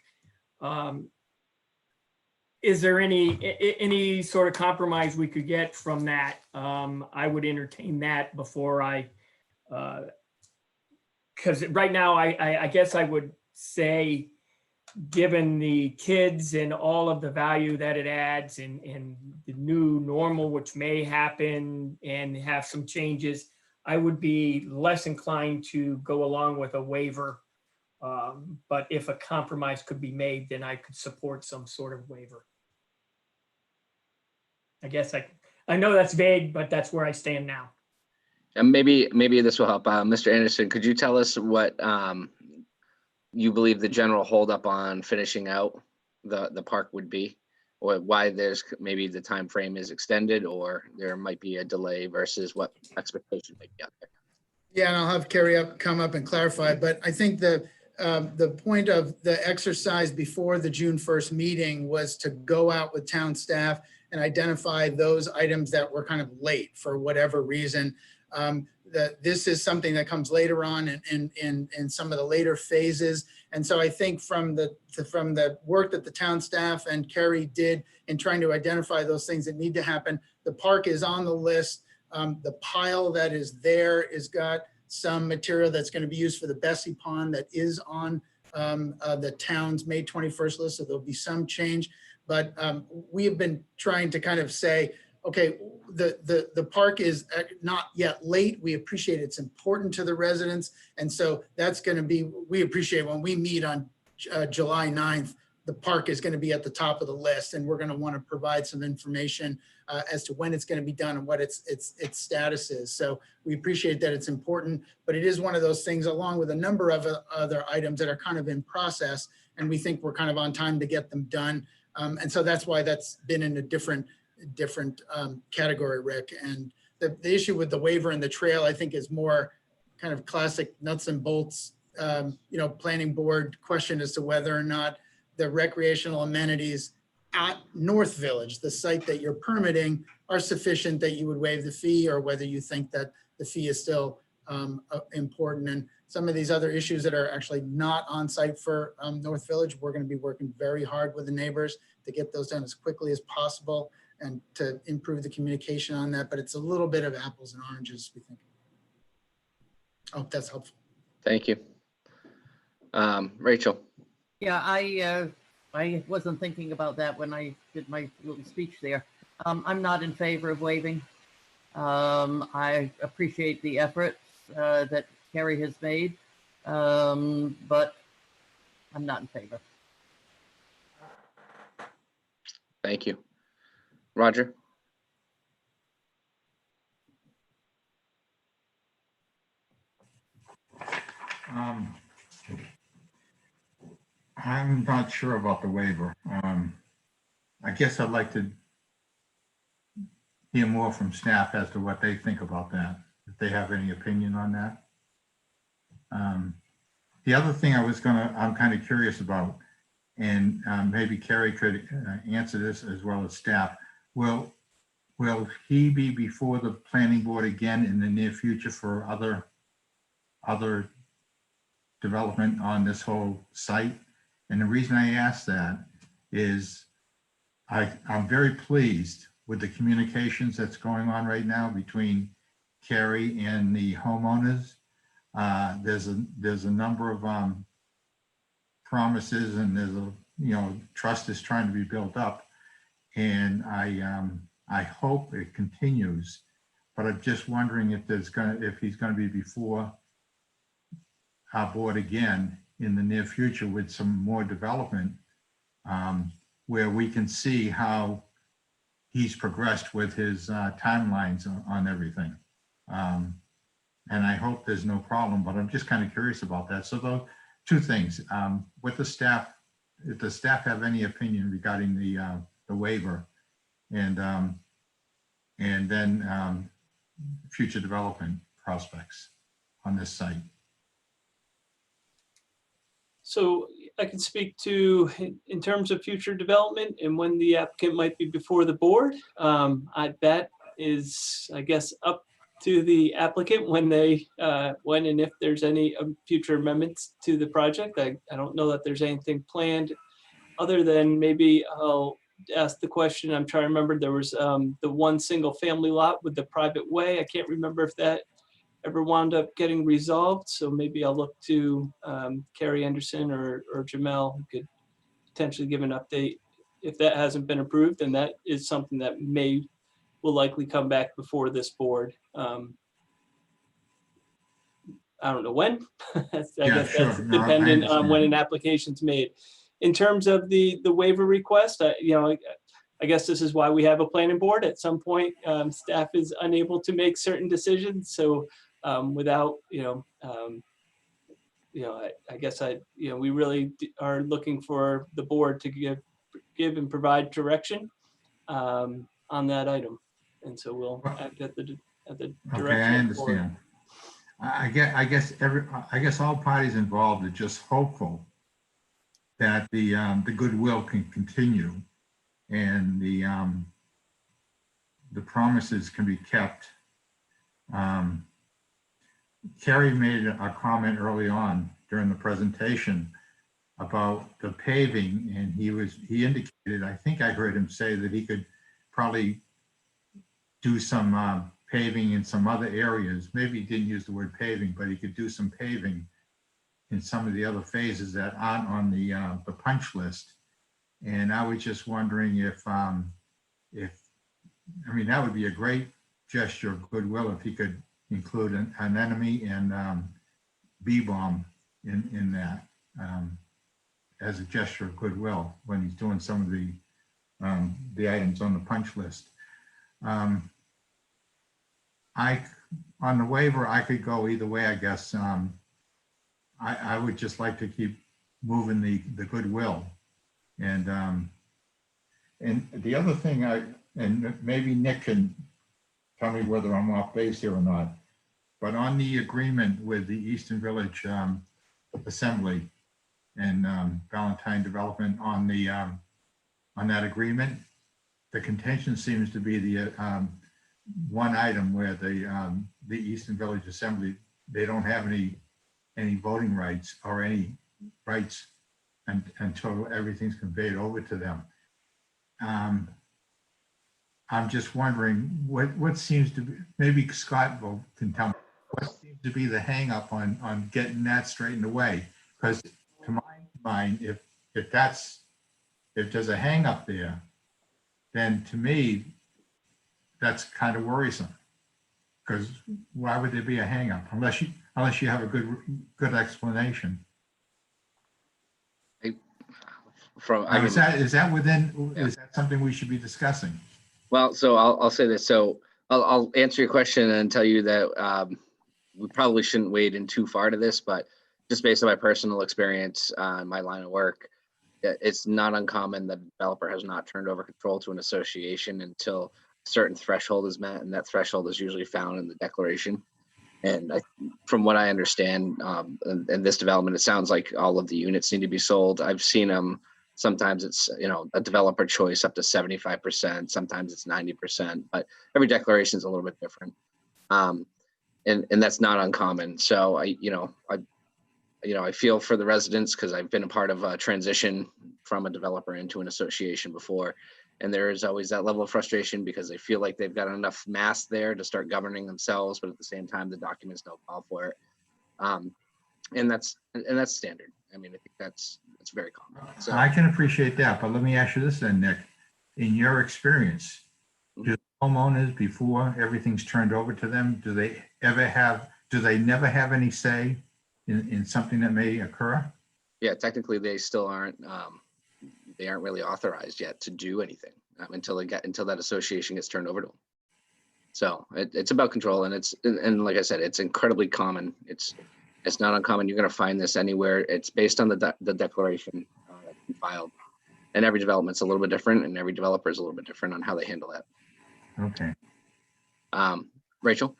Is there any sort of compromise we could get from that? I would entertain that before I, because right now I guess I would say, given the kids and all of the value that it adds and the new normal, which may happen and have some changes, I would be less inclined to go along with a waiver. But if a compromise could be made, then I could support some sort of waiver. I guess I know that's vague, but that's where I stand now. And maybe this will help. Mr. Anderson, could you tell us what you believe the general holdup on finishing out the park would be, or why there's maybe the time frame is extended, or there might be a delay versus what expectation may be out there? Yeah, and I'll have Carrie come up and clarify, but I think the point of the exercise before the June 1st meeting was to go out with town staff and identify those items that were kind of late for whatever reason. This is something that comes later on in some of the later phases. And so I think from the work that the town staff and Carrie did in trying to identify those things that need to happen, the park is on the list. The pile that is there has got some material that's going to be used for the Bessie Pond that is on the town's May 21st list, so there'll be some change. But we have been trying to kind of say, okay, the park is not yet late. We appreciate it's important to the residents. And so that's going to be, we appreciate when we meet on July 9th, the park is going to be at the top of the list, and we're going to want to provide some information as to when it's going to be done and what its status is. So we appreciate that it's important, but it is one of those things, along with a number of other items that are kind of in process, and we think we're kind of on time to get them done. And so that's why that's been in a different category, Rick. And the issue with the waiver and the trail, I think, is more kind of classic nuts and bolts, planning board question as to whether or not the recreational amenities at North Village, the site that you're permitting, are sufficient that you would waive the fee, or whether you think that the fee is still important. And some of these other issues that are actually not on site for North Village, we're going to be working very hard with the neighbors to get those done as quickly as possible and to improve the communication on that. But it's a little bit of apples and oranges, we think. I hope that's helpful. Thank you. Rachel. Yeah, I wasn't thinking about that when I did my little speech there. I'm not in favor of waiving. I appreciate the efforts that Carrie has made, but I'm not in favor. Thank you. Roger. I'm not sure about the waiver. I guess I'd like to hear more from staff as to what they think about that, if they have any opinion on that. The other thing I'm kind of curious about, and maybe Carrie could answer this as well as staff. Will he be before the planning board again in the near future for other development on this whole site? And the reason I ask that is I'm very pleased with the communications that's going on right now between Carrie and the homeowners. There's a number of promises, and there's trust is trying to be built up, and I hope it continues. But I'm just wondering if he's going to be before our board again in the near future with some more development, where we can see how he's progressed with his timelines on everything. And I hope there's no problem, but I'm just kind of curious about that. So those two things, with the staff, if the staff have any opinion regarding the waiver, and then future development prospects on this site. So I can speak to, in terms of future development and when the applicant might be before the board. That is, I guess, up to the applicant when and if there's any future amendments to the project. I don't know that there's anything planned, other than maybe I'll ask the question. I'm trying to remember, there was the one single family lot with the private way. I can't remember if that ever wound up getting resolved. So maybe I'll look to Carrie Anderson or Jamel, who could potentially give an update if that hasn't been approved. And that is something that will likely come back before this board. I don't know when. I guess sure. That's dependent on when an application's made. In terms of the waiver request, I guess this is why we have a planning board. At some point, staff is unable to make certain decisions. So without, I guess we really are looking for the board to give and provide direction on that item. And so we'll act at the direction. Okay, I understand. I guess all parties involved are just hopeful that the goodwill can continue and the promises can be kept. Kerry made a comment early on during the presentation about the paving, and he indicated, I think I heard him say that he could probably do some paving in some other areas. Maybe he didn't use the word paving, but he could do some paving in some of the other phases that aren't on the punch list. And I was just wondering if I mean, that would be a great gesture of goodwill if he could include an enemy and B-bomb in that as a gesture of goodwill when he's doing some of the items on the punch list. On the waiver, I could go either way, I guess. I would just like to keep moving the goodwill. And the other thing, and maybe Nick can tell me whether I'm off base here or not, but on the agreement with the Eastern Village Assembly and Valentine Development on that agreement, the contention seems to be the one item where the Eastern Village Assembly, they don't have any voting rights or any rights until everything's conveyed over to them. I'm just wondering what seems to be, maybe Scott can tell me, what seems to be the hang up on getting that straightened away? Because to my mind, if there's a hang up there, then to me, that's kind of worrisome. Because why would there be a hang up unless you have a good explanation? Is that something we should be discussing? Well, so I'll say this. So I'll answer your question and tell you that we probably shouldn't wade in too far to this, but just based on my personal experience, my line of work, it's not uncommon that a developer has not turned over control to an association until a certain threshold is met, and that threshold is usually found in the declaration. And from what I understand, in this development, it sounds like all of the units need to be sold. I've seen them. Sometimes it's, a developer choice up to 75%. Sometimes it's 90%, but every declaration is a little bit different. And that's not uncommon. So I feel for the residents because I've been a part of a transition from a developer into an association before. And there is always that level of frustration because they feel like they've got enough mass there to start governing themselves, but at the same time, the documents don't call for it. And that's standard. I mean, I think that's very common. So I can appreciate that, but let me ask you this then, Nick. In your experience, do homeowners, before everything's turned over to them, do they never have any say in something that may occur? Yeah, technically they still aren't, they aren't really authorized yet to do anything until that association gets turned over to them. So it's about control, and like I said, it's incredibly common. It's not uncommon. You're going to find this anywhere. It's based on the declaration that's been filed, and every development's a little bit different, and every developer is a little bit different on how they handle that. Okay. Rachel?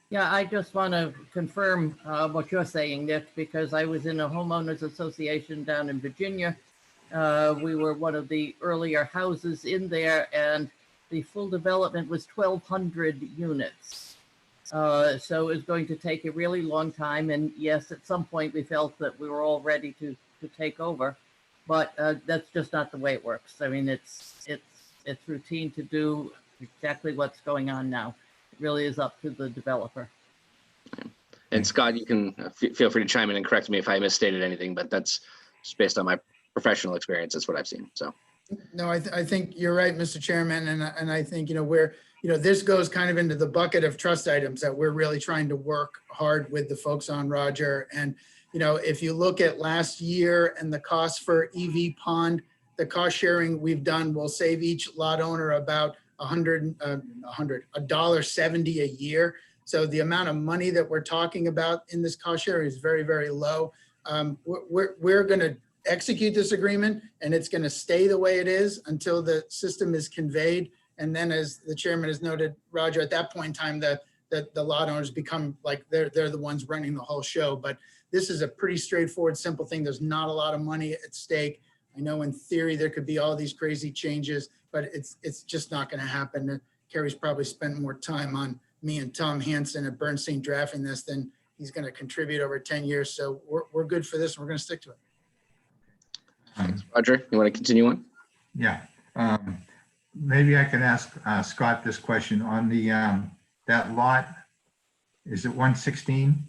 Yeah, I just want to confirm what you're saying, Nick, because I was in a homeowners association down in Virginia. We were one of the earlier houses in there, and the full development was 1,200 units. So it was going to take a really long time. And yes, at some point we felt that we were all ready to take over, but that's just not the way it works. I mean, it's routine to do exactly what's going on now. It really is up to the developer. And Scott, you can feel free to chime in and correct me if I misstated anything, but that's just based on my professional experience. That's what I've seen. So. No, I think you're right, Mr. Chairman. And I think, this goes kind of into the bucket of trust items that we're really trying to work hard with the folks on, Roger. And, if you look at last year and the cost for EV Pond, the cost sharing we've done will save each lot owner about $1.70 a year. So the amount of money that we're talking about in this cost share is very, very low. We're going to execute this agreement, and it's going to stay the way it is until the system is conveyed. And then, as the chairman has noted, Roger, at that point in time, the lot owners become like they're the ones running the whole show. But this is a pretty straightforward, simple thing. There's not a lot of money at stake. I know in theory there could be all these crazy changes, but it's just not going to happen. Kerry's probably spent more time on me and Tom Hansen at Bernstein drafting this than he's going to contribute over 10 years. So we're good for this, and we're going to stick to it. Thanks. Roger, you want to continue on? Yeah. Maybe I can ask Scott this question on the that lot. Is it 116?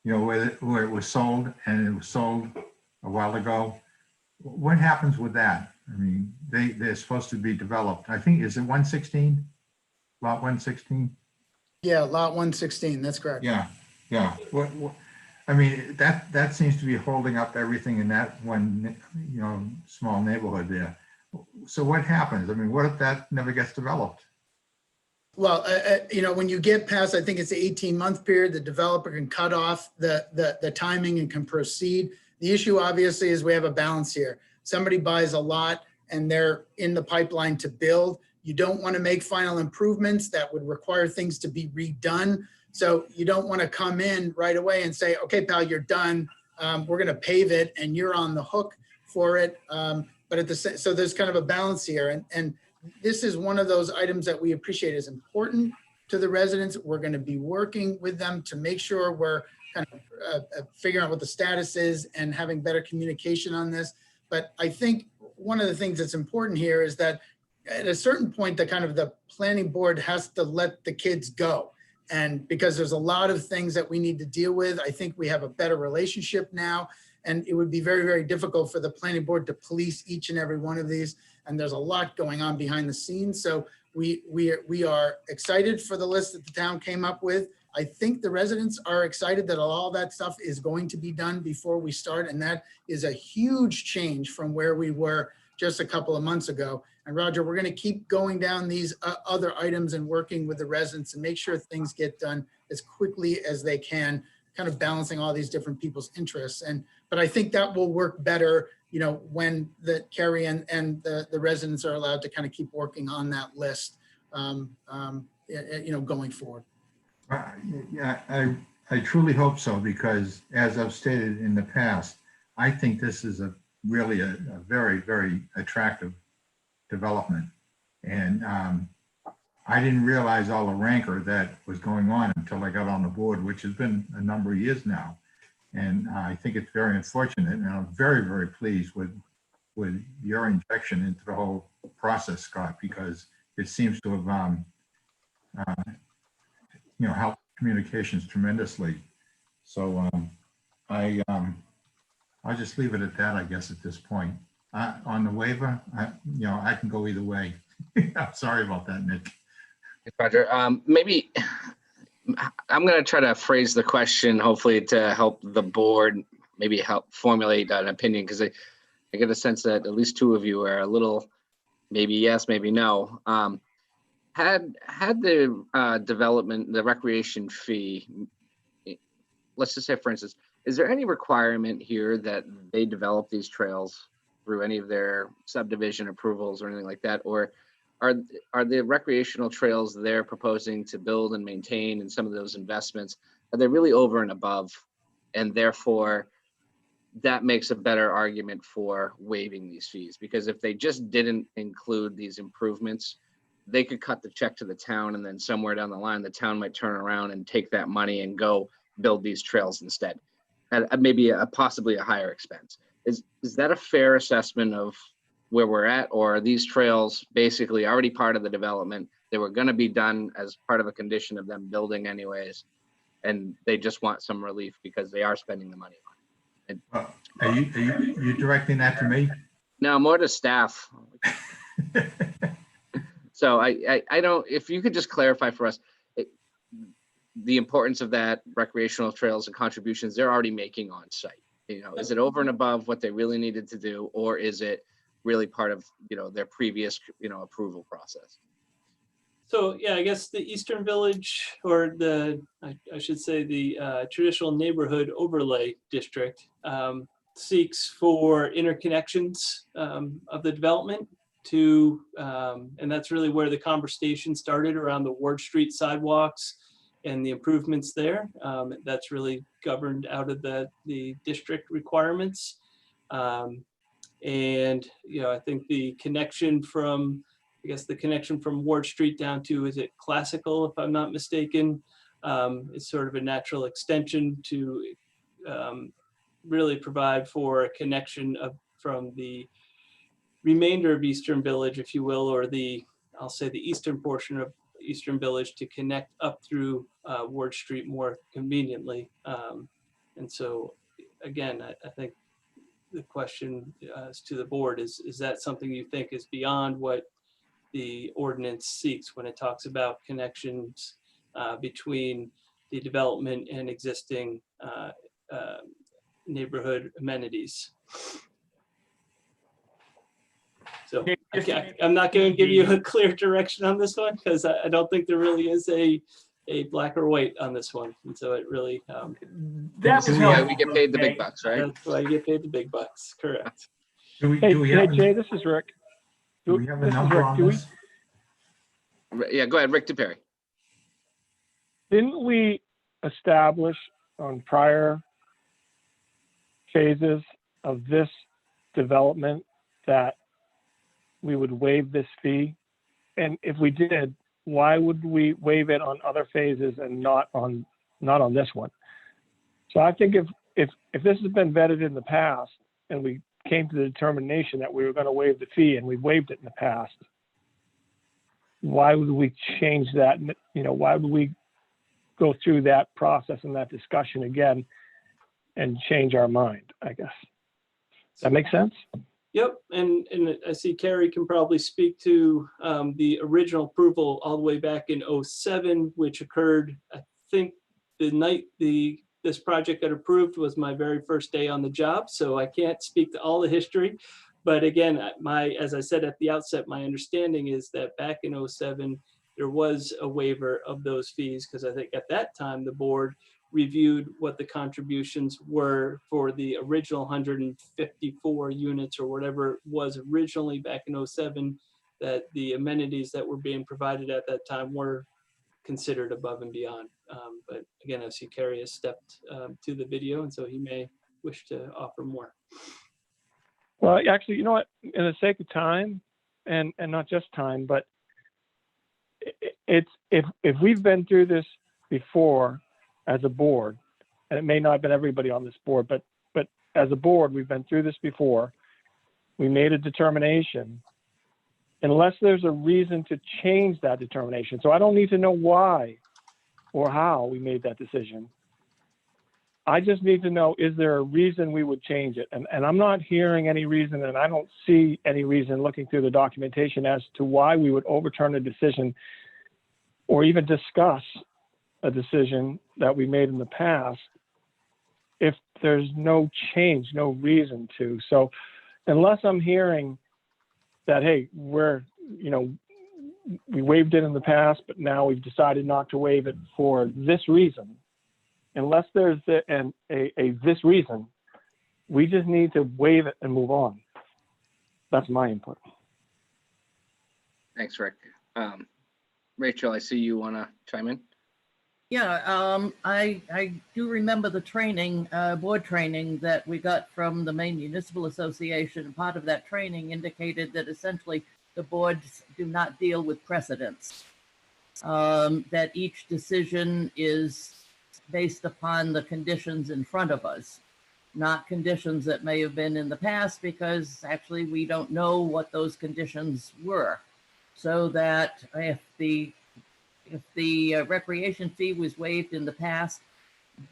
You know, where it was sold, and it was sold a while ago. What happens with that? I mean, they're supposed to be developed. I think, is it 116? Lot 116? Yeah, lot 116. That's correct. Yeah, yeah. What I mean, that seems to be holding up everything in that one, you know, small neighborhood there. So what happens? I mean, what if that never gets developed? Well, you know, when you get past, I think it's the 18-month period, the developer can cut off the timing and can proceed. The issue obviously is we have a balance here. Somebody buys a lot and they're in the pipeline to build. You don't want to make final improvements that would require things to be redone. So you don't want to come in right away and say, okay, pal, you're done. We're going to pave it and you're on the hook for it. But so there's kind of a balance here. And this is one of those items that we appreciate is important to the residents. We're going to be working with them to make sure we're kind of figuring out what the status is and having better communication on this. But I think one of the things that's important here is that at a certain point, the planning board has to let the kids go. And because there's a lot of things that we need to deal with, I think we have a better relationship now. And it would be very, very difficult for the planning board to police each and every one of these. And there's a lot going on behind the scenes. So we are excited for the list that the town came up with. I think the residents are excited that all that stuff is going to be done before we start. And that is a huge change from where we were just a couple of months ago. And Roger, we're going to keep going down these other items and working with the residents and make sure things get done as quickly as they can, kind of balancing all these different people's interests. But I think that will work better, you know, when the Kerry and the residents are allowed to kind of keep working on that list, you know, going forward. Yeah, I truly hope so, because as I've stated in the past, I think this is really a very, very attractive development. And I didn't realize all the rancor that was going on until I got on the board, which has been a number of years now. And I think it's very unfortunate, and I'm very, very pleased with your injection into the whole process, Scott, because it seems to have you know, helped communications tremendously. So I'll just leave it at that, I guess, at this point. On the waiver, you know, I can go either way. I'm sorry about that, Nick. Roger, maybe I'm going to try to phrase the question, hopefully to help the board, maybe help formulate an opinion, because I get a sense that at least two of you are a little, maybe yes, maybe no. Had the development, the recreation fee, let's just say, for instance, is there any requirement here that they develop these trails through any of their subdivision approvals or anything like that? Or are the recreational trails they're proposing to build and maintain and some of those investments, are they really over and above? And therefore, that makes a better argument for waiving these fees, because if they just didn't include these improvements, they could cut the check to the town, and then somewhere down the line, the town might turn around and take that money and go build these trails instead, at maybe possibly a higher expense. Is that a fair assessment of where we're at, or are these trails basically already part of the development? They were going to be done as part of a condition of them building anyways, and they just want some relief because they are spending the money on it. Are you directing that to me? No, more to staff. So I don't, if you could just clarify for us the importance of that recreational trails and contributions they're already making on site. You know, is it over and above what they really needed to do, or is it really part of, you know, their previous, you know, approval process? So yeah, I guess the Eastern Village, or I should say the traditional neighborhood overlay district, seeks for interconnections of the development to, and that's really where the conversation started around the Ward Street sidewalks and the improvements there. That's really governed out of the district requirements. And, you know, I think the connection from, Ward Street down to, is it Classical, if I'm not mistaken, is sort of a natural extension to really provide for a connection from the remainder of Eastern Village, if you will, or I'll say the eastern portion of Eastern Village, to connect up through Ward Street more conveniently. And so, again, I think the question to the board is that something you think is beyond what the ordinance seeks when it talks about connections between the development and existing neighborhood amenities? So I'm not going to give you a clear direction on this one, because I don't think there really is a black or white on this one. And so it really, That's why we get paid the big bucks, right? That's why you get paid the big bucks, correct. Hey, Jay, this is Rick. Do we have a number on this? Yeah, go ahead, Rick DePerry. Didn't we establish on prior phases of this development that we would waive this fee? And if we did, why would we waive it on other phases and not on this one? So I think if this has been vetted in the past and we came to the determination that we were going to waive the fee and we waived it in the past, why would we change that? You know, why would we go through that process and that discussion again and change our mind, I guess? Does that make sense? Yep, and I see Carrie can probably speak to the original approval all the way back in '07, which occurred, I think, the night this project got approved was my very first day on the job, so I can't speak to all the history. But again, as I said at the outset, my understanding is that back in '07, there was a waiver of those fees, because I think at that time the board reviewed what the contributions were for the original 154 units or whatever it was originally back in '07, that the amenities that were being provided at that time were considered above and beyond. But again, I see Kerry has stepped to the video, and so he may wish to offer more. Well, actually, you know what, in the sake of time, and not just time, but it's if we've been through this before as a board, and it may not have been everybody on this board, but as a board, we've been through this before. We made a determination, unless there's a reason to change that determination. So I don't need to know why or how we made that decision. I just need to know, is there a reason we would change it? And I'm not hearing any reason, and I don't see any reason looking through the documentation as to why we would overturn a decision or even discuss a decision that we made in the past if there's no change, no reason to. So unless I'm hearing that, hey, we waived it in the past, but now we've decided not to waive it for this reason, unless there's this reason, we just need to waive it and move on. That's my input. Thanks, Rick. Rachel, I see you want to chime in. Yeah, I do remember the training, board training that we got from the Maine Municipal Association. Part of that training indicated that essentially the boards do not deal with precedents, that each decision is based upon the conditions in front of us, not conditions that may have been in the past, because actually we don't know what those conditions were. So that if the recreation fee was waived in the past,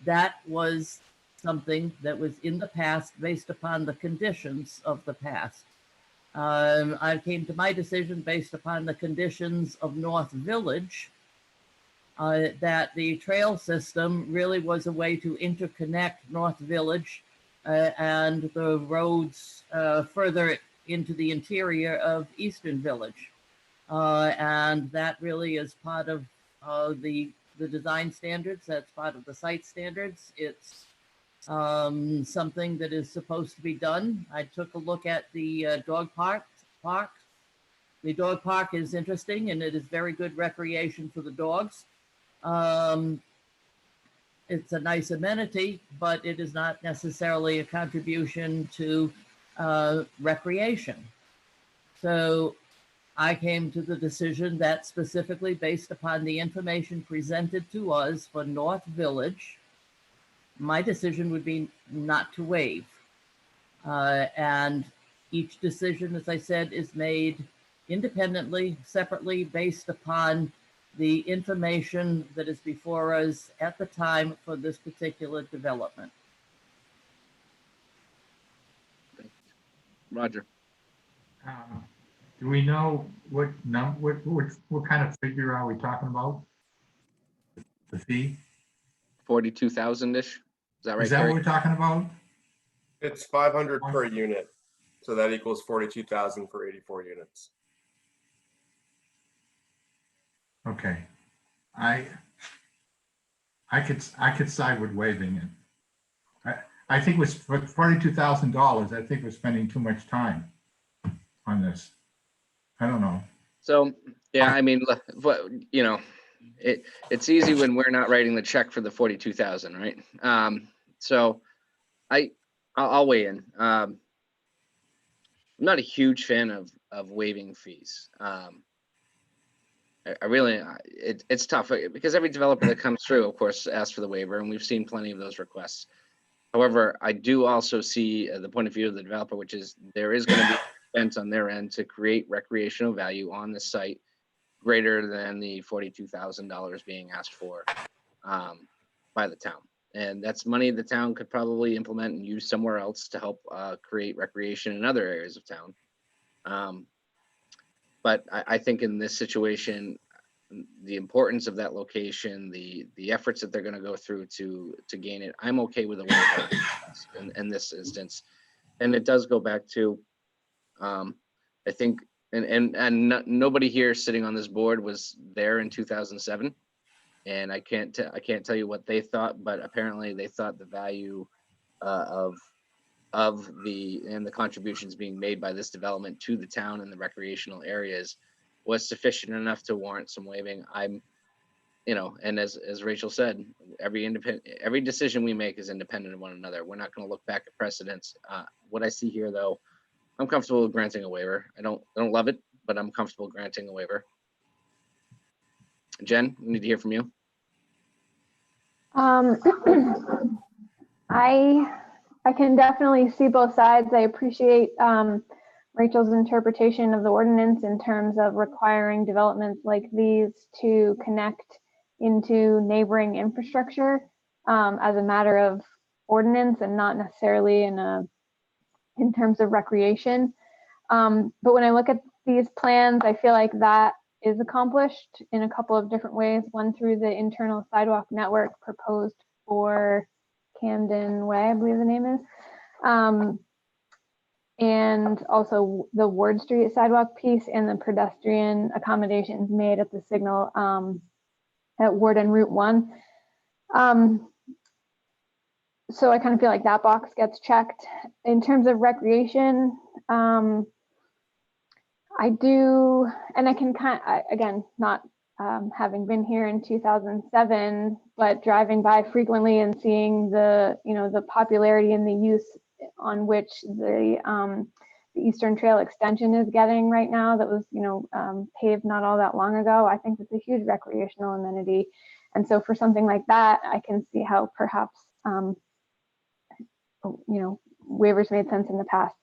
that was something that was in the past based upon the conditions of the past. I came to my decision based upon the conditions of North Village, that the trail system really was a way to interconnect North Village and the roads further into the interior of Eastern Village. And that really is part of the design standards. That's part of the site standards. It's something that is supposed to be done. I took a look at the dog park. The dog park is interesting, and it is very good recreation for the dogs. It's a nice amenity, but it is not necessarily a contribution to recreation. So I came to the decision that specifically based upon the information presented to us for North Village, my decision would be not to waive. And each decision, as I said, is made independently, separately, based upon the information that is before us at the time for this particular development. Roger. Do we know what kind of figure are we talking about? The fee? 42,000-ish. Is that right? Is that Carrie? what we're talking about? It's 500 per unit. So that equals 42,000 for 84 units. Okay. I could side with waiving it. I think with $42,000, I think we're spending too much time on this. I don't know. So, yeah, I mean, you know, it's easy when we're not writing the check for the 42,000, right? So I'll weigh in. I'm not a huge fan of waiving fees. I really, it's tough because every developer that comes through, of course, asks for the waiver, and we've seen plenty of those requests. However, I do also see the point of view of the developer, which is there is going to be expense on their end to create recreational value on the site greater than the $42,000 being asked for by the town. And that's money the town could probably implement and use somewhere else to help create recreation in other areas of town. But I think in this situation, the importance of that location, the efforts that they're going to go through to gain it, I'm okay with a waiver in this instance. And it does go back to, I think, and nobody here sitting on this board was there in 2007, and I can't tell you what they thought, but apparently they thought the value of the contributions being made by this development to the town and the recreational areas was sufficient enough to warrant some waiving. And as Rachel said, every decision we make is independent of one another. We're not going to look back at precedents. What I see here, though, I'm comfortable with granting a waiver. I don't love it, but I'm comfortable granting a waiver. Jen, we need to hear from you. I can definitely see both sides. I appreciate Rachel's interpretation of the ordinance in terms of requiring developments like these to connect into neighboring infrastructure as a matter of ordinance and not necessarily in terms of recreation. But when I look at these plans, I feel like that is accomplished in a couple of different ways. One through the internal sidewalk network proposed for Camden Way, I believe the name is. And also the Ward Street sidewalk piece and the pedestrian accommodations made at the signal at Ward and Route 1. So I kind of feel like that box gets checked. In terms of recreation, I do, and I can again, not having been here in 2007, but driving by frequently and seeing the popularity and the use on which the Eastern Trail extension is getting right now, that was paved not all that long ago. I think it's a huge recreational amenity, and so for something like that, I can see how perhaps waivers made sense in the past.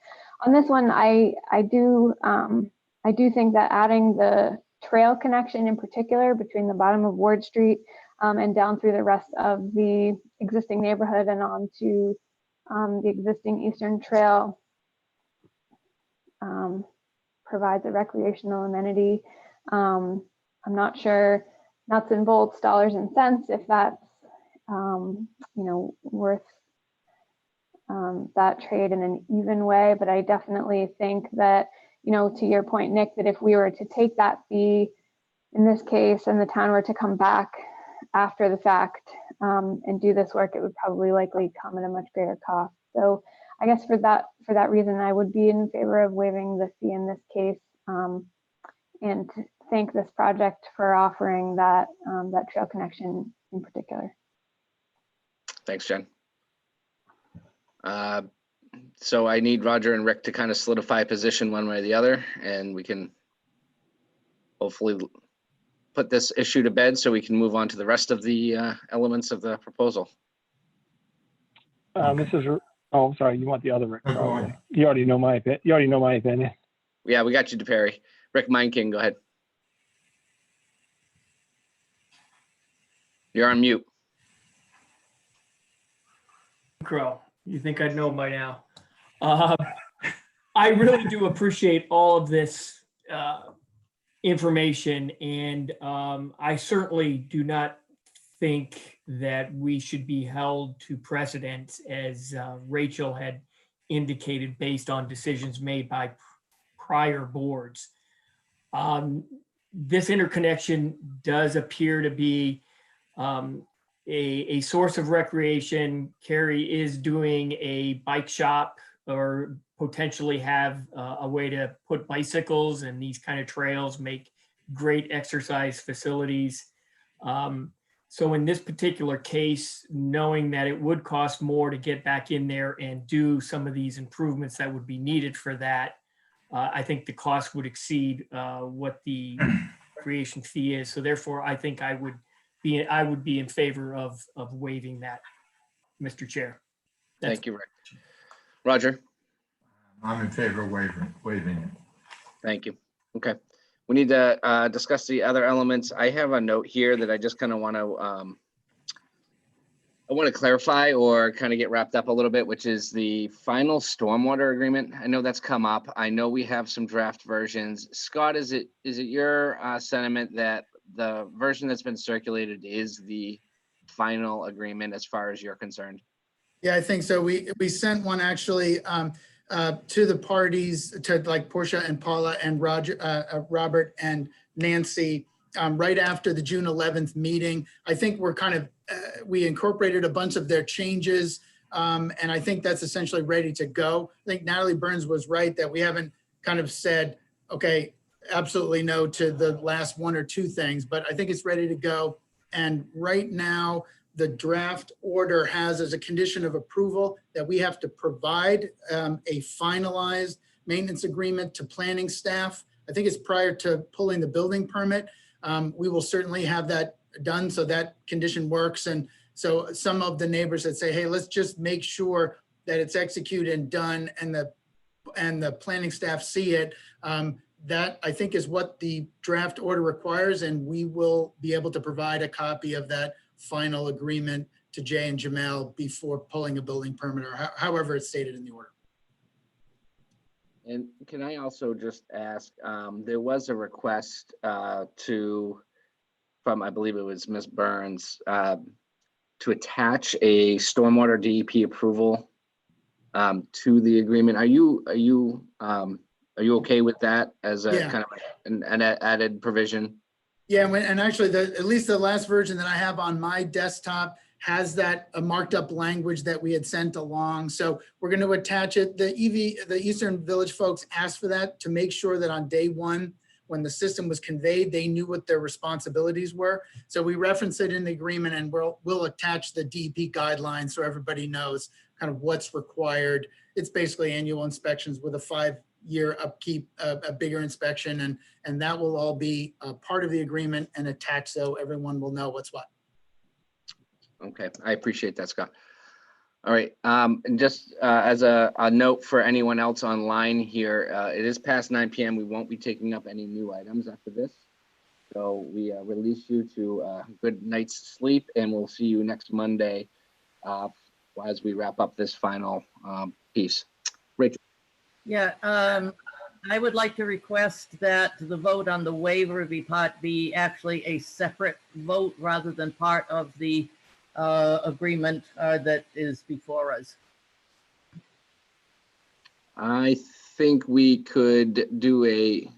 On this one, I do think that adding the trail connection in particular between the bottom of Ward Street and down through the rest of the existing neighborhood and onto the existing Eastern Trail provides a recreational amenity. I'm not sure nuts and bolts, dollars and cents, if that's worth that trade in an even way. But I definitely think that, you know, to your point, Nick, that if we were to take that fee in this case and the town were to come back after the fact and do this work, it would probably likely come at a much greater cost. So I guess for that reason, I would be in favor of waiving the fee in this case, and thank this project for offering that that trail connection in particular. Thanks, Jen. So I need Roger and Rick to kind of solidify a position one way or the other, and we can hopefully put this issue to bed so we can move on to the rest of the elements of the proposal. Oh, sorry, you want the other Rick? Oh, go on. You already know my opinion. You already know my opinion. Yeah, we got you, DePerry. Rick Meinking, go ahead. You're on mute. Crow, you think I'd know by now. I really do appreciate all of this information, and I certainly do not think that we should be held to precedent, as Rachel had indicated, based on decisions made by prior boards. This interconnection does appear to be a source of recreation. Carrie is doing a bike shop, or potentially have a way to put bicycles and these kind of trails, make great exercise facilities. So in this particular case, knowing that it would cost more to get back in there and do some of these improvements that would be needed for that, I think the cost would exceed what the recreation fee is. So therefore, I think I would be in favor of waiving that, Mr. Chair. Thank you, Rick. Roger? I'm in favor of waiving it. Thank you. Okay. We need to discuss the other elements. I have a note here that I just kind of want to clarify or kind of get wrapped up a little bit, which is the final stormwater agreement. I know that's come up. I know we have some draft versions. Scott, is it your sentiment that the version that's been circulated is the final agreement as far as you're concerned? Yeah, I think so. We sent one actually to the parties, to like Portia and Paula and Roger, Robert and Nancy, right after the June 11th meeting. I think we're kind of, we incorporated a bunch of their changes, and I think that's essentially ready to go. I think Natalie Burns was right that we haven't kind of said, okay, absolutely no to the last one or two things, but I think it's ready to go. And right now, the draft order has as a condition of approval that we have to provide a finalized maintenance agreement to planning staff. I think it's prior to pulling the building permit. We will certainly have that done, so that condition works. And so some of the neighbors that say, hey, let's just make sure that it's executed and done, and the planning staff see it. That I think is what the draft order requires, and we will be able to provide a copy of that final agreement to Jay and Jamel before pulling a building permit, or however it's stated in the order. And can I also just ask, there was a request from, I believe it was Ms. Burns, to attach a stormwater DEP approval to the agreement. Are you okay with that as a kind of an added provision? Yeah, and actually, at least the last version that I have on my desktop has that marked up language that we had sent along. So we're going to attach it. The Eastern Village folks asked for that to make sure that on day one, when the system was conveyed, they knew what their responsibilities were. So we reference it in the agreement, and we'll attach the DEP guidelines so everybody knows kind of what's required. It's basically annual inspections with a 5-year upkeep, a bigger inspection, and that will all be a part of the agreement and attached so everyone will know what's what. Okay, I appreciate that, Scott. All right, and just as a note for anyone else online here, it is past 9 p.m. We won't be taking up any new items after this. So we release you to a good night's sleep, and we'll see you next Monday as we wrap up this final piece. Rachel. Yeah, I would like to request that the vote on the waiver be actually a separate vote rather than part of the agreement that is before us. I think we could do a,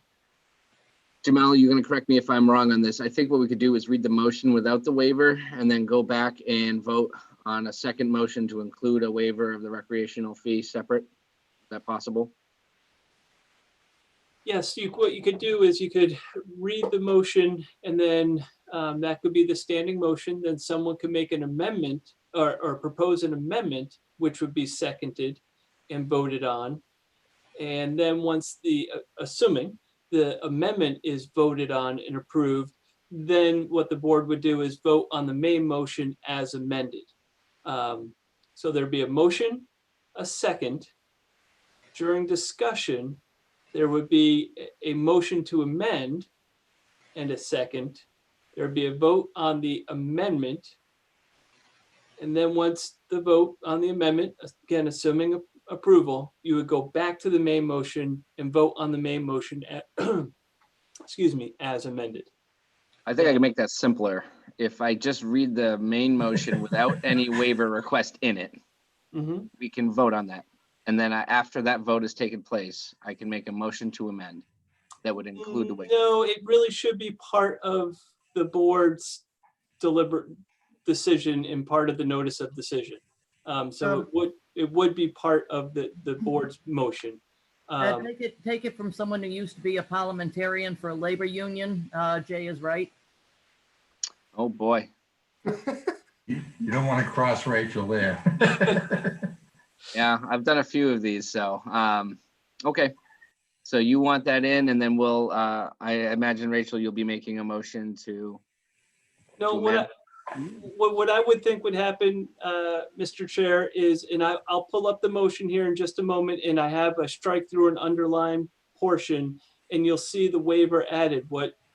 Jamal, you're gonna correct me if I'm wrong on this. I think what we could do is read the motion without the waiver and then go back and vote on a second motion to include a waiver of the recreational fee separate. Is that possible? Yes, what you could do is you could read the motion and then that could be the standing motion. Then someone could make an amendment or propose an amendment, which would be seconded and voted on. And then once assuming the amendment is voted on and approved, then what the board would do is vote on the main motion as amended. So there'd be a motion, a second. During discussion, there would be a motion to amend and a second. There'd be a vote on the amendment. And then once the vote on the amendment, again, assuming approval, you would go back to the main motion and vote on the main motion excuse me, as amended. I think I can make that simpler. If I just read the main motion without any waiver request in it, we can vote on that. And then after that vote has taken place, I can make a motion to amend that would include the waiver. No, it really should be part of the board's deliberate decision and part of the notice of decision. So it would be part of the board's motion. Take it from someone who used to be a parliamentarian for a labor union. Jay is right. Oh, boy. You don't want to cross Rachel there. Yeah, I've done a few of these, so, okay. So you want that in, and then we'll, I imagine, Rachel, you'll be making a motion to. No, what I would think would happen, Mr. Chair, is, and I'll pull up the motion here in just a moment, and I have a strike through an underline portion, and you'll see the waiver added.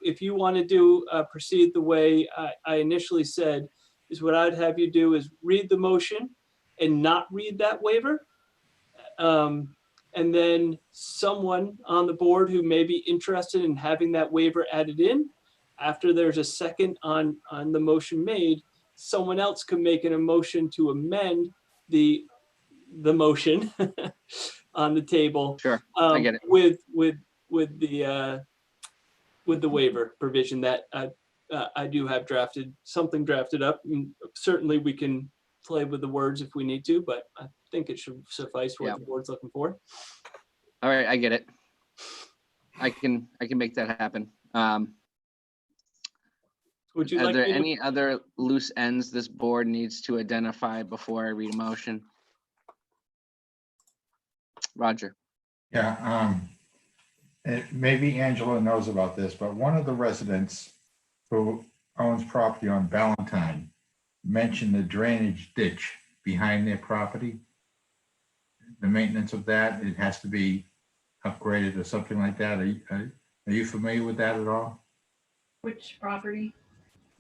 If you want to do proceed the way I initially said, is what I'd have you do is read the motion and not read that waiver. And then someone on the board who may be interested in having that waiver added in, after there's a second on the motion made, someone else could make a motion to amend the motion on the table. Sure, I get it. With the waiver provision that I do have something drafted up. And certainly we can play with the words if we need to, but I think it should suffice what the board's looking for. All right, I get it. I can make that happen. Would you Are like there me to- any other loose ends this board needs to identify before I read a motion? Roger. Yeah, maybe Angela knows about this, but one of the residents who owns property on Valentine mentioned the drainage ditch behind their property. The maintenance of that, it has to be upgraded or something like that. Are you familiar with that at all? Which property?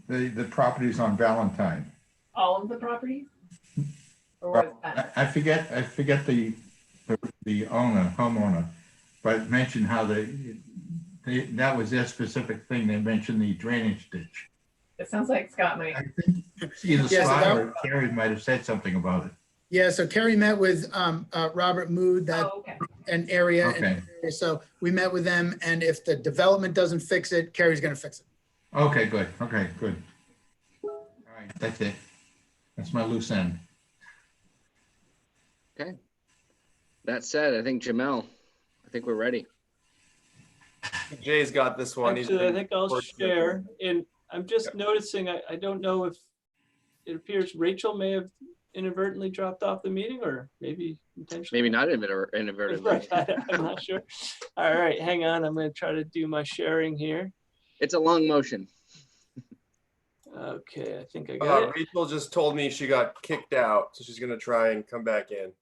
The properties on Valentine. All of the properties? Or was that? I forget the homeowner, but mentioned how that was their specific thing. They mentioned the drainage ditch. It sounds like Scott might. Either Yeah, so Scott that- or Carrie might have said something about it. Yeah, so Kerry met with Robert Mood, an area. Okay. So we met with them, and if the development doesn't fix it, Kerry's gonna fix it. Okay, good. Okay, good. All right, that's it. That's my loose end. Okay. That said, I think Jamel, I think we're ready. Jay's got this one. He's Actually, I been think I'll working with share, him. and I'm just noticing, I don't know if it appears Rachel may have inadvertently dropped off the meeting, or maybe intentionally. Maybe not inadvertently. Right, I'm not sure. All right, hang on. I'm going to try to do my sharing here. It's a long motion. Okay, I think I got it. Rachel just told me she got kicked out, so she's gonna try and come back in.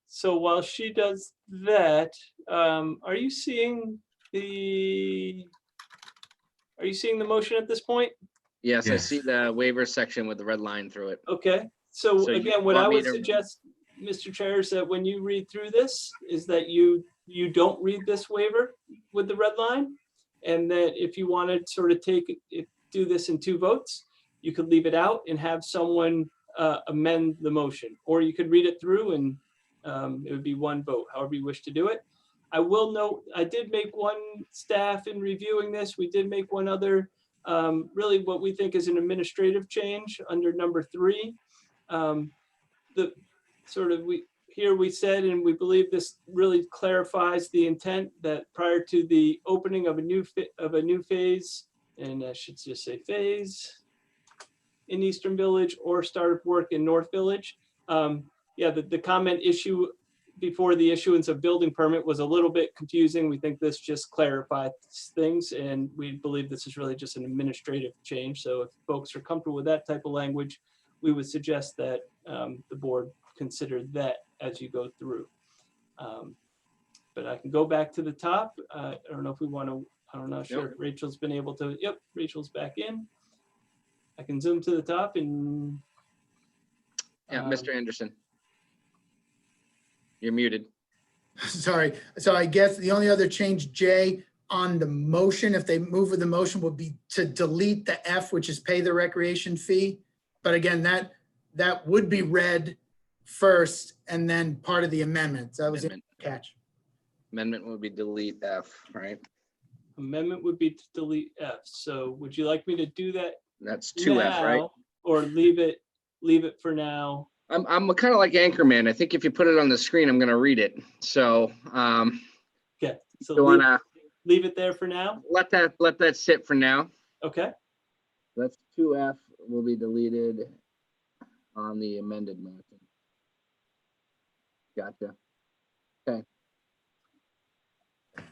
So while she does that, are you seeing the motion at this point? Yes, I Yes. see the waiver section with the red line through it. Okay, so So you again, what want I me would to- suggest, Mr. Chair, is that when you read through this, is that you don't read this waiver with the red line. And that if you want to sort of do this in two votes, you could leave it out and have someone amend the motion, or you could read it through and It would be one vote, however you wish to do it. I will note, I did make one staff in reviewing this. We did make one other, really what we think is an administrative change under number 3. The sort of here we said, and we believe this really clarifies the intent that prior to the opening of a new phase, and I should just say phase in Eastern Village or start of work in North Village. Yeah, the comment issue before the issuance of building permit was a little bit confusing. We think this just clarifies things, and we believe this is really just an administrative change. So if folks are comfortable with that type of language, we would suggest that the board consider that as you go through. But I can go back to the top. I don't know if we want to, I'm not sure if Rachel's been able to, yep, Rachel's back in. I can zoom to the top and. Yeah, Mr. Anderson. You're muted. Sorry. So I guess the only other change, Jay, on the motion, if they move with the motion, would be to delete the F, which is pay the recreation fee. But again, that would be read first and then part of the amendment. So that was the catch. Amendment would be delete F, right? Amendment would be to delete F. So would you like me to do that? That's 2F, right? Or leave it for now? I'm kind of like Anchorman. I think if you put it on the screen, I'm going to read it. So, okay. So you wanna leave it there for now? Let that sit for now. Okay. That's 2F will be deleted on the amended motion. Gotcha. Okay.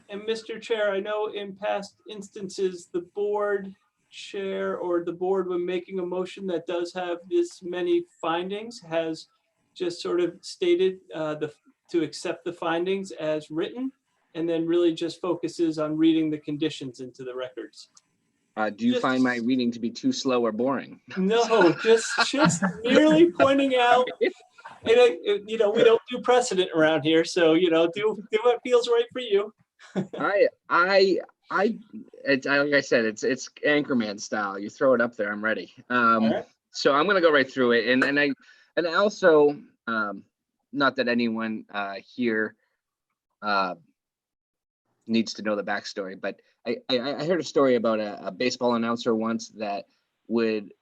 And Mr. Chair, I know in past instances, the board chair or the board, when making a motion that does have this many findings, has just sort of stated to accept the findings as written, and then really just focuses on reading the conditions into the records. Do you find my reading to be too slow or boring? No, just merely pointing out, and we don't do precedent around here, so do what feels right for you. It's like I said, it's Anchorman style. You throw it up there, I'm ready. Right. So I'm gonna go right through it, and I also, not that anyone here needs to know the backstory, but I heard a story about a baseball announcer once that would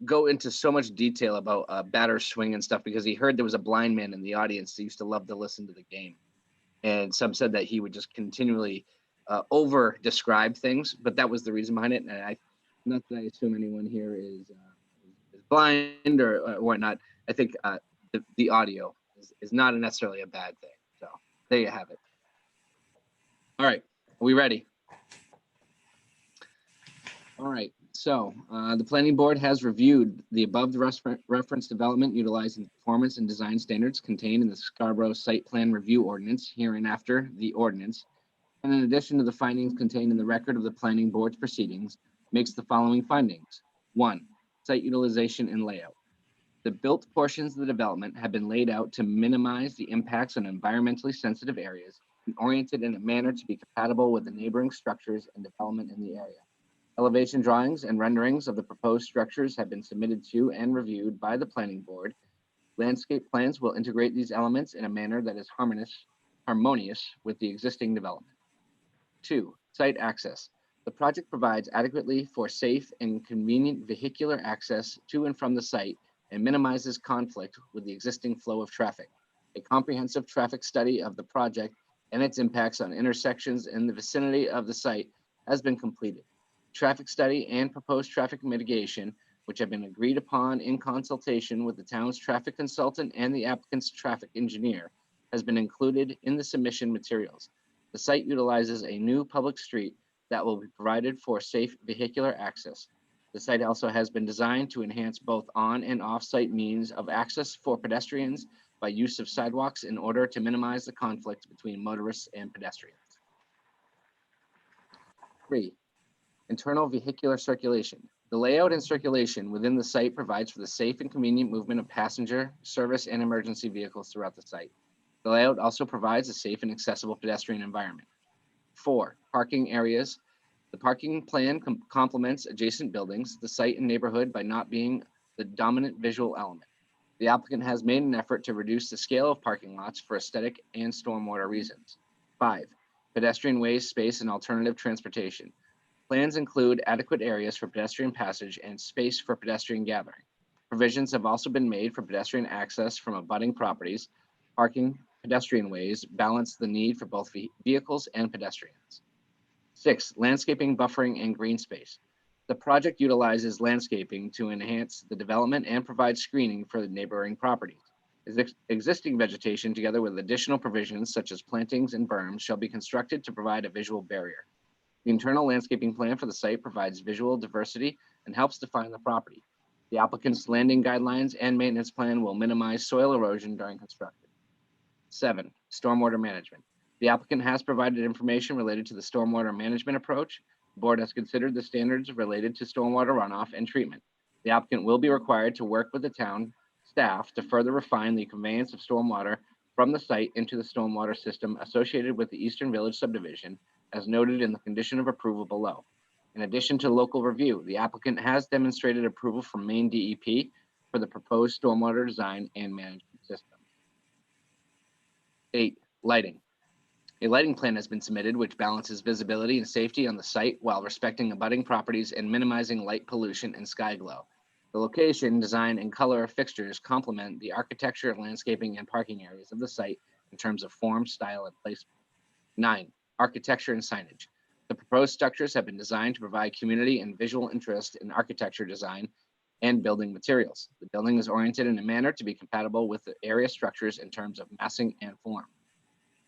go into so much detail about a batter's swing and stuff because he heard there was a blind man in the audience that used to love to listen to the game. And some said that he would just continually over describe things, but that was the reason behind it. And not that I assume anyone here is blind or whatnot. I think the audio is not necessarily a bad thing. So there you have it. All right, are we ready? All right, so the planning board has reviewed the above reference development utilizing performance and design standards contained in the Scarborough Site Plan Review Ordinance, hereinafter the ordinance, and in addition to the findings contained in the record of the planning board's proceedings, makes the following findings. 1, site utilization and layout. The built portions of the development have been laid out to minimize the impacts on environmentally sensitive areas and oriented in a manner to be compatible with the neighboring structures and development in the area. Elevation drawings and renderings of the proposed structures have been submitted to and reviewed by the planning board. Landscape plans will integrate these elements in a manner that is harmonious with the existing development. 2, site access. The project provides adequately for safe and convenient vehicular access to and from the site and minimizes conflict with the existing flow of traffic. A comprehensive traffic study of the project and its impacts on intersections in the vicinity of the site has been completed. Traffic study and proposed traffic mitigation, which have been agreed upon in consultation with the town's traffic consultant and the applicant's traffic engineer, has been included in the submission materials. The site utilizes a new public street that will be provided for safe vehicular access. The site also has been designed to enhance both on and off-site means of access for pedestrians by use of sidewalks in order to minimize the conflict between motorists and pedestrians. 3, internal vehicular circulation. The layout and circulation within the site provides for the safe and convenient movement of passenger, service, and emergency vehicles throughout the site. The layout also provides a safe and accessible pedestrian environment. 4, parking areas. The parking plan complements adjacent buildings, the site and neighborhood by not being the dominant visual element. The applicant has made an effort to reduce the scale of parking lots for aesthetic and stormwater reasons. 5, pedestrian ways, space, and alternative transportation. Plans include adequate areas for pedestrian passage and space for pedestrian gathering. Provisions have also been made for pedestrian access from abutting properties. Parking, pedestrian ways balance the need for both vehicles and pedestrians. 6, landscaping, buffering, and green space. The project utilizes landscaping to enhance the development and provide screening for the neighboring properties. Existing vegetation, together with additional provisions such as plantings and berms, shall be constructed to provide a visual barrier. The internal landscaping plan for the site provides visual diversity and helps define the property. The applicant's landing guidelines and maintenance plan will minimize soil erosion during construction. 7, stormwater management. The applicant has provided information related to the stormwater management approach. The board has considered the standards related to stormwater runoff and treatment. The applicant will be required to work with the town staff to further refine the conveyance of stormwater from the site into the stormwater system associated with the Eastern Village subdivision, as noted in the condition of approval below. In addition to local review, the applicant has demonstrated approval from Maine DEP for the proposed stormwater design and management system. 8, lighting. A lighting plan has been submitted which balances visibility and safety on the site while respecting abutting properties and minimizing light pollution and sky glow. The location, design, and color of fixtures complement the architecture, landscaping, and parking areas of the site in terms of form, style, and placement. 9, architecture and signage. The proposed structures have been designed to provide community and visual interest in architecture design and building materials. The building is oriented in a manner to be compatible with the area structures in terms of massing and form.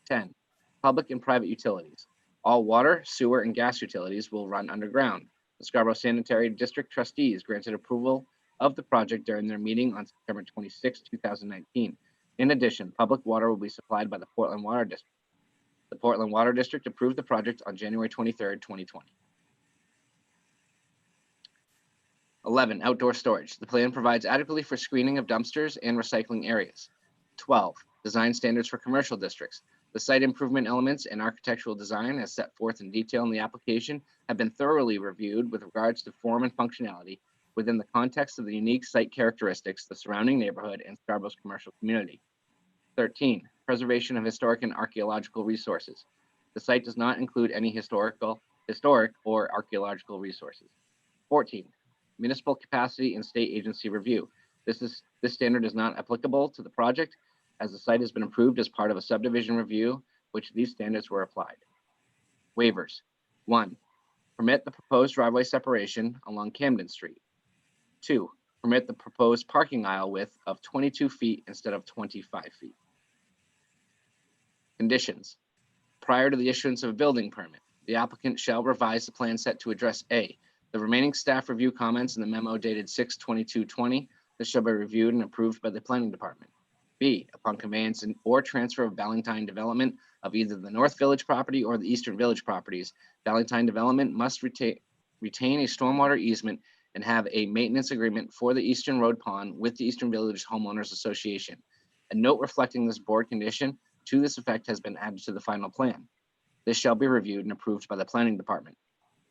10, public and private utilities. All water, sewer, and gas utilities will run underground. The Scarborough Sanitary District trustees granted approval of the project during their meeting on September 26, 2019. In addition, public water will be supplied by the Portland Water District. The Portland Water District approved the project on January 23, 2020. 11, outdoor storage. The plan provides adequately for screening of dumpsters and recycling areas. 12, design standards for commercial districts. The site improvement elements and architectural design as set forth in detail in the application have been thoroughly reviewed with regards to form and functionality within the context of the unique site characteristics, the surrounding neighborhood, and Scarborough's commercial community. 13, preservation of historic and archaeological resources. The site does not include any historic or archaeological resources. 14, municipal capacity and state agency review. This standard is not applicable to the project as the site has been approved as part of a subdivision review, which these standards were applied. Waivers. 1, permit the proposed driveway separation along Camden Street. 2, permit the proposed parking aisle width of 22 feet instead of 25 feet. Conditions. Prior to the issuance of a building permit, the applicant shall revise the plan set to address A, the remaining staff review comments in the memo dated 6/22/20. This shall be reviewed and approved by the planning department. B, upon conveyance or transfer of Ballantine Development of either the North Village property or the Eastern Village properties, Ballantine Development must retain a stormwater easement and have a maintenance agreement for the Eastern Road Pond with the Eastern Village Homeowners Association. A note reflecting this board condition to this effect has been added to the final plan. This shall be reviewed and approved by the planning department.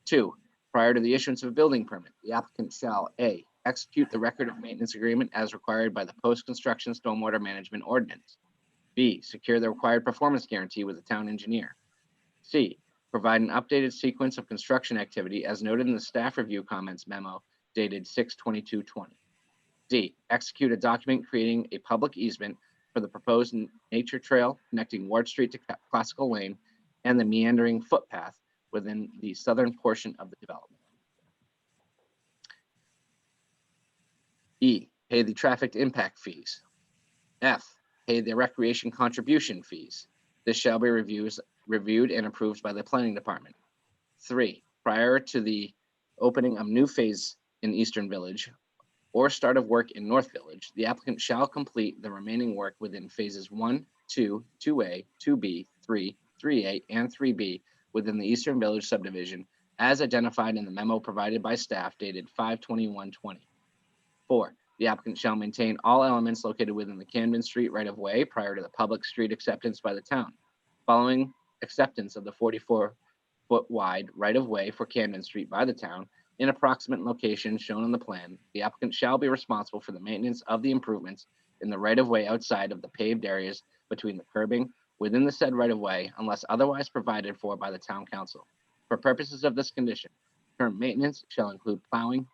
2, prior to the issuance of a building permit, the applicant shall A, execute the record of maintenance agreement as required by the post-construction stormwater management ordinance. B, secure the required performance guarantee with the town engineer. C, provide an updated sequence of construction activity as noted in the staff review comments memo dated 6/22/20. D, execute a document creating a public easement for the proposed nature trail connecting Ward Street to Classical Lane and the meandering footpath within the southern portion of the development. E, pay the traffic impact fees. F, pay the recreation contribution fees. This shall be reviewed and approved by the planning department. 3, prior to the opening of new phase in Eastern Village or start of work in North Village, the applicant shall complete the remaining work within phases 1, 2, 2A, 2B, 3, 3A, and 3B within the Eastern Village subdivision as identified in the memo provided by staff dated 5/21/20. 4, the applicant shall maintain all elements located within the Camden Street right-of-way prior to the public street acceptance by the town. Following acceptance of the 44-foot wide right-of-way for Camden Street by the town in approximate locations shown on the plan, the applicant shall be responsible for the maintenance of the improvements in the right-of-way outside of the paved areas between the curbing within the said right-of-way unless otherwise provided for by the town council. For purposes of this condition, term maintenance shall include plowing,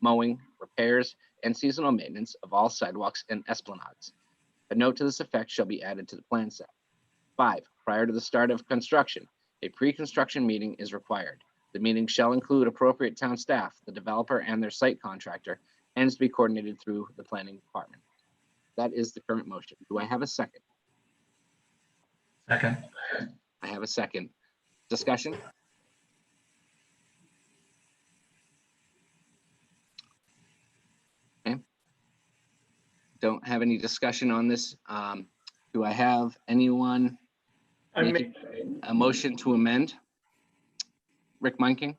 mowing, repairs, and seasonal maintenance of all sidewalks and esplanades. A note to this effect shall be added to the plan set. 5, prior to the start of construction, a pre-construction meeting is required. The meeting shall include appropriate town staff, the developer, and their site contractor, and is to be coordinated through the planning department. That is the current motion. Do I have a second? Second. I have a second. Discussion? Okay. Don't have any discussion on this. Do I have anyone making a motion to amend? Rick Monking?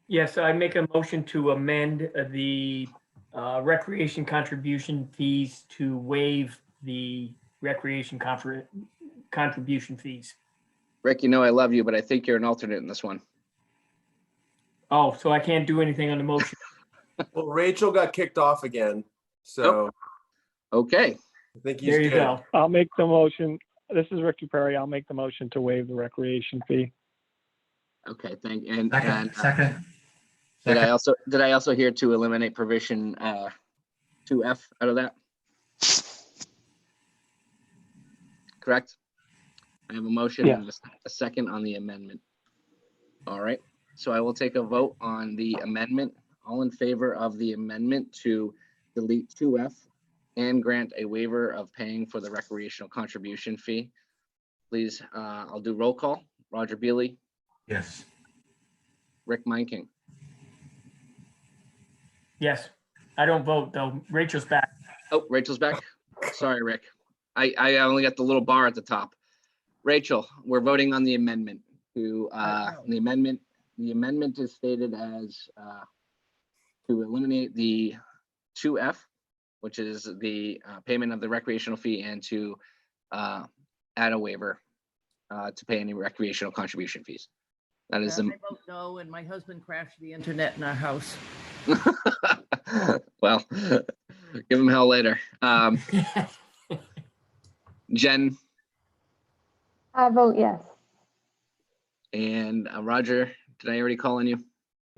Yes, I make a motion to amend the recreation contribution fees to waive the recreation contribution fees. Rick, you know I love you, but I think you're an alternate in this one. Oh, so I can't do anything on the motion. Well, Rachel got kicked off again, so Okay. I think he's There you good. go. I'll make the motion. This is Ricky Perry. I'll make the motion to waive the recreation fee. Okay, thank you. Second. Did I also hear to eliminate provision 2F out of that? Correct? I have a motion and a second on the amendment. All right, so I will take a vote on the amendment. All in favor of the amendment to delete 2F and grant a waiver of paying for the recreational contribution fee. Please, I'll do roll call. Roger Beely, Yes. Rick Monking, Yes, I don't vote though. Rachel's back. oh, Rachel's back. Sorry, Rick. I only got the little bar at the top. Rachel, we're voting on the amendment to the amendment. The amendment is stated as to eliminate the 2F, which is the payment of the recreational fee, and to add a waiver to pay any recreational contribution fees. That is I the vote no, and my husband crashed the internet in our house. well, give him hell later. Jen I vote yes. and Roger, did I already call on you?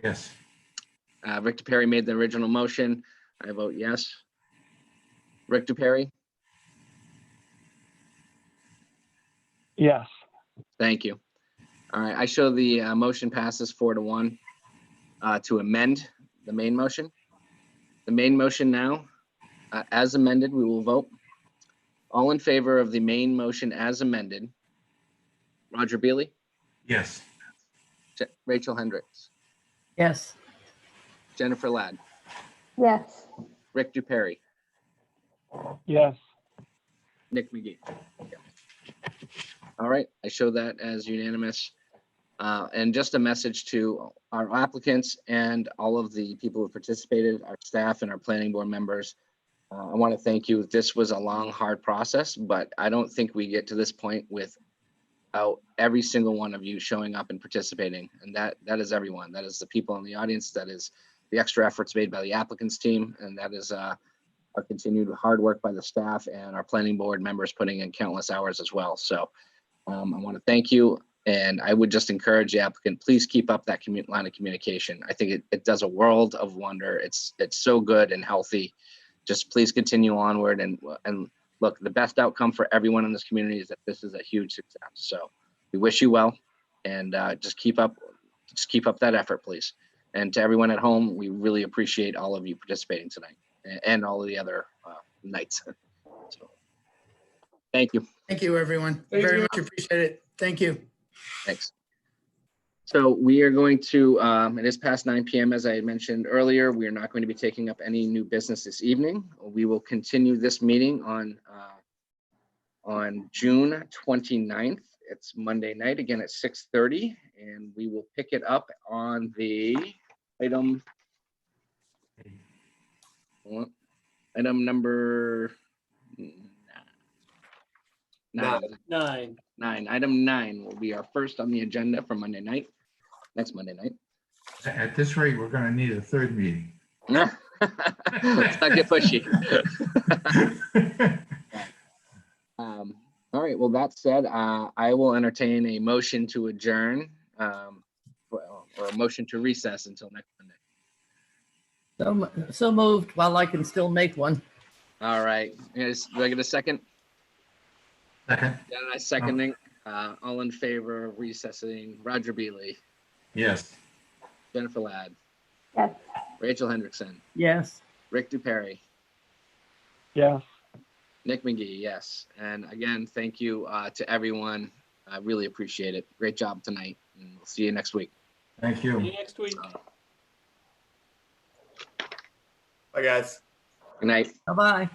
Yes. Rick DePerry made the original motion. I vote yes. Rick DePerry, Yes. thank you. All right, I show the motion passes 4-1 to amend the main motion. The main motion now, as amended, we will vote. All in favor of the main motion as amended. Roger Beely, Yes. Rachel Hendricks, Yes. Jennifer Ladd, Yes. Rick DePerry, Yes. Nick McGee. All right, I show that as unanimous. And just a message to our applicants and all of the people who participated, our staff and our planning board members. I want to thank you. This was a long, hard process, but I don't think we get to this point without every single one of you showing up and participating. And that is everyone. That is the people in the audience. That is the extra efforts made by the applicants team. And that is our continued hard work by the staff and our planning board members putting in countless hours as well. So I want to thank you. And I would just encourage the applicant, please keep up that line of communication. I think it does a world of wonder. It's so good and healthy. Just please continue onward and look, the best outcome for everyone in this community is that this is a huge success. So we wish you well and just keep up that effort, please. And to everyone at home, we really appreciate all of you participating tonight and all of the other nights. So, thank you. Thank you, everyone. Very much appreciate it. Thank you. Thanks. So we are going to, it is past 9 p.m. as I had mentioned earlier. We are not going to be taking up any new business this evening. We will continue this meeting on June 29th. It's Monday night, again at 6:30, and we will pick it up on the item number 9. Item 9 will be our first on the agenda for Monday night, next Monday night. At this rate, we're going to need a third meeting. Let's not get pushy. All right, well, that said, I will entertain a motion to adjourn, or a motion to recess until next Monday. So moved while I can still make one. All right, do I get a second? Second. Yeah, I seconding. All in favor of recessing, Roger Beely, Yes. Jennifer Ladd, Yes. Rachel Hendrickson, Yes. Rick Duperi, Yeah. Nick McGee, yes. And again, thank you to everyone. I really appreciate it. Great job tonight, and we'll see you next week. Thank you. See you next week. Bye, guys. Good night. Bye-bye.